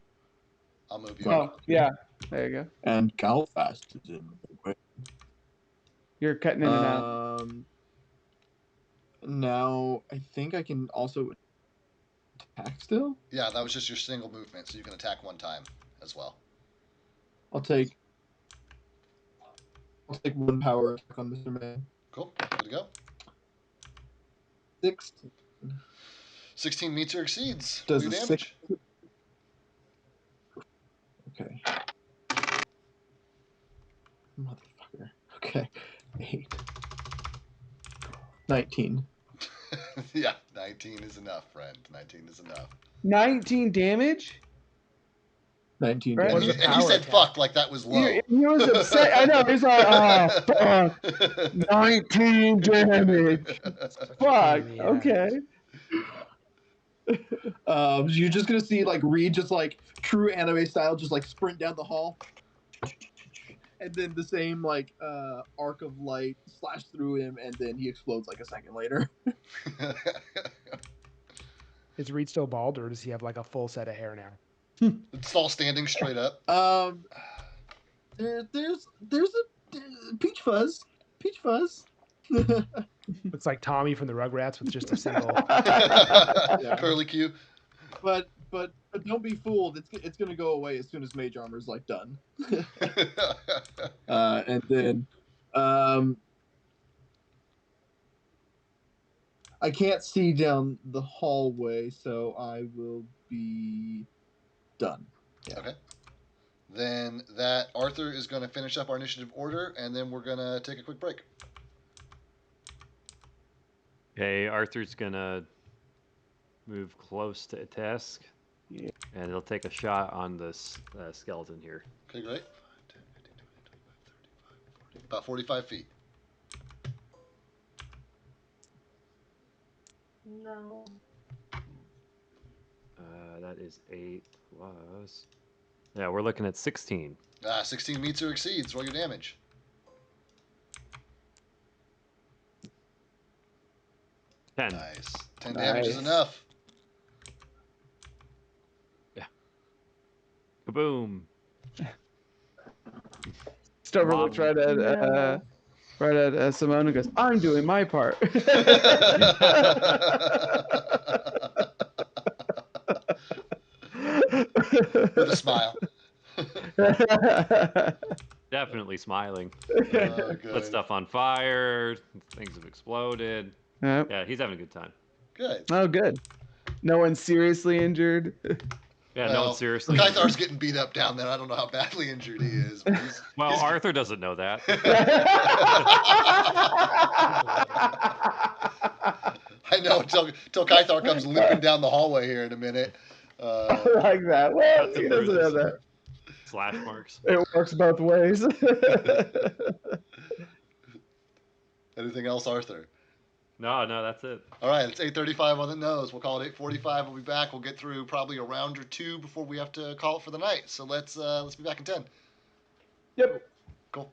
Speaker 1: I'll move you.
Speaker 4: Oh, yeah. There you go.
Speaker 7: And Calfast is in the way.
Speaker 4: You're cutting in and out.
Speaker 7: Now I think I can also attack still.
Speaker 1: Yeah, that was just your single movement, so you can attack one time as well.
Speaker 7: I'll take one power attack on Mr. Man.
Speaker 1: Cool. Good to go.
Speaker 7: 16.
Speaker 1: 16 meets or exceeds.
Speaker 7: Does
Speaker 1: Roll your
Speaker 7: a
Speaker 1: damage.
Speaker 7: Okay. Motherfucker. Okay. 8. 19.
Speaker 1: Yeah, 19 is enough, friend. 19 is enough.
Speaker 4: 19 damage?
Speaker 7: 19
Speaker 4: Right.
Speaker 1: And
Speaker 7: damage.
Speaker 1: he said fuck like that was low.
Speaker 4: He was upset. I know. He's like, oh, fuck. 19 damage. Fuck.
Speaker 9: in the
Speaker 4: Okay.
Speaker 7: You're just gonna see like Reed just like true anime style, just like sprint down the hall, and then the same like arc of light slash through him, and then he explodes like a second later.
Speaker 5: Is Reed still bald, or does he have like a full set of hair now?
Speaker 1: It's all standing straight up.
Speaker 7: There's a peach fuzz.
Speaker 5: Looks like Tommy from the Rugrats with just a single.
Speaker 1: Curly Q.
Speaker 7: But don't be fooled. It's gonna go away as soon as mage armor's like done. And then I can't see down the hallway, so I will be done. Yeah.
Speaker 1: Okay. Then that Arthur is going to finish up our initiative order, and then we're going to take a quick break.
Speaker 8: Okay, Arthur's gonna move close to Tesk,
Speaker 4: Yeah.
Speaker 8: and he'll take a shot on this skeleton here.
Speaker 1: Okay, great. 10, 15, 20, 25, 30, 40. About 45 feet.
Speaker 10: No.
Speaker 8: That is 8 plus. Yeah, we're looking at 16.
Speaker 1: 16 meets or exceeds. Roll your damage.
Speaker 8: Ten.
Speaker 1: Nice. 10 damage is
Speaker 4: Nice.
Speaker 1: enough.
Speaker 8: Kaboom!
Speaker 4: Stover looks right at Simone and goes, "I'm doing my part."
Speaker 1: With a smile.
Speaker 8: Definitely smiling.
Speaker 1: Good.
Speaker 8: Lit stuff on fire. Things have exploded.
Speaker 4: Yep.
Speaker 8: Yeah, he's having a good time.
Speaker 1: Good.
Speaker 4: Oh, good. No one's seriously injured.
Speaker 8: Yeah, no one seriously.
Speaker 1: Kythar's getting beat up down there. I don't know how badly injured he is. But
Speaker 8: Well, Arthur doesn't know that.
Speaker 1: I know until Kythar comes limping down the hallway here in a minute.
Speaker 4: I like that. Well,
Speaker 8: That's
Speaker 4: he
Speaker 8: a
Speaker 4: doesn't know that.
Speaker 8: Slash marks.
Speaker 4: It works both ways.
Speaker 1: Anything else, Arthur?
Speaker 8: No, that's it.
Speaker 1: All right, it's 8:35 on the nose. We'll call it 8:45. We'll be back. We'll get through probably a round or two before we have to call it for the night. So let's be back in 10.
Speaker 4: Yep.
Speaker 1: Cool.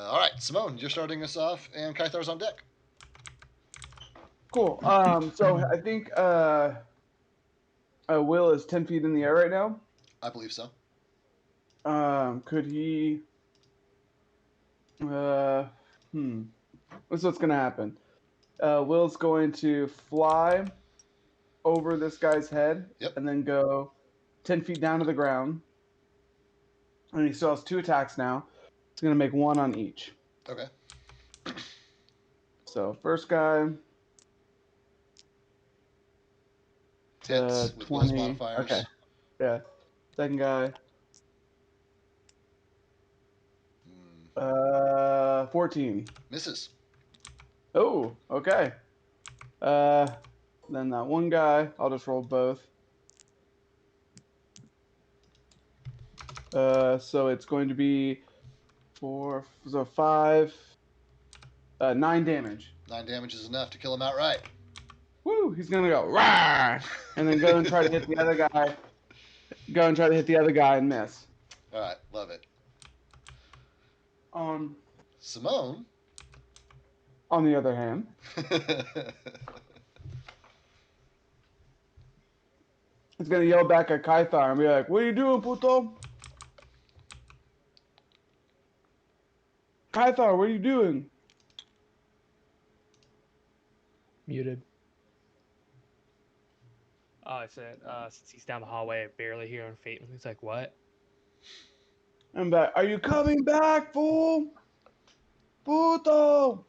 Speaker 1: All right, Simone, you're starting us off, and Kythar's on deck.
Speaker 4: Cool. So I think Will is 10 feet in the air right now.
Speaker 1: I believe so.
Speaker 4: Could he? What's what's gonna happen? Will's going to fly over this guy's head,
Speaker 1: Yep.
Speaker 4: and then go 10 feet down to the ground. And he still has 2 attacks now. He's gonna make 1 on each.
Speaker 1: Okay.
Speaker 4: So first guy.
Speaker 1: Hits with
Speaker 4: 20.
Speaker 1: Will's modifiers.
Speaker 4: Okay. Yeah. Second guy. 14.
Speaker 1: Misses.
Speaker 4: Oh, okay. Then that one guy, I'll just roll both. So it's going to be 4, so 5, 9 damage.
Speaker 1: 9 damage is enough to kill him outright.
Speaker 4: Woo! He's gonna go rah, and then go and try to hit the other guy. Go and try to hit the other guy and miss.
Speaker 1: All right, love it. Simone.
Speaker 4: On the other hand, he's gonna yell back at Kythar and be like, "What are you doing, puto? Kythar, what are you doing?"
Speaker 5: Muted.
Speaker 6: I said, since he's down the hallway, I barely hear him faintly. He's like, what?
Speaker 4: I'm back. Are you coming back, fool? Puto!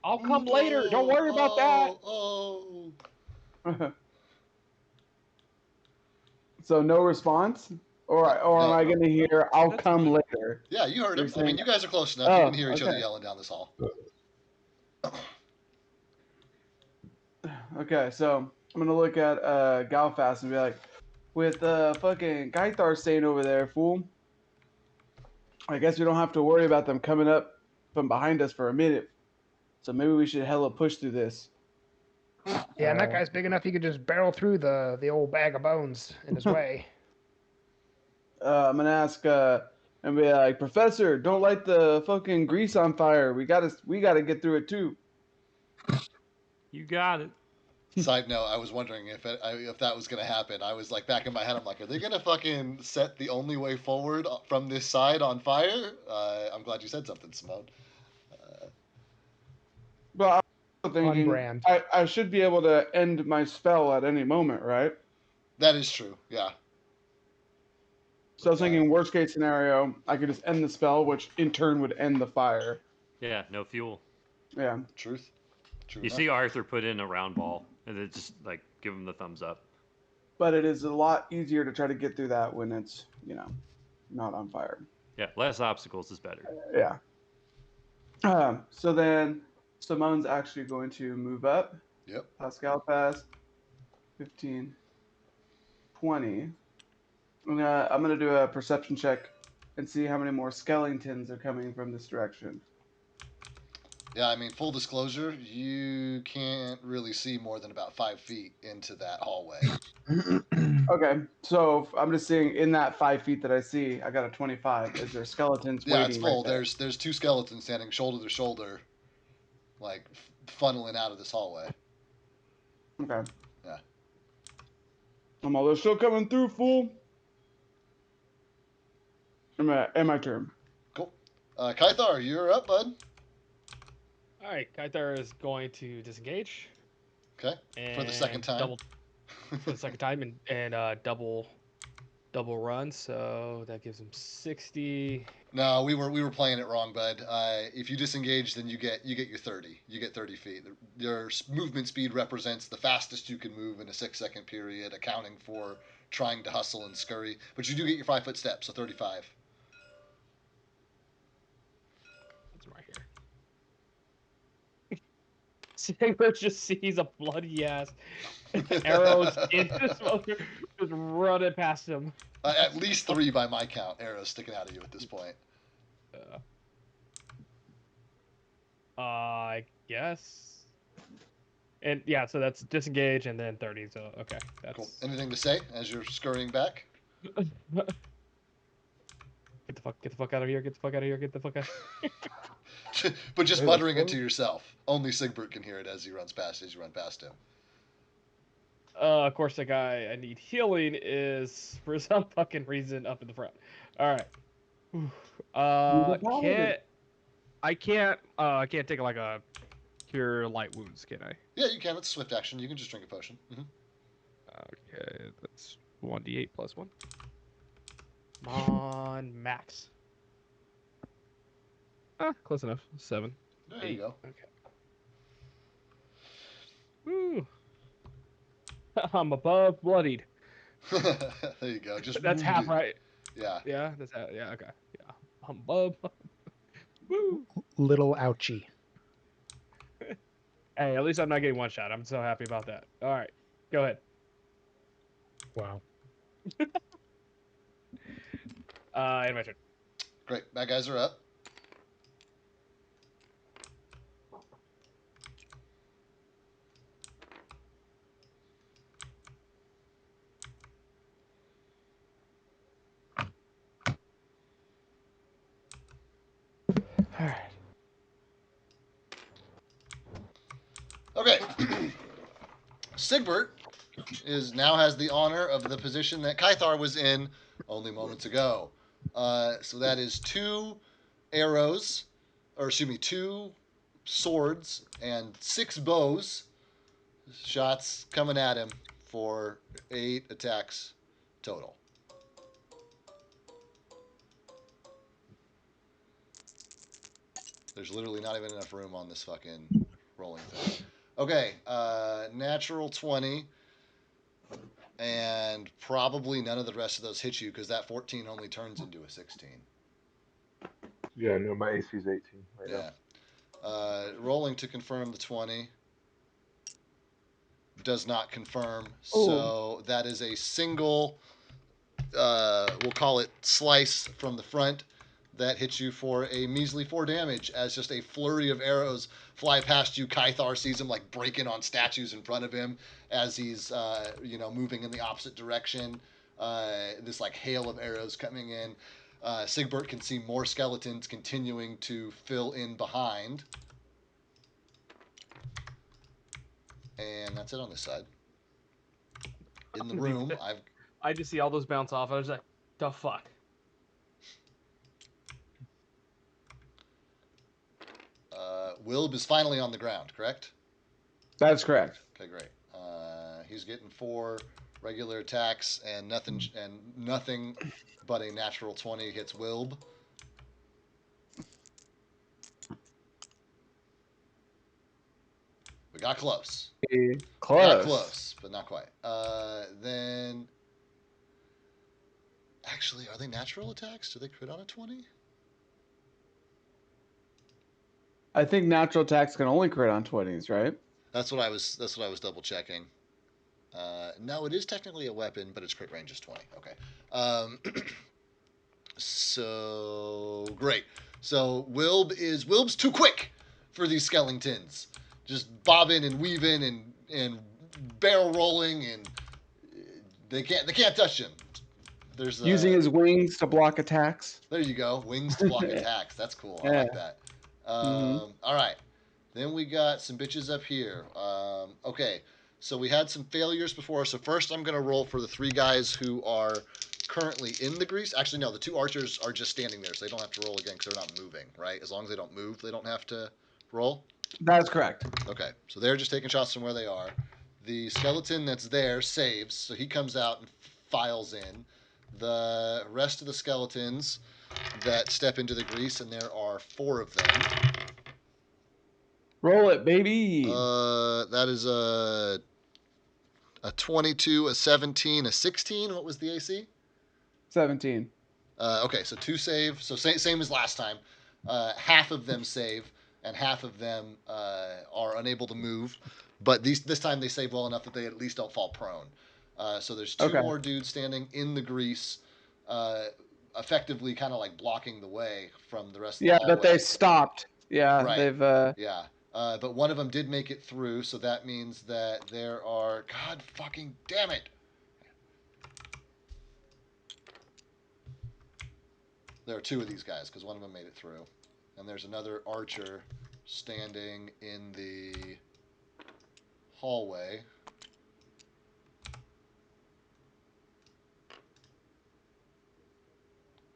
Speaker 6: I'll come later. Don't worry about that.
Speaker 1: Oh.
Speaker 4: So no response? Or am I going to hear, "I'll come later"?
Speaker 1: Yeah, you heard
Speaker 4: You're
Speaker 1: him. I
Speaker 4: saying-
Speaker 1: mean, you guys are close enough.
Speaker 4: Oh,
Speaker 1: You can hear each other
Speaker 4: okay.
Speaker 1: yelling down this hall.
Speaker 4: Okay, so I'm going to look at Galfast and be like, "With fucking Kythar staying over there, fool, I guess we don't have to worry about them coming up from behind us for a minute. So maybe we should hella push through this."
Speaker 5: Yeah, and that guy's big enough he could just barrel through the old bag of bones in his way.
Speaker 4: I'm gonna ask and be like, "Professor, don't light the fucking grease on fire. We gotta get through it too."
Speaker 8: You got it.
Speaker 1: Side note, I was wondering if that was going to happen. I was like, back in my head, I'm like, are they going to fucking set the only way forward from this side on fire? I'm glad you said something, Simone.
Speaker 4: But I'm also thinking,
Speaker 5: brand.
Speaker 4: I should be able to end my spell at any moment, right?
Speaker 1: That is true, yeah.
Speaker 4: So I was thinking, worst case scenario, I could just end the spell, which in turn would end the fire.
Speaker 8: Yeah, no fuel.
Speaker 4: Yeah.
Speaker 1: Truth. True
Speaker 8: You
Speaker 1: enough.
Speaker 8: see Arthur put in a round ball, and then just like give him the thumbs up.
Speaker 4: But it is a lot easier to try to get through that when it's, not on fire.
Speaker 8: Yeah, less obstacles is better.
Speaker 4: Yeah. So then Simone's actually going to move up.
Speaker 1: Yep.
Speaker 4: Pascal pass. 15. 20. I'm gonna do a perception check and see how many more skeletons are coming from this direction.
Speaker 1: Yeah, I mean, full disclosure, you can't really see more than about 5 feet into that hallway.
Speaker 4: Okay, so I'm just seeing in that 5 feet that I see, I got a 25. Is there skeletons
Speaker 1: Yeah,
Speaker 4: waiting?
Speaker 1: it's full.
Speaker 4: Right there?
Speaker 1: There's 2 skeletons standing shoulder to shoulder, like funneling out of this hallway.
Speaker 4: Okay.
Speaker 1: Yeah.
Speaker 4: I'm all, they're still coming through, fool. And my turn.
Speaker 1: Cool. Kythar, you're up, bud.
Speaker 6: All right, Kythar is going to disengage.
Speaker 1: Okay. For the second time.
Speaker 6: For the second time, and double run. So that gives him 60.
Speaker 1: No, we were playing it wrong, bud. If you disengage, then you get your 30. You get 30 feet. Your movement speed represents the fastest you can move in a 6-second period, accounting for trying to hustle and scurry. But you do get your 5-foot step, so 35.
Speaker 6: It's right here. Sigma just sees a bloody ass arrows in this mother, just running past him.
Speaker 1: At least 3 by my count, arrows sticking out of you at this point.
Speaker 6: I guess. And yeah, so that's disengage and then 30. So okay, that's
Speaker 1: Cool. Anything to say as you're scurrying back?
Speaker 6: It Get the fuck out of here. Get the fuck out of here. Get the fuck out.
Speaker 1: But just
Speaker 3: Hey, let's
Speaker 1: muttering it
Speaker 3: go.
Speaker 1: to yourself. Only Sigbert can hear it as you run past him.
Speaker 6: Of course, the guy I need healing is for some fucking reason up in the front. All right. I can't take like a cure light wounds, can I?
Speaker 1: Yeah, you can. It's a swift action. You can just drink a potion.
Speaker 6: Okay, that's 1d8 plus 1. Come on, max. Close enough. 7.
Speaker 1: There
Speaker 6: 8.
Speaker 1: you go.
Speaker 6: Okay. Woo. I'm above bloodied.
Speaker 1: There you go. Just
Speaker 6: That's half
Speaker 1: wounded.
Speaker 6: right.
Speaker 1: Yeah.
Speaker 6: Yeah, that's half. Yeah, okay. Yeah. I'm above. Woo.
Speaker 5: Little ouchie.
Speaker 6: Hey, at least I'm not getting one shot. I'm so happy about that. All right. Go ahead.
Speaker 5: Wow.
Speaker 6: And my turn.
Speaker 1: Great. Bad guys are up.
Speaker 6: All right.
Speaker 1: Okay. Sigbert now has the honor of the position that Kythar was in only moments ago. So that is 2 arrows, or excuse me, 2 swords and 6 bows. Shots coming at him for 8 attacks total. There's literally not even enough room on this fucking rolling thing. Okay, natural 20. And probably none of the rest of those hit you because that 14 only turns into a 16.
Speaker 3: Yeah, no, my AC is 18 right
Speaker 1: Yeah.
Speaker 3: now.
Speaker 1: Rolling to confirm the 20 does not confirm.
Speaker 4: Oh.
Speaker 1: So that is a single, we'll call it slice from the front that hits you for a measly 4 damage as just a flurry of arrows fly past you. Kythar sees him like breaking on statues in front of him as he's moving in the opposite direction. This like hail of arrows coming in. Sigbert can see more skeletons continuing to fill in behind. And that's it on this side. In the room,
Speaker 6: I just see all those bounce off. I was like, the fuck.
Speaker 1: Wilb is finally on the ground, correct?
Speaker 4: That's correct.
Speaker 1: Okay, great. He's getting 4 regular attacks, and nothing but a natural 20 hits Wilb. We got close.
Speaker 4: Close.
Speaker 1: Got close, but not quite. Then, actually, are they natural attacks? Do they crit on a 20?
Speaker 4: I think natural attacks can only crit on 20s, right?
Speaker 1: That's what I was double checking. No, it is technically a weapon, but its crit range is 20. Okay. So great. So Wilb's too quick for these skeletons. Just bobbing and weaving and barrel rolling, and they can't touch him. There's
Speaker 4: Using his wings to block attacks.
Speaker 1: There you go. Wings to block attacks. That's cool. I like that. All right. Then we got some bitches up here. Okay. So we had some failures before. So first I'm going to roll for the 3 guys who are currently in the grease. Actually, no. The 2 archers are just standing there. So they don't have to roll again because they're not moving, right? As long as they don't move, they don't have to roll.
Speaker 4: That's correct.
Speaker 1: Okay. So they're just taking shots from where they are. The skeleton that's there saves. So he comes out and files in. The rest of the skeletons that step into the grease, and there are 4 of them.
Speaker 4: Roll it, baby.
Speaker 1: That is a 22, a 17, a 16. What was the AC? 17. Okay, so 2 save. So same as last time. Half of them save, and half of them are unable to move. But this time they save well enough that they at least don't fall prone. So there's 2 more dudes standing in the grease, effectively kind of like blocking the way from the rest of the hallway.
Speaker 4: Yeah, but they stopped. Yeah,
Speaker 1: right.
Speaker 4: They've.
Speaker 1: Yeah. But one of them did make it through, so that means that there are... God fucking damn it! There are two of these guys because one of them made it through, and there's another archer standing in the hallway.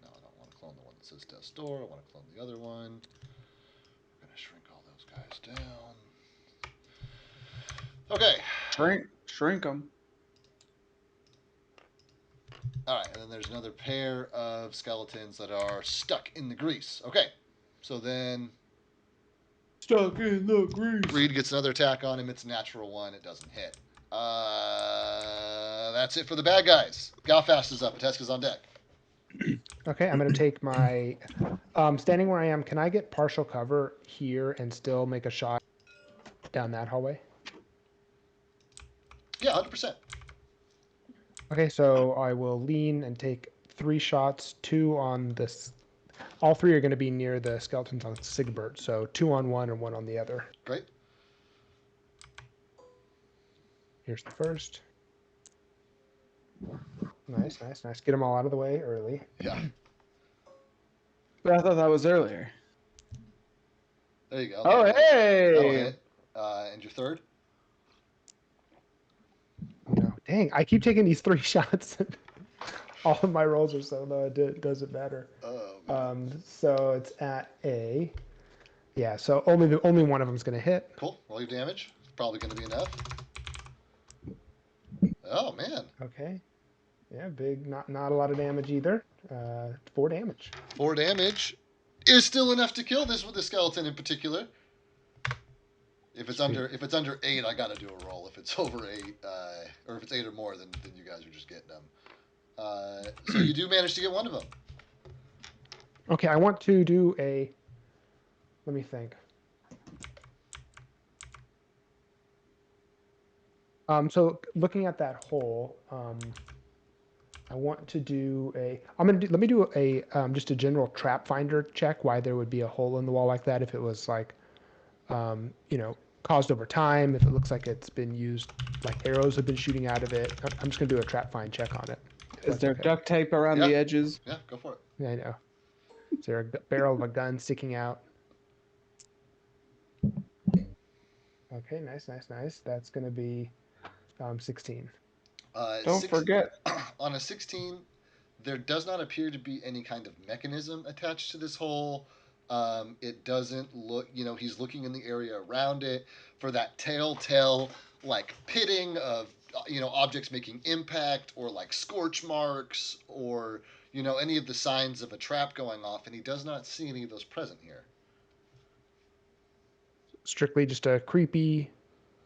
Speaker 1: No, I don't want to clone the one that says death's door. I want to clone the other one. We're gonna shrink all those guys down. Okay.
Speaker 4: Shrink them.
Speaker 1: All right, and then there's another pair of skeletons that are stuck in the grease. Okay, so then
Speaker 4: Stuck in the grease.
Speaker 1: Reed gets another attack on him. It's a natural one. It doesn't hit. That's it for the bad guys. Galfast is up. Ateska's on deck.
Speaker 5: Okay, I'm going to take my standing where I am. Can I get partial cover here and still make a shot down that hallway?
Speaker 1: Yeah, 100%.
Speaker 5: Okay, so I will lean and take 3 shots, 2 on this. All 3 are going to be near the skeletons on Sigbert, so 2 on one and 1 on the other.
Speaker 1: Great.
Speaker 5: Here's the first. Nice, nice, nice. Get them all out of the way early.
Speaker 1: Yeah.
Speaker 4: But I thought that was earlier.
Speaker 1: There you go.
Speaker 4: Oh,
Speaker 1: That'll
Speaker 4: hey!
Speaker 1: hit. And your third?
Speaker 5: No, dang! I keep taking these 3 shots. All of my rolls are so low, it doesn't matter.
Speaker 1: Oh,
Speaker 5: So it's at a. Yeah, so only one of them is going to hit.
Speaker 1: cool. Roll your damage. It's probably going to be enough. Oh, man.
Speaker 5: Okay. Yeah, big. Not a lot of damage either. 4 damage.
Speaker 1: 4 damage is still enough to kill this with the skeleton in particular. If it's under 8, I gotta do a roll. If it's over 8, or if it's 8 or more, then you guys are just getting them. So you do manage to get one of them.
Speaker 5: Okay, I want to do a. Let me think. So looking at that hole, I want to do a. Let me do a just a general trap finder check. Why there would be a hole in the wall like that if it was like, caused over time. If it looks like it's been used, like arrows have been shooting out of it. I'm just gonna do a trap find check on it.
Speaker 4: Is there duct tape around the edges?
Speaker 1: Yeah, go for it.
Speaker 5: Yeah, I know. Is there a barrel of a gun sticking out? Okay, nice, nice, nice. That's gonna be 16.
Speaker 4: Don't forget.
Speaker 1: On a 16, there does not appear to be any kind of mechanism attached to this hole. It doesn't look, he's looking in the area around it for that telltale, like, pitting of, objects making impact or, like, scorch marks or, any of the signs of a trap going off, and he does not see any of those present here.
Speaker 5: Strictly just a creepy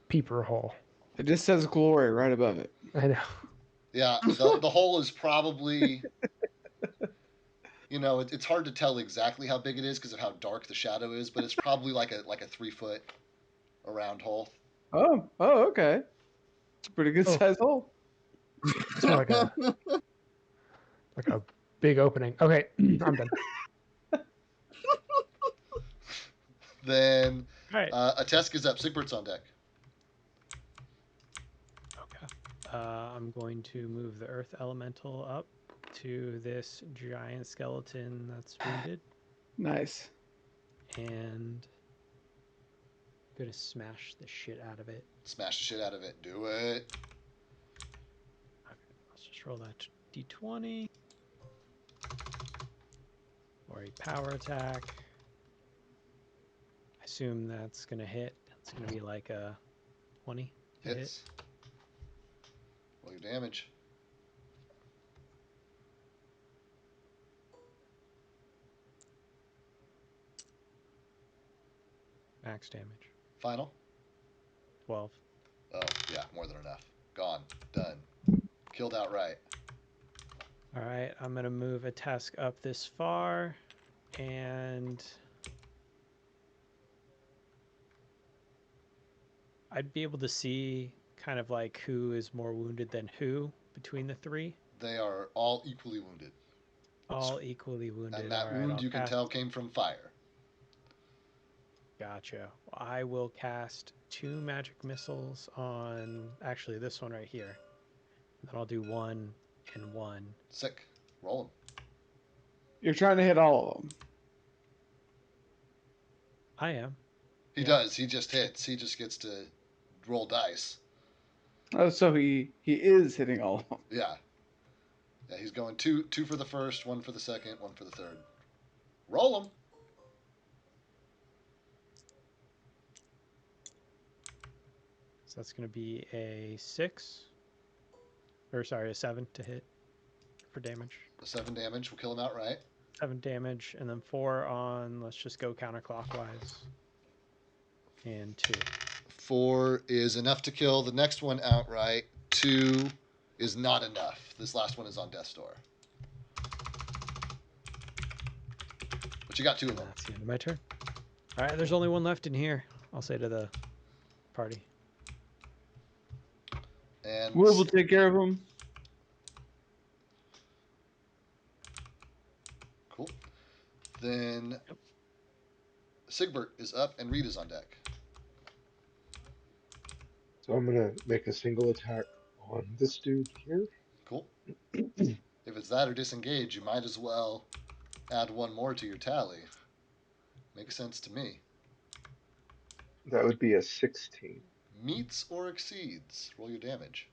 Speaker 5: peeper hole.
Speaker 4: It just says glory right above it.
Speaker 5: I know.
Speaker 1: Yeah, the hole is probably, it's hard to tell exactly how big it is because of how dark the shadow is, but it's probably like a 3-foot around hole.
Speaker 4: Oh, okay. It's a pretty good size hole.
Speaker 5: It's more like a big opening. Okay, I'm done.
Speaker 1: Then
Speaker 9: Right.
Speaker 1: Ateska's up. Sigbert's on deck.
Speaker 9: Okay. I'm going to move the earth elemental up to this giant skeleton that's wounded.
Speaker 4: Nice.
Speaker 9: And I'm going to smash the shit out of it.
Speaker 1: Smash the shit out of it. Do it.
Speaker 9: Okay, let's just roll that d20. Or a power attack. I assume that's going to hit. It's going to be like a 20 to hit.
Speaker 1: Hits. Roll your damage.
Speaker 9: Max damage.
Speaker 1: Final.
Speaker 9: 12.
Speaker 1: Oh, yeah, more than enough. Gone. Done. Killed outright.
Speaker 9: All right, I'm going to move a task up this far, and I'd be able to see kind of like who is more wounded than who between the 3.
Speaker 1: They are all equally wounded.
Speaker 9: All equally wounded.
Speaker 1: And that
Speaker 9: All right,
Speaker 1: wound
Speaker 9: I'll
Speaker 1: you can
Speaker 9: cast-
Speaker 1: tell came from fire.
Speaker 9: Gotcha. I will cast 2 magic missiles on actually this one right here. Then I'll do 1 and 1.
Speaker 1: Sick. Roll them.
Speaker 4: You're trying to hit all of them.
Speaker 9: I am.
Speaker 1: He
Speaker 9: Yeah.
Speaker 1: does. He just hits. He just gets to roll dice.
Speaker 4: Oh, so he is hitting all of them.
Speaker 1: Yeah. Yeah, he's going two for the first, one for the second, one for the third. Roll them.
Speaker 9: So that's going to be a 6. Or sorry, a 7 to hit for damage.
Speaker 1: The 7 damage will kill him outright.
Speaker 9: 7 damage, and then 4 on, let's just go counterclockwise. And 2.
Speaker 1: 4 is enough to kill the next one outright. 2 is not enough. This last one is on death's door. But you got 2 of them.
Speaker 9: That's the end of my turn. All right, there's only one left in here. I'll say to the party.
Speaker 1: And
Speaker 4: Will take care of them.
Speaker 1: Cool. Then Sigbert is up and Reed is on deck.
Speaker 3: So I'm gonna make a single attack on this dude here.
Speaker 1: Cool. If it's that or disengage, you might as well add 1 more to your tally. Makes sense to me.
Speaker 3: That would be a 16.
Speaker 1: Meets or exceeds. Roll your damage.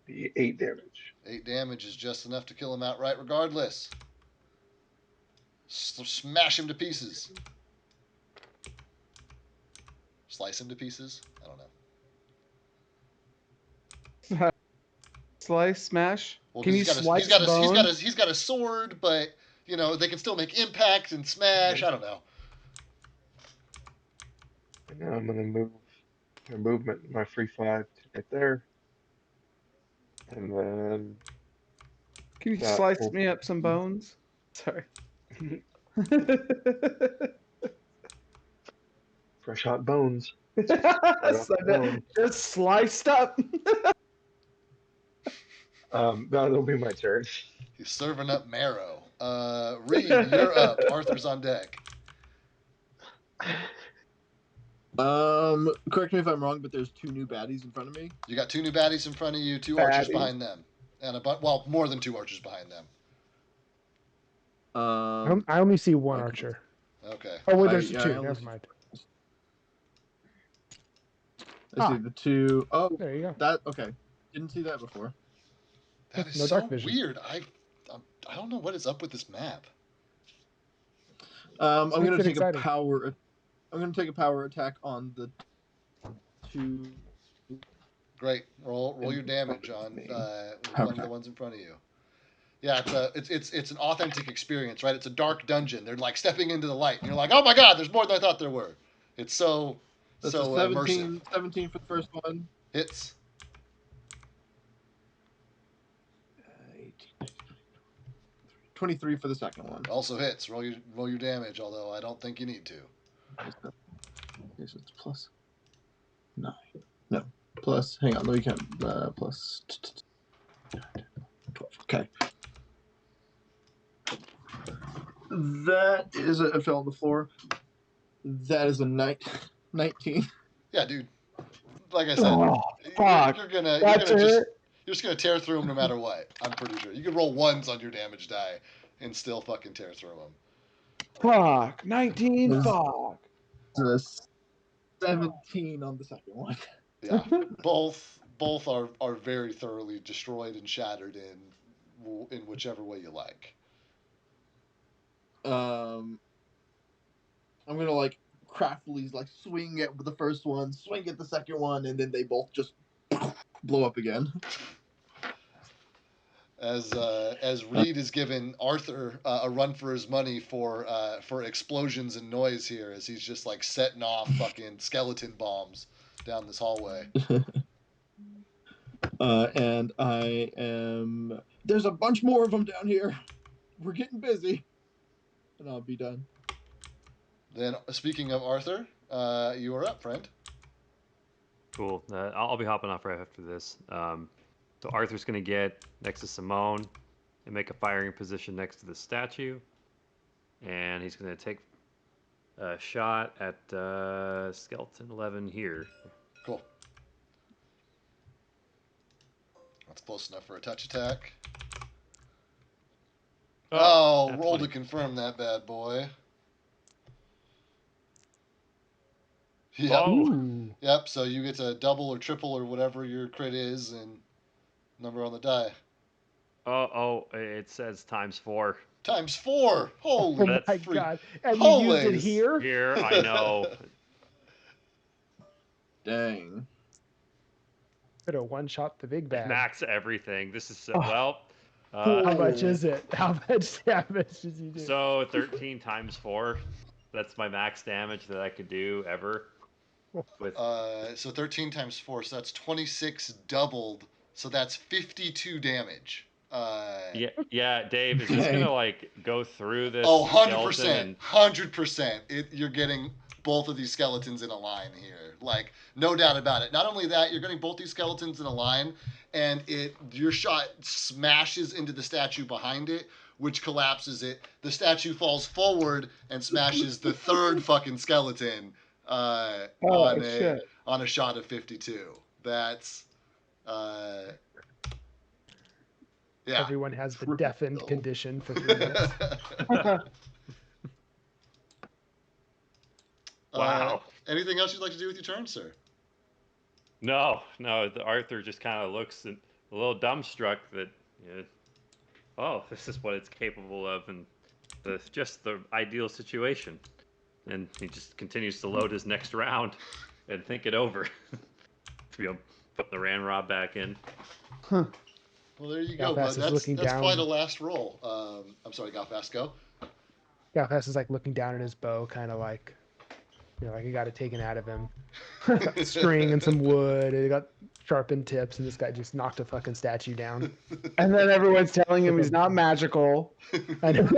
Speaker 3: Be 8 damage.
Speaker 1: 8 damage is just enough to kill him outright regardless. Smash him to pieces. Slice him to pieces? I don't know.
Speaker 4: Slice, smash.
Speaker 1: Well,
Speaker 4: Can you slice
Speaker 1: he's got a sword, but you know, they can still make impact and smash. I don't know.
Speaker 3: And now I'm gonna move my movement, my free 5 to right there. And then
Speaker 4: Can you
Speaker 3: that
Speaker 4: slice
Speaker 3: will-
Speaker 4: me up some bones? Sorry.
Speaker 3: fresh hot bones.
Speaker 4: Just sliced up.
Speaker 3: That'll be my turn.
Speaker 1: He's serving up marrow. Reed, you're up. Arthur's on deck.
Speaker 7: Correct me if I'm wrong, but there's 2 new baddies in front of me.
Speaker 1: You got 2 new baddies in front of you, 2 archers behind them, and more than 2 archers behind them.
Speaker 5: I only see one
Speaker 7: okay.
Speaker 5: archer.
Speaker 1: Okay.
Speaker 5: Oh, wait, there's
Speaker 7: I
Speaker 5: 2.
Speaker 7: only
Speaker 5: Never
Speaker 7: see-
Speaker 5: mind.
Speaker 7: I see the 2. Oh,
Speaker 5: There you go.
Speaker 7: that okay. Didn't see that before.
Speaker 1: That is
Speaker 5: No
Speaker 1: so
Speaker 5: dark vision.
Speaker 1: weird. I don't know what is up with this map.
Speaker 7: I'm
Speaker 5: Makes
Speaker 7: gonna
Speaker 5: it
Speaker 7: take
Speaker 5: exciting.
Speaker 7: a power. I'm gonna take a power attack on the 2.
Speaker 1: Great. Roll your damage on one of the ones in front of you. Yeah, it's an authentic experience, right? It's a dark dungeon. They're like stepping into the light, and you're like, oh my god, there's more than I thought there were. It's so
Speaker 7: That's
Speaker 1: so
Speaker 7: a 17,
Speaker 1: immersive.
Speaker 7: 17 for the first one.
Speaker 1: Hits.
Speaker 7: 23 for the second one.
Speaker 1: Also hits. Roll your damage, although I don't think you need to.
Speaker 7: Okay, so it's plus 9. No, plus. Hang on, let me count. Plus 12. Okay. That is it fell on the floor. That is a 19.
Speaker 1: Yeah, dude. Like I said,
Speaker 4: Oh, fuck.
Speaker 1: you're just gonna tear through them no matter what. I'm pretty sure you can roll 1s on your damage die and still fucking tear through them.
Speaker 4: Fuck. 19.
Speaker 7: Yes.
Speaker 4: Fuck.
Speaker 7: The 17 on the second one.
Speaker 1: Yeah, both are very thoroughly destroyed and shattered in whichever way you like.
Speaker 7: I'm gonna like craftily like swing at the first one, swing at the second one, and then they both just blow up again.
Speaker 1: As Reed is giving Arthur a run for his money for explosions and noise here, as he's just like setting off fucking skeleton bombs down this hallway.
Speaker 7: And I am. There's a bunch more of them down here. We're getting busy, and I'll be done.
Speaker 1: Then, speaking of Arthur, you are up, friend.
Speaker 8: Cool. I'll be hopping off right after this. So Arthur's going to get next to Simone and make a firing position next to the statue. And he's going to take a shot at Skeleton 11 here.
Speaker 1: Cool. That's close enough for a touch attack.
Speaker 8: Oh,
Speaker 1: Roll to
Speaker 8: 20.
Speaker 1: confirm that bad boy. Yep.
Speaker 8: Oh,
Speaker 5: Ooh.
Speaker 1: Yep. So you get to double or triple or whatever your crit is and number on the die.
Speaker 8: It says ×4.
Speaker 1: Times 4.
Speaker 5: Oh
Speaker 1: Holy
Speaker 8: That's
Speaker 5: my
Speaker 1: freak.
Speaker 5: god. And you used it
Speaker 1: Holies.
Speaker 5: here?
Speaker 8: Here, I know.
Speaker 7: Dang.
Speaker 5: Could have one shot the big bad.
Speaker 8: Max everything. This is
Speaker 5: Oh.
Speaker 8: well.
Speaker 5: How much is it? How much damage did you do?
Speaker 8: So 13 ×4. That's my max damage that I could do ever. With
Speaker 1: So 13 times 4, so that's 26 doubled. So that's 52 damage.
Speaker 8: yeah, Dave, is this
Speaker 7: Dang.
Speaker 8: gonna like go through this?
Speaker 1: Oh, 100%.
Speaker 8: skeleton
Speaker 1: 100%. You're getting both of these skeletons in a line here. Like, no doubt about it. Not only that, you're getting both these skeletons in a line, and your shot smashes into the statue behind it, which collapses it. The statue falls forward and smashes the third fucking skeleton on a shot of 52. That's yeah.
Speaker 5: Everyone has the
Speaker 7: Triple
Speaker 5: deafened
Speaker 7: kill.
Speaker 5: condition for 3 minutes.
Speaker 8: Wow.
Speaker 1: Anything else you'd like to do with your turn, sir?
Speaker 8: No. The Arthur just kind of looks a little dumbstruck that, oh, this is what it's capable of, and just the ideal situation. And he just continues to load his next round and think it over. Put the Ranrod back in.
Speaker 1: Well, there you go,
Speaker 5: Galfast
Speaker 1: bud.
Speaker 5: is
Speaker 1: That's
Speaker 5: looking down.
Speaker 1: quite a last roll. I'm sorry, Galfast, go.
Speaker 5: Galfast is like looking down at his bow, kind of like, like he got it taken out of him. String and some wood. It got sharpened tips, and this guy just knocked a fucking statue down.
Speaker 4: And then everyone's telling him he's not magical.
Speaker 5: And,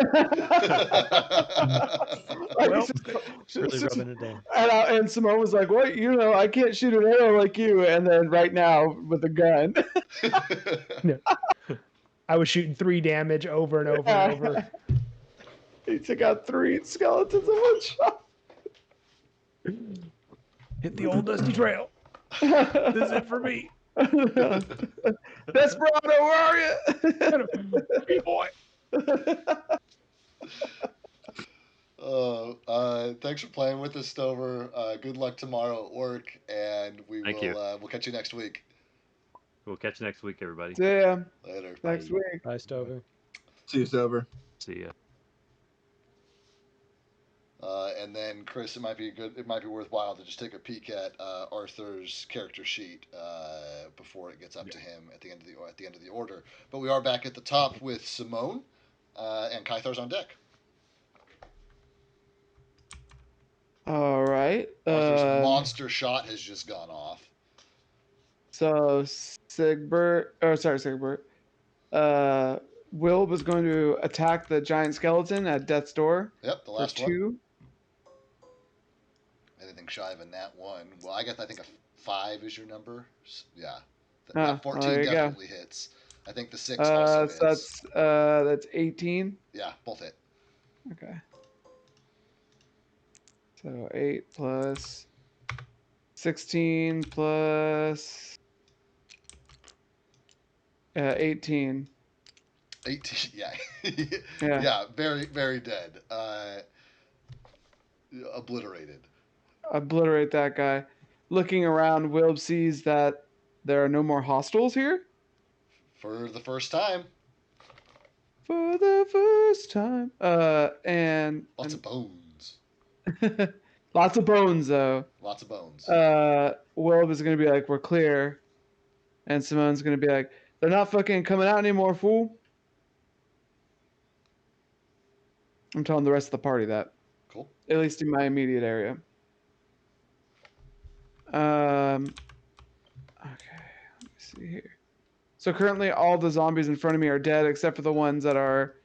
Speaker 9: Well, really rubbing it in.
Speaker 4: And Simone was like, "What? I can't shoot an arrow like you." And then right now with a gun.
Speaker 5: I was shooting 3 damage over and over and over.
Speaker 4: He took out 3 skeletons in one shot.
Speaker 5: Hit the old dusty trail. This is it for me.
Speaker 4: Desperado, where are you?
Speaker 5: Hey, boy.
Speaker 1: Thanks for playing with us, Stover. Good luck tomorrow at work, and
Speaker 8: Thank you.
Speaker 1: We'll catch you next week.
Speaker 8: We'll catch you next week, everybody.
Speaker 4: See ya
Speaker 1: Later.
Speaker 4: next
Speaker 8: Bye.
Speaker 4: week.
Speaker 9: Bye, Stover.
Speaker 7: See you, Sober.
Speaker 8: See ya.
Speaker 1: And then Chris, it might be worthwhile to just take a peek at Arthur's character sheet before it gets up to him at the end of the order. But we are back at the top with Simone, and Kythar's on deck.
Speaker 4: All right.
Speaker 1: Arthur's monster shot has just gone off.
Speaker 4: So Sigbert. Wilb is going to attack the giant skeleton at death's door.
Speaker 1: Yep, the
Speaker 4: For
Speaker 1: last one.
Speaker 4: 2.
Speaker 1: Anything shy of a nat 1. Well, I think a 5 is your number. Yeah.
Speaker 4: Oh,
Speaker 1: That 14
Speaker 4: there you go.
Speaker 1: definitely hits. I think the 6 also
Speaker 4: So
Speaker 1: hits.
Speaker 4: that's 18.
Speaker 1: Yeah, both hit.
Speaker 4: Okay. So 8 plus 16 plus 18.
Speaker 1: 18, yeah.
Speaker 4: Yeah.
Speaker 1: Yeah, very, very dead. Obliterated.
Speaker 4: Obliterate that guy. Looking around, Wilb sees that there are no more hostiles here.
Speaker 1: For the first time.
Speaker 4: For the first time. And
Speaker 1: Lots of bones.
Speaker 4: lots of bones, though.
Speaker 1: Lots of bones.
Speaker 4: Wilb is going to be like, "We're clear." And Simone's going to be like, "They're not fucking coming out anymore, fool." I'm telling the rest of the party that.
Speaker 1: Cool.
Speaker 4: At least in my immediate area. Okay, let me see here. So currently all the zombies in front of me are dead except for the ones that are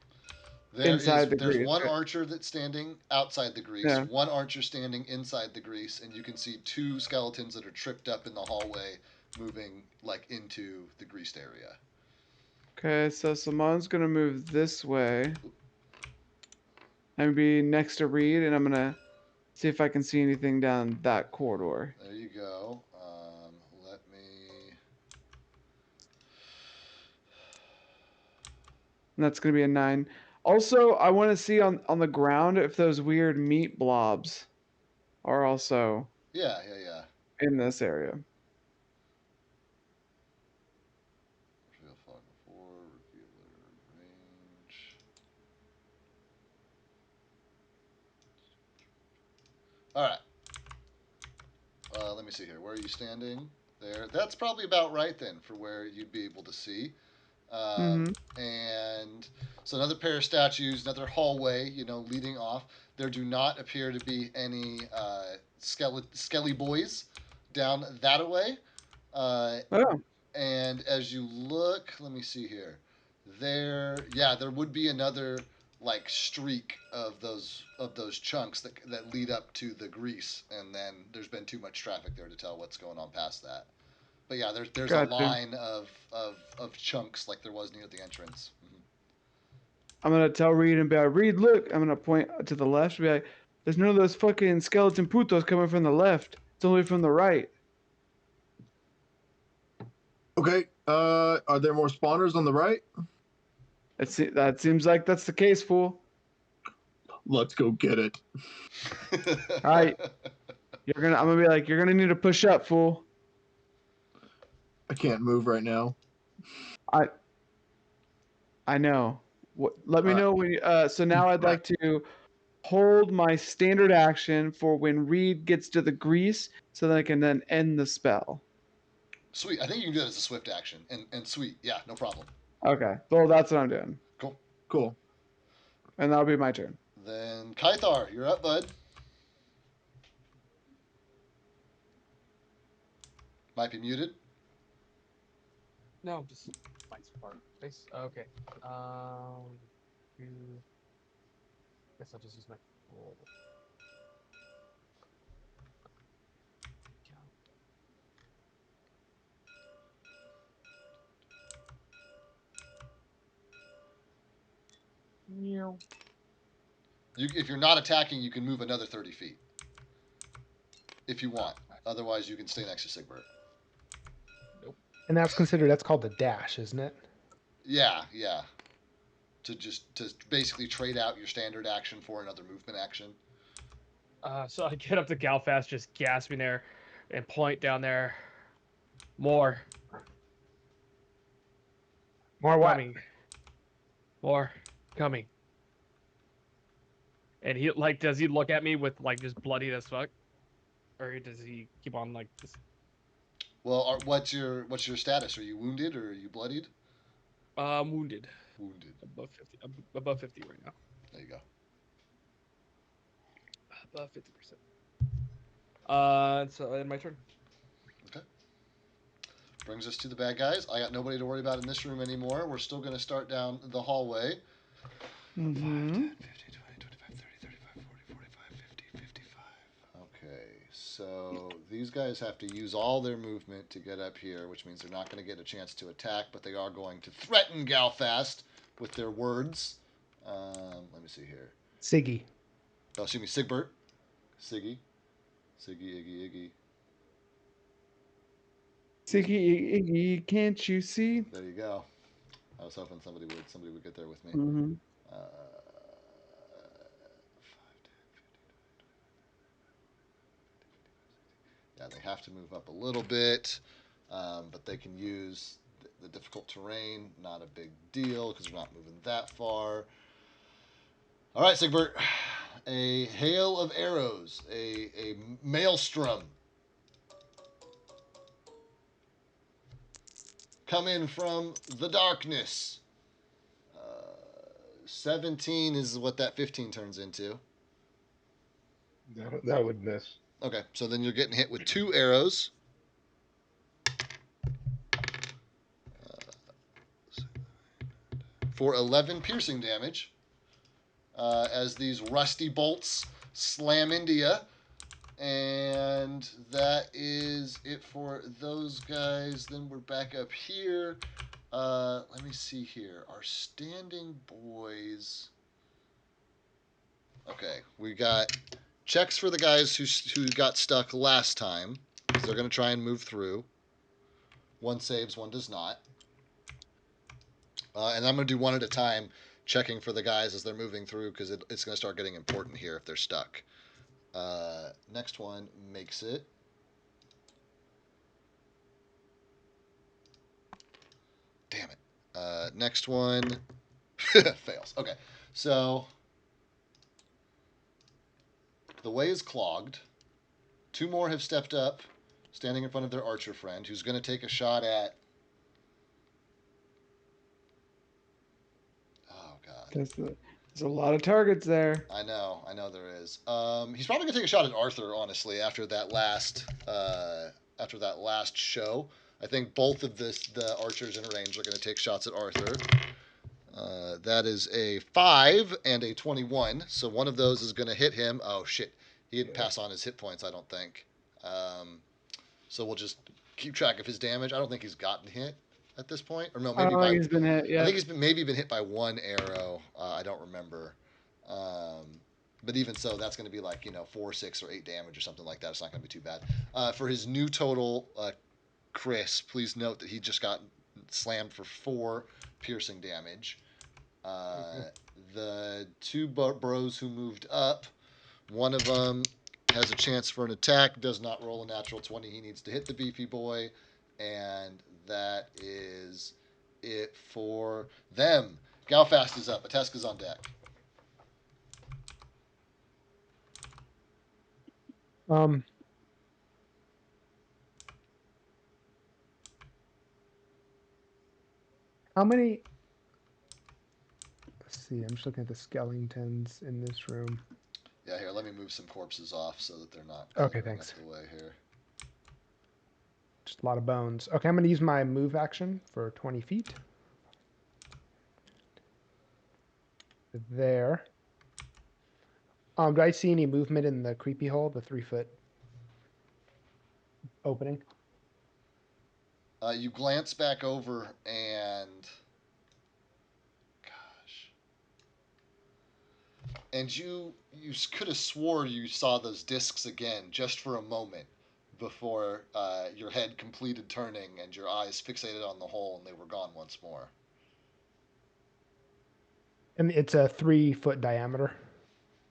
Speaker 4: inside the grease.
Speaker 1: There's one
Speaker 4: right?
Speaker 1: archer that's standing outside the grease,
Speaker 4: Yeah.
Speaker 1: one archer standing inside the grease, and you can see 2 skeletons that are tripped up in the hallway moving like into the greased area.
Speaker 4: Okay, so Simone's gonna move this way. I'm gonna be next to Reed, and I'm gonna see if I can see anything down that corridor.
Speaker 1: There you go. Let me...
Speaker 4: And that's going to be a 9. Also, I want to see on the ground if those weird meat blobs are also
Speaker 1: Yeah.
Speaker 4: in this area.
Speaker 1: Reveal fog before, reveal their range. All right. Let me see here. Where are you standing? There. That's probably about right then for where you'd be able to see. And so another pair of statues, another hallway, leading off. There do not appear to be any skelly boys down that way.
Speaker 4: Oh,
Speaker 1: And as you look, let me see here. There would be another like streak of those chunks that lead up to the grease, and then there's been too much traffic there to tell what's going on past that. But yeah, there's a
Speaker 4: gotcha.
Speaker 1: line of chunks like there was near the entrance.
Speaker 4: I'm going to tell Reed and be like, Reed, look. I'm going to point to the left and be like, there's none of those fucking skeleton putos coming from the left. It's only from the right.
Speaker 7: Okay. Are there more spawners on the right?
Speaker 4: That seems like that's the case, fool.
Speaker 7: Let's go get it.
Speaker 4: All right. I'm going to be like, you're going to need to push up, fool.
Speaker 7: I can't move right now.
Speaker 4: I know. Let me know when you, so now I'd like to hold my standard action for when Reed gets to the grease so that I can then end the spell.
Speaker 1: Sweet. I think you can do that as a swift action. And sweet. Yeah, no problem.
Speaker 4: Okay. Well, that's what I'm doing.
Speaker 7: Cool.
Speaker 4: And that'll be my turn.
Speaker 1: Then Kythar, you're up, bud. Might be muted.
Speaker 6: No, just nice part. Nice. Okay. Guess I'll just use my full.
Speaker 1: If you're not attacking, you can move another 30 feet. If you want. Otherwise, you can stay next to Sigbert.
Speaker 5: And that's called the dash, isn't it?
Speaker 1: Yeah. To basically trade out your standard action for another movement action.
Speaker 6: So I get up to Galfast, just gasping there, and point down there. More.
Speaker 5: More what?
Speaker 6: Coming. More. Coming. And he does he look at me with just bloodied as fuck, or does he keep on this?
Speaker 1: Well, what's your status? Are you wounded or are you bloodied?
Speaker 6: Wounded.
Speaker 1: Wounded.
Speaker 6: Above 50. I'm above 50 right now.
Speaker 1: There you go.
Speaker 6: Above 50%. So in my turn.
Speaker 1: Okay. Brings us to the bad guys. I got nobody to worry about in this room anymore. We're still going to start down the hallway. 5, 10, 15, 20, 25, 30, 35, 40, 45, 50, 55. Okay, so these guys have to use all their movement to get up here, which means they're not going to get a chance to attack, but they are going to threaten Galfast with their words. Let me see here.
Speaker 5: Siggy.
Speaker 1: Oh, excuse me, Sigbert. Siggy, Iggy.
Speaker 4: Siggy, Iggy, can't you see?
Speaker 1: There you go. I was hoping somebody would get there with me. 5, 10, 15, 20, 25, 50, 55, 60. Yeah, they have to move up a little bit, but they can use the difficult terrain. Not a big deal because they're not moving that far. All right, Sigbert. A hail of arrows, a maelstrom come in from the darkness. 17 is what that 15 turns into.
Speaker 3: That would miss.
Speaker 1: Okay, so then you're getting hit with 2 arrows. For 11 piercing damage. As these rusty bolts slam into you. And that is it for those guys. Then we're back up here. Let me see here. Our standing boys. Okay, we got checks for the guys who got stuck last time. So they're going to try and move through. One saves, one does not. And I'm going to do one at a time, checking for the guys as they're moving through, because it's going to start getting important here if they're stuck. Next one makes it. Damn it. Next one fails. Okay, so the way is clogged. 2 more have stepped up, standing in front of their archer friend, who's going to take a shot at. Oh God.
Speaker 4: There's a lot of targets there.
Speaker 1: I know there is. He's probably gonna take a shot at Arthur, honestly, after that last show. I think both of the archers in range are gonna take shots at Arthur. That is a 5 and a 21, so one of those is gonna hit him. Oh shit, he didn't pass on his hit points, I don't think. So we'll just keep track of his damage. I don't think he's gotten hit at this point, or no,
Speaker 4: I
Speaker 1: maybe
Speaker 4: don't
Speaker 1: by.
Speaker 4: think he's been hit yet.
Speaker 1: I think he's been hit by 1 arrow. I don't remember. But even so, that's going to be like 4, 6, or 8 damage or something like that. It's not going to be too bad. For his new total, Chris, please note that he just got slammed for 4 piercing damage. The 2 bros who moved up, one of them has a chance for an attack, does not roll a natural 20. He needs to hit the beefy boy, and that is it for them. Galfast is up. Ateska's on deck.
Speaker 5: How many? Let's see. I'm just looking at the skeletons in this room.
Speaker 1: Yeah, here, let me move some corpses off so that they're not
Speaker 5: Okay,
Speaker 1: cluttering
Speaker 5: thanks.
Speaker 1: up the way here.
Speaker 5: Just a lot of bones. Okay, I'm going to use my move action for 20 feet. There. Do I see any movement in the creepy hole, the 3-foot opening?
Speaker 1: You glance back over and... Gosh. And you could have swore you saw those discs again just for a moment before your head completed turning and your eyes fixated on the hole and they were gone once more.
Speaker 5: And it's a 3-foot diameter.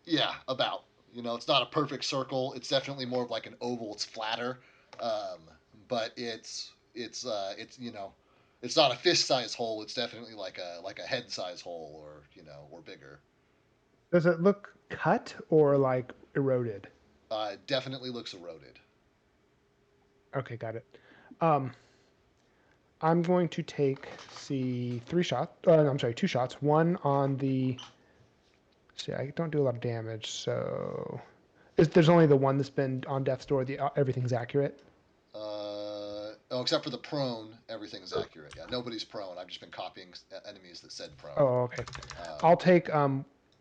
Speaker 1: Yeah, about. It's not a perfect circle. It's definitely more of like an oval. It's flatter, but it's it's not a fist size hole. It's definitely like a head size hole, or bigger.
Speaker 5: Does it look cut or like eroded?
Speaker 1: Definitely looks eroded.
Speaker 5: Okay, got it. I'm going to take 2 shots. One on the. See, I don't do a lot of damage, so there's only the one that's been on death's door. Everything's accurate.
Speaker 1: Except for the prone, everything's accurate. Yeah, nobody's prone. I've just been copying enemies that said prone.
Speaker 5: Oh, okay. I'll take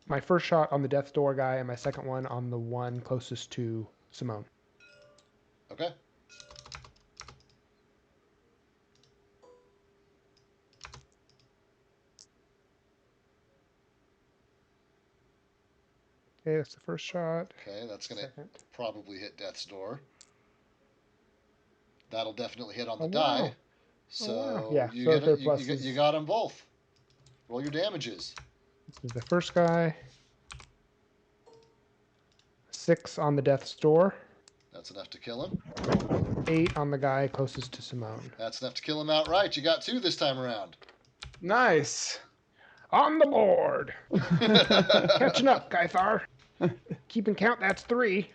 Speaker 5: my first shot on the death's door guy and my second one on the one closest to Simone.
Speaker 1: Okay.
Speaker 5: Okay, that's the first shot.
Speaker 1: Okay, that's gonna
Speaker 5: Second.
Speaker 1: probably hit death's door. That'll definitely hit on the
Speaker 5: Oh,
Speaker 1: die.
Speaker 5: wow.
Speaker 1: So
Speaker 5: wow. Yeah,
Speaker 1: you
Speaker 5: so
Speaker 1: get
Speaker 5: their
Speaker 1: you got them both. Roll your damages.
Speaker 5: This is the first guy. 6 on the death's door.
Speaker 1: That's enough to kill him.
Speaker 5: 8 on the guy closest to Simone.
Speaker 1: That's enough to kill him outright. You got 2 this time around.
Speaker 4: Nice.
Speaker 5: On the board. Catching up, Kythar. Keeping count, that's 3.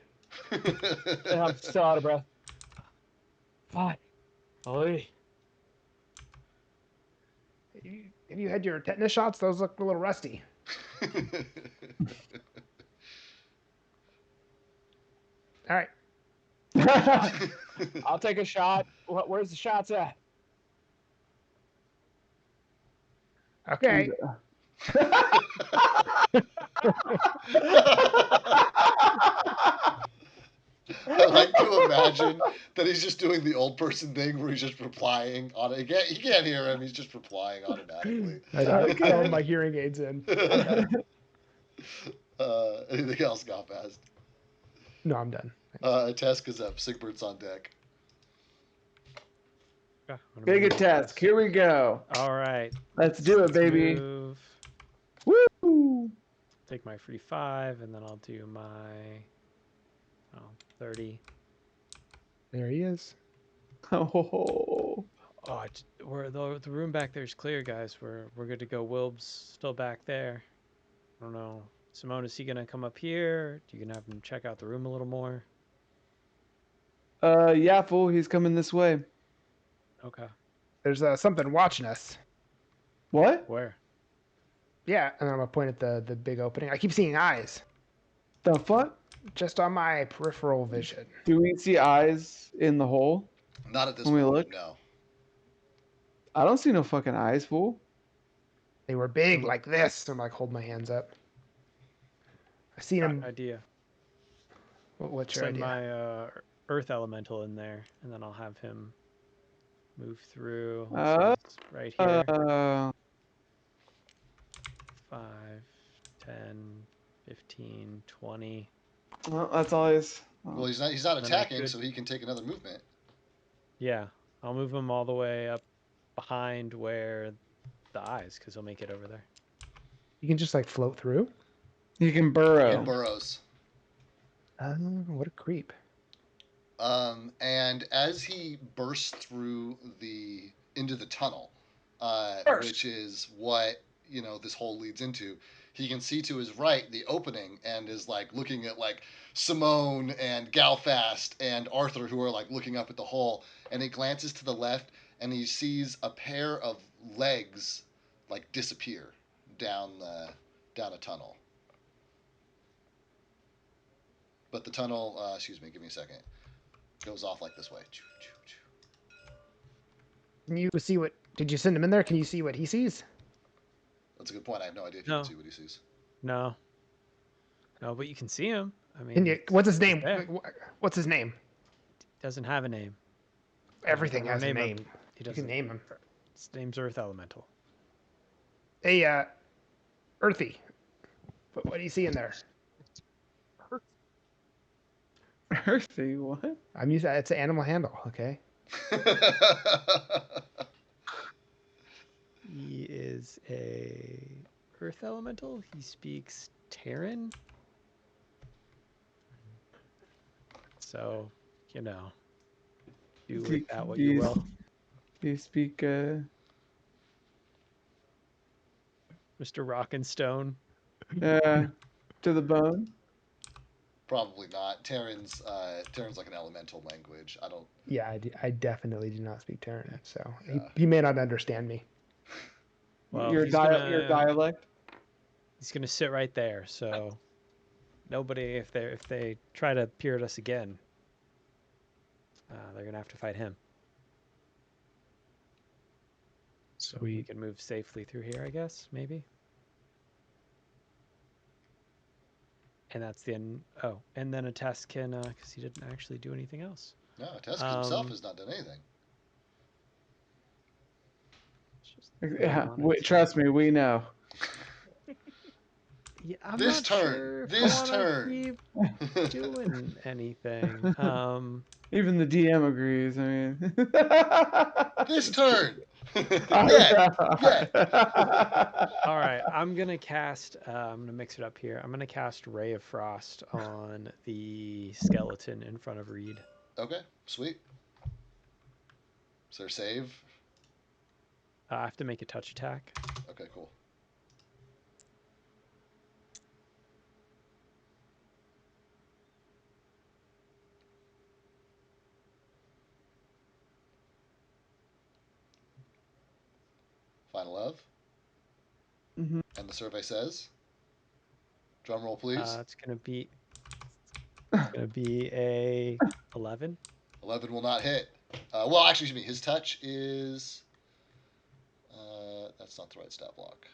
Speaker 6: And I'm still out of breath. 5. Oy.
Speaker 5: Have you had your tetanus shots? Those look a little rusty. All right.
Speaker 6: I'll take a shot. Where's the shots at?
Speaker 5: Okay.
Speaker 1: I like to imagine that he's just doing the old person thing where he's just replying on it. He can't hear him. He's just replying automatically.
Speaker 5: I got my hearing aids in.
Speaker 1: Anything else, Galfast?
Speaker 5: No, I'm done.
Speaker 1: Teska's up. Sigbert's on deck.
Speaker 9: Okay, I'm gonna
Speaker 4: Big
Speaker 9: move
Speaker 4: task.
Speaker 9: this.
Speaker 4: Here we go.
Speaker 9: All right.
Speaker 4: Let's do it, baby.
Speaker 9: Move.
Speaker 4: Woo!
Speaker 9: Take my free 5, and then I'll do my 30.
Speaker 5: There he is.
Speaker 4: Oh,
Speaker 9: Oh, the room back there is clear, guys. We're good to go. Wilb's still back there. I don't know. Simone, is he gonna come up here? Do you gonna have him check out the room a little more?
Speaker 4: yeah, fool. He's coming this way.
Speaker 9: Okay.
Speaker 5: There's something watching us.
Speaker 4: What?
Speaker 9: Where?
Speaker 5: Yeah, and I'm gonna point at the big opening. I keep seeing eyes
Speaker 4: The fuck?
Speaker 5: just on my peripheral vision.
Speaker 4: Do we see eyes in the hole?
Speaker 1: Not at this
Speaker 4: When we
Speaker 1: moment,
Speaker 4: look?
Speaker 1: no.
Speaker 4: I don't see no fucking eyes, fool.
Speaker 5: They were big like this. I'm like, hold my hands up. I seen
Speaker 9: Got
Speaker 5: them.
Speaker 9: an idea.
Speaker 5: What's your
Speaker 9: Send
Speaker 5: idea?
Speaker 9: my earth elemental in there, and then I'll have him move through. So it's right here.
Speaker 4: Uh,
Speaker 9: 5, 10, 15, 20.
Speaker 4: well, that's always.
Speaker 1: Well, he's not
Speaker 9: Then I
Speaker 1: attacking,
Speaker 9: could-
Speaker 1: so he can take another movement.
Speaker 9: Yeah, I'll move him all the way up behind where the eyes, because he'll make it over there.
Speaker 5: You can just like float through.
Speaker 4: You can burrow.
Speaker 1: In burrows.
Speaker 5: What a creep.
Speaker 1: And as he bursts through into the tunnel, which is what this hole leads into, he can see to his right the opening and is like looking at like Simone and Galfast and Arthur, who are like looking up at the hole, and he glances to the left and he sees a pair of legs like disappear down a tunnel. But the tunnel, excuse me, give me a second, goes off like this way.
Speaker 5: Can you see what? Did you send him in there? Can you see what he sees?
Speaker 1: That's a good point. I have no idea if you
Speaker 9: No.
Speaker 1: can see what he sees.
Speaker 9: No, but you can see him. I mean,
Speaker 5: Can you, what's his
Speaker 9: he's
Speaker 5: name?
Speaker 9: there.
Speaker 5: What's his name?
Speaker 9: Doesn't have a name.
Speaker 5: Everything
Speaker 9: Don't
Speaker 5: has a
Speaker 9: name him.
Speaker 5: name.
Speaker 9: He
Speaker 5: You
Speaker 9: doesn't.
Speaker 5: can name him.
Speaker 9: His name's Earth Elemental.
Speaker 5: Hey, Earthy. What do you see in there?
Speaker 4: Earthy, what?
Speaker 5: I'm using it's an animal handle. Okay.
Speaker 9: He is a Earth Elemental. He speaks Terran. So, do with that what you will.
Speaker 4: Do you speak?
Speaker 9: Mr. Rock and Stone.
Speaker 4: To the bone.
Speaker 1: Probably not. Terran's like an elemental language. I don't.
Speaker 5: Yeah, I definitely do not speak Terran, so
Speaker 1: Yeah.
Speaker 5: he may not understand me.
Speaker 9: Well,
Speaker 4: your
Speaker 9: he's
Speaker 4: your dialect.
Speaker 9: He's gonna sit right there. So nobody, if they try to peer at us again, they're gonna have to fight him. So we can move safely through here, I guess, maybe. And that's the end. Oh, and then a test can, because he didn't actually do anything else.
Speaker 1: No, Teske himself has not done anything.
Speaker 4: Yeah, trust me, we know.
Speaker 9: Yeah, I'm
Speaker 1: This
Speaker 9: not
Speaker 1: turn,
Speaker 9: sure if
Speaker 1: this
Speaker 9: I wanna
Speaker 1: turn.
Speaker 9: keep doing anything.
Speaker 4: Even the DM agrees. I mean,
Speaker 1: This turn.
Speaker 4: yeah.
Speaker 9: All right, I'm gonna cast. I'm gonna mix it up here. I'm gonna cast Ray of Frost on the skeleton in front of Reed.
Speaker 1: Okay, sweet. Is there a save?
Speaker 9: I have to make a touch attack.
Speaker 1: Okay, cool. Final love.
Speaker 4: Mhm.
Speaker 1: And the survey says. Drum roll, please.
Speaker 9: It's gonna be a 11.
Speaker 1: 11 will not hit. Well, actually, excuse me. His touch is. That's not the right stat block.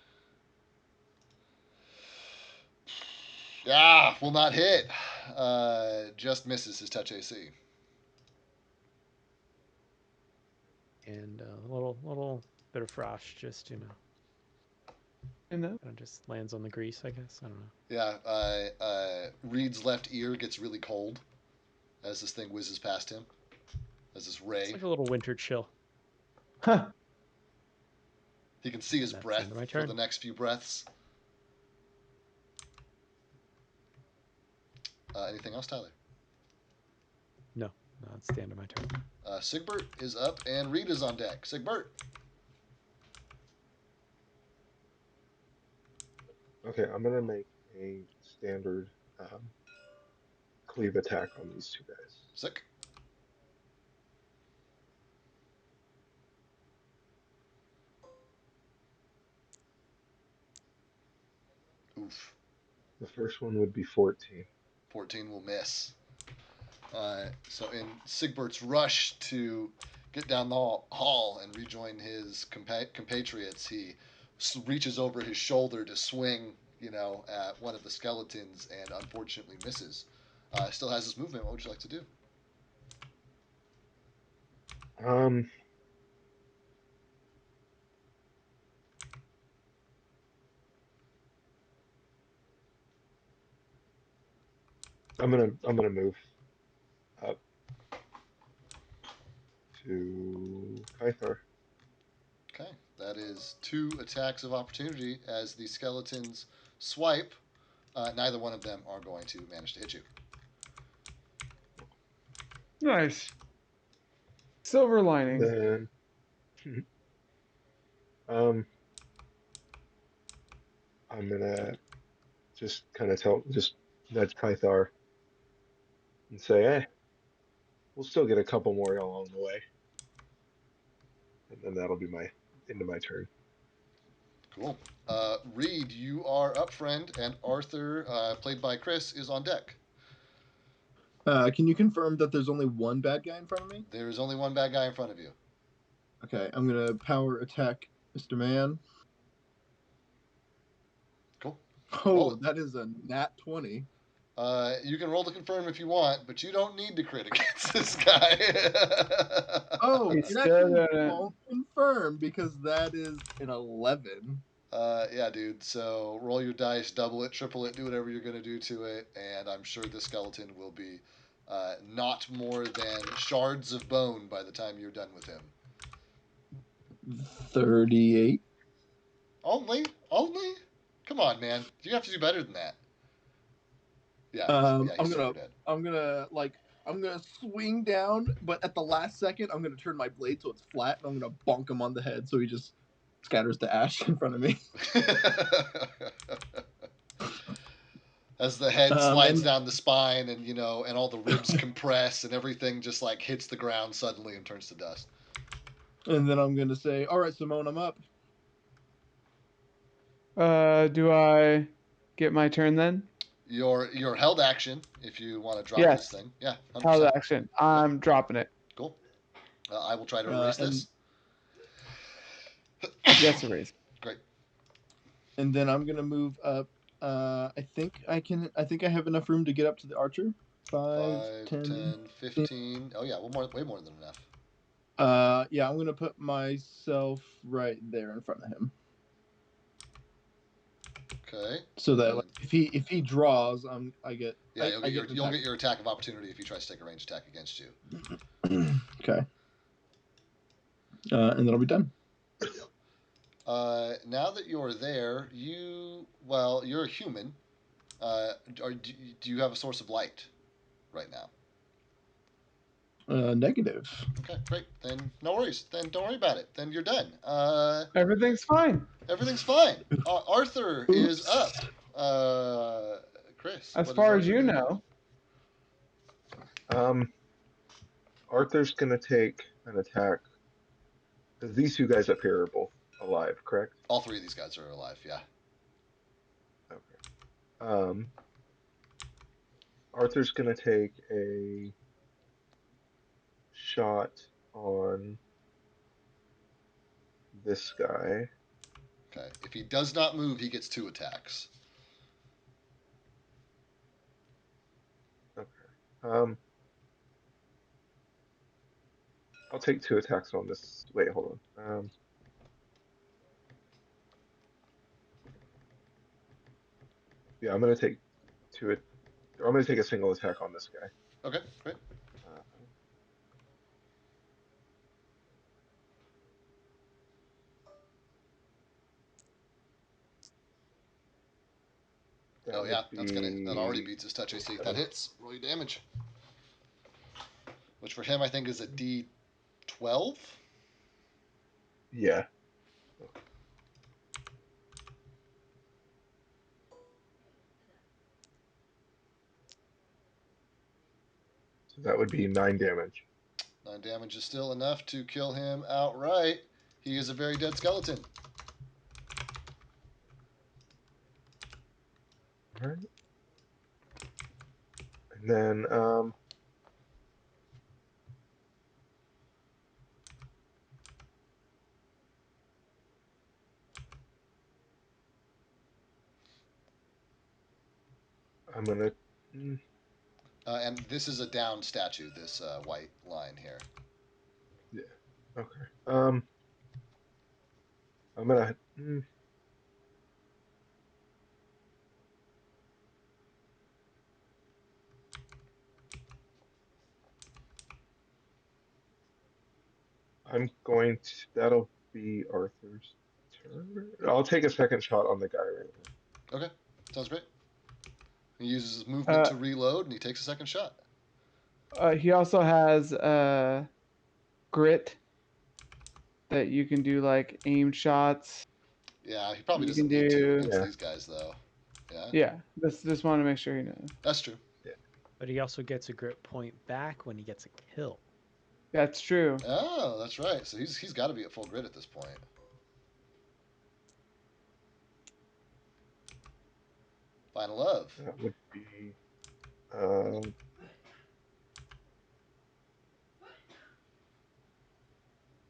Speaker 1: Yeah, will not hit. Just misses his touch AC.
Speaker 9: And a little bit of frost, just kind of just lands on the grease, I guess. I don't know.
Speaker 1: Yeah, Reed's left ear gets really cold as this thing whizzes past him. As this ray.
Speaker 9: It's like a little winter chill.
Speaker 4: Huh.
Speaker 1: He can see his
Speaker 9: That's the
Speaker 1: breath
Speaker 9: end of my
Speaker 1: for the
Speaker 9: turn.
Speaker 1: next few breaths. Anything else, Tyler?
Speaker 9: No, that's the end of my turn.
Speaker 1: Sigbert is up, and Reed is on deck. Sigbert.
Speaker 3: Okay, I'm gonna make a standard cleave attack on these two guys.
Speaker 1: Sick. Oof.
Speaker 3: The first one would be 14.
Speaker 1: 14 will miss. So in Sigbert's rush to get down the hall and rejoin his compatriots, he reaches over his shoulder to swing, at one of the skeletons and unfortunately misses. Still has his movement. What would you like to do?
Speaker 3: Um, I'm gonna move up to Pythar.
Speaker 1: Okay, that is 2 attacks of opportunity as the skeletons swipe. Neither one of them are going to manage to hit you.
Speaker 4: Nice. Silver linings.
Speaker 3: Then, um, I'm gonna just kind of just nudge Pythar and say, "Hey, we'll still get a couple more along the way," and then that'll be my end of my turn.
Speaker 1: Cool. Reed, you are up, friend, and Arthur, played by Chris, is on deck.
Speaker 7: Can you confirm that there's only one bad guy in front of me?
Speaker 1: There is only one bad guy in front of you.
Speaker 7: Okay, I'm gonna power attack Mr. Man.
Speaker 1: Cool.
Speaker 7: Oh,
Speaker 1: it.
Speaker 7: that is a nat 20.
Speaker 1: You can roll to confirm if you want, but you don't need to crit against this guy.
Speaker 7: Oh,
Speaker 4: He's
Speaker 7: it
Speaker 4: still
Speaker 7: actually
Speaker 4: gonna.
Speaker 7: won't confirm because that is an 11.
Speaker 1: Yeah, dude. So roll your dice, double it, triple it, do whatever you're going to do to it, and I'm sure the skeleton will be not more than shards of bone by the time you're done with him.
Speaker 7: 38.
Speaker 1: Only? Only? Come on, man. You have to do better than that. Yeah, he's super dead.
Speaker 7: I'm gonna swing down, but at the last second, I'm gonna turn my blade so it's flat, and I'm gonna bonk him on the head so he just scatters to ash in front of me.
Speaker 1: As the head slides
Speaker 7: And
Speaker 1: down the spine, and all the ribs compress, and everything just like hits the ground suddenly and turns to dust.
Speaker 7: and then I'm gonna say, "All right, Simone, I'm up."
Speaker 4: Do I get my turn then?
Speaker 1: Your held action, if you want to drop
Speaker 4: Yes.
Speaker 1: this thing. Yeah, 100%.
Speaker 4: Held action. I'm dropping it.
Speaker 1: Cool. I will try to erase this.
Speaker 4: Yes, erase.
Speaker 1: Great.
Speaker 7: And then I'm gonna move up. I think I can. I think I have enough room to get up to the archer. 5, 10.
Speaker 1: 15. Oh yeah, way more than enough.
Speaker 7: Yeah, I'm gonna put myself right there in front of him.
Speaker 1: Okay.
Speaker 7: So that like, if he draws, I get.
Speaker 1: Yeah,
Speaker 7: I
Speaker 1: you'll get your attack of opportunity if he tries to take a range attack against you.
Speaker 7: Okay. And then I'll be done.
Speaker 1: Now that you're there, you're a human. Do you have a source of light right now?
Speaker 7: Negative.
Speaker 1: Okay, great. Then no worries. Then don't worry about it. Then you're done.
Speaker 4: Everything's fine.
Speaker 1: Everything's fine. Arthur is up. Chris.
Speaker 4: As
Speaker 1: what
Speaker 4: far
Speaker 1: are
Speaker 4: as you
Speaker 1: gonna
Speaker 4: know.
Speaker 3: Arthur's gonna take an attack because these two guys up here are both alive, correct?
Speaker 1: All 3 of these guys are alive. Yeah.
Speaker 3: Okay. Arthur's gonna take a shot on this guy.
Speaker 1: Okay. If he does not move, he gets 2 attacks.
Speaker 3: Okay. I'll take 2 attacks on this. Wait, hold on. Yeah, I'm gonna take 2. I'm gonna take a single attack on this guy.
Speaker 1: Okay, great.
Speaker 3: That
Speaker 1: Oh
Speaker 3: would
Speaker 1: yeah, that already
Speaker 3: be
Speaker 1: beats his touch AC. That hits. Roll your damage. Which for him I think is a D12.
Speaker 3: yeah. So that would be 9 damage.
Speaker 1: 9 damage is still enough to kill him outright. He is a very dead skeleton.
Speaker 3: All right. And then I'm gonna.
Speaker 1: And this is a down statue, this white line here.
Speaker 3: Yeah. Okay. I'm gonna. I'm going to. That'll be Arthur's turn. I'll take a second shot on the guy right now.
Speaker 1: Okay, sounds great. He uses his movement
Speaker 4: Uh,
Speaker 1: to reload, and he takes a second shot.
Speaker 4: He also has grit that you can do like aim shots.
Speaker 1: Yeah, he probably
Speaker 4: You can
Speaker 1: doesn't need to
Speaker 4: do.
Speaker 1: against
Speaker 3: Yeah.
Speaker 1: these guys, though. Yeah,
Speaker 4: Yeah, just want to make sure you know.
Speaker 1: that's true.
Speaker 9: But he also gets a grit point back when he gets a kill.
Speaker 4: That's true.
Speaker 1: Oh, that's right. So he's got to be at full grid at this point. Final love.
Speaker 3: That would be. Um,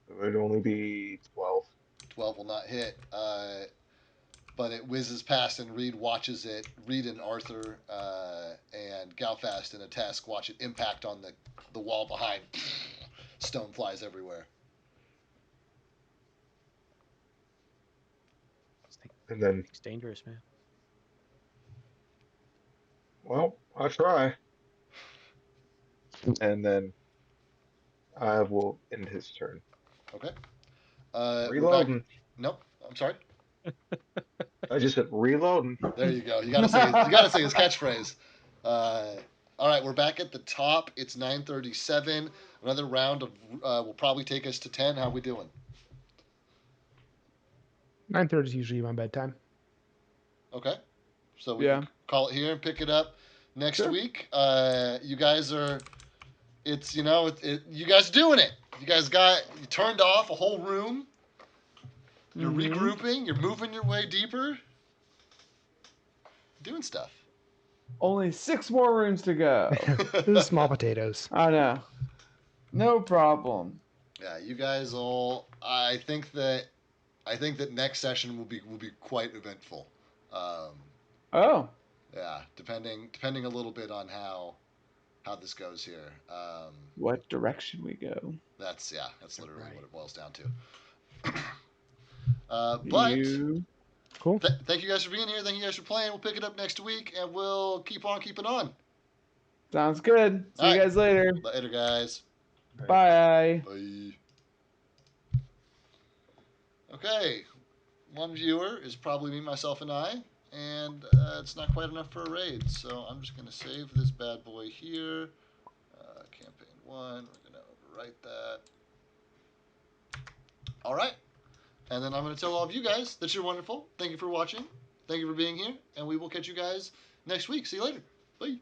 Speaker 3: it would only be 12.
Speaker 1: 12 will not hit, but it whizzes past, and Reed watches it. Reed and Arthur and Galfast and a Tesk watch it impact on the wall behind. Stone flies everywhere.
Speaker 3: And then,
Speaker 9: It's dangerous, man.
Speaker 3: well, I'll try. And then I will end his turn.
Speaker 1: Okay. We're back.
Speaker 3: Reloading.
Speaker 1: Nope. I'm sorry.
Speaker 3: I just said reloading.
Speaker 1: There you go. You gotta say his catchphrase. All right, we're back at the top. It's 9:37. Another round of will probably take us to 10. How we doing?
Speaker 5: 9:30 is usually my bedtime.
Speaker 1: Okay. So we
Speaker 4: Yeah.
Speaker 1: can call it here and pick it up next
Speaker 4: Sure.
Speaker 1: week. You guys are. It's you guys doing it. You turned off a whole room. You're
Speaker 4: Mhm.
Speaker 1: regrouping. You're moving your way deeper. Doing stuff.
Speaker 4: Only 6 more rooms to go.
Speaker 5: This is small potatoes.
Speaker 4: I know. No problem.
Speaker 1: Yeah, you guys all. I think that next session will be quite eventful.
Speaker 4: Oh,
Speaker 1: Yeah, depending a little bit on how this goes here.
Speaker 4: what direction we go?
Speaker 1: That's literally
Speaker 9: Right.
Speaker 1: what it boils down to. But
Speaker 4: You.
Speaker 5: Cool.
Speaker 1: thank you guys for being here. Thank you guys for playing. We'll pick it up next week, and we'll keep on keeping on.
Speaker 4: Sounds good. See
Speaker 1: All
Speaker 4: you
Speaker 1: right.
Speaker 4: guys later.
Speaker 1: Later, guys.
Speaker 4: Bye.
Speaker 1: Bye. Okay, one viewer is probably me, myself, and I, and it's not quite enough for a raid, so I'm just going to save this bad boy here. Campaign 1, we're going to overwrite that. All right, and then I'm going to tell all of you guys that you're wonderful. Thank you for watching. Thank you for being here, and we will catch you guys next week. See you later. Bye.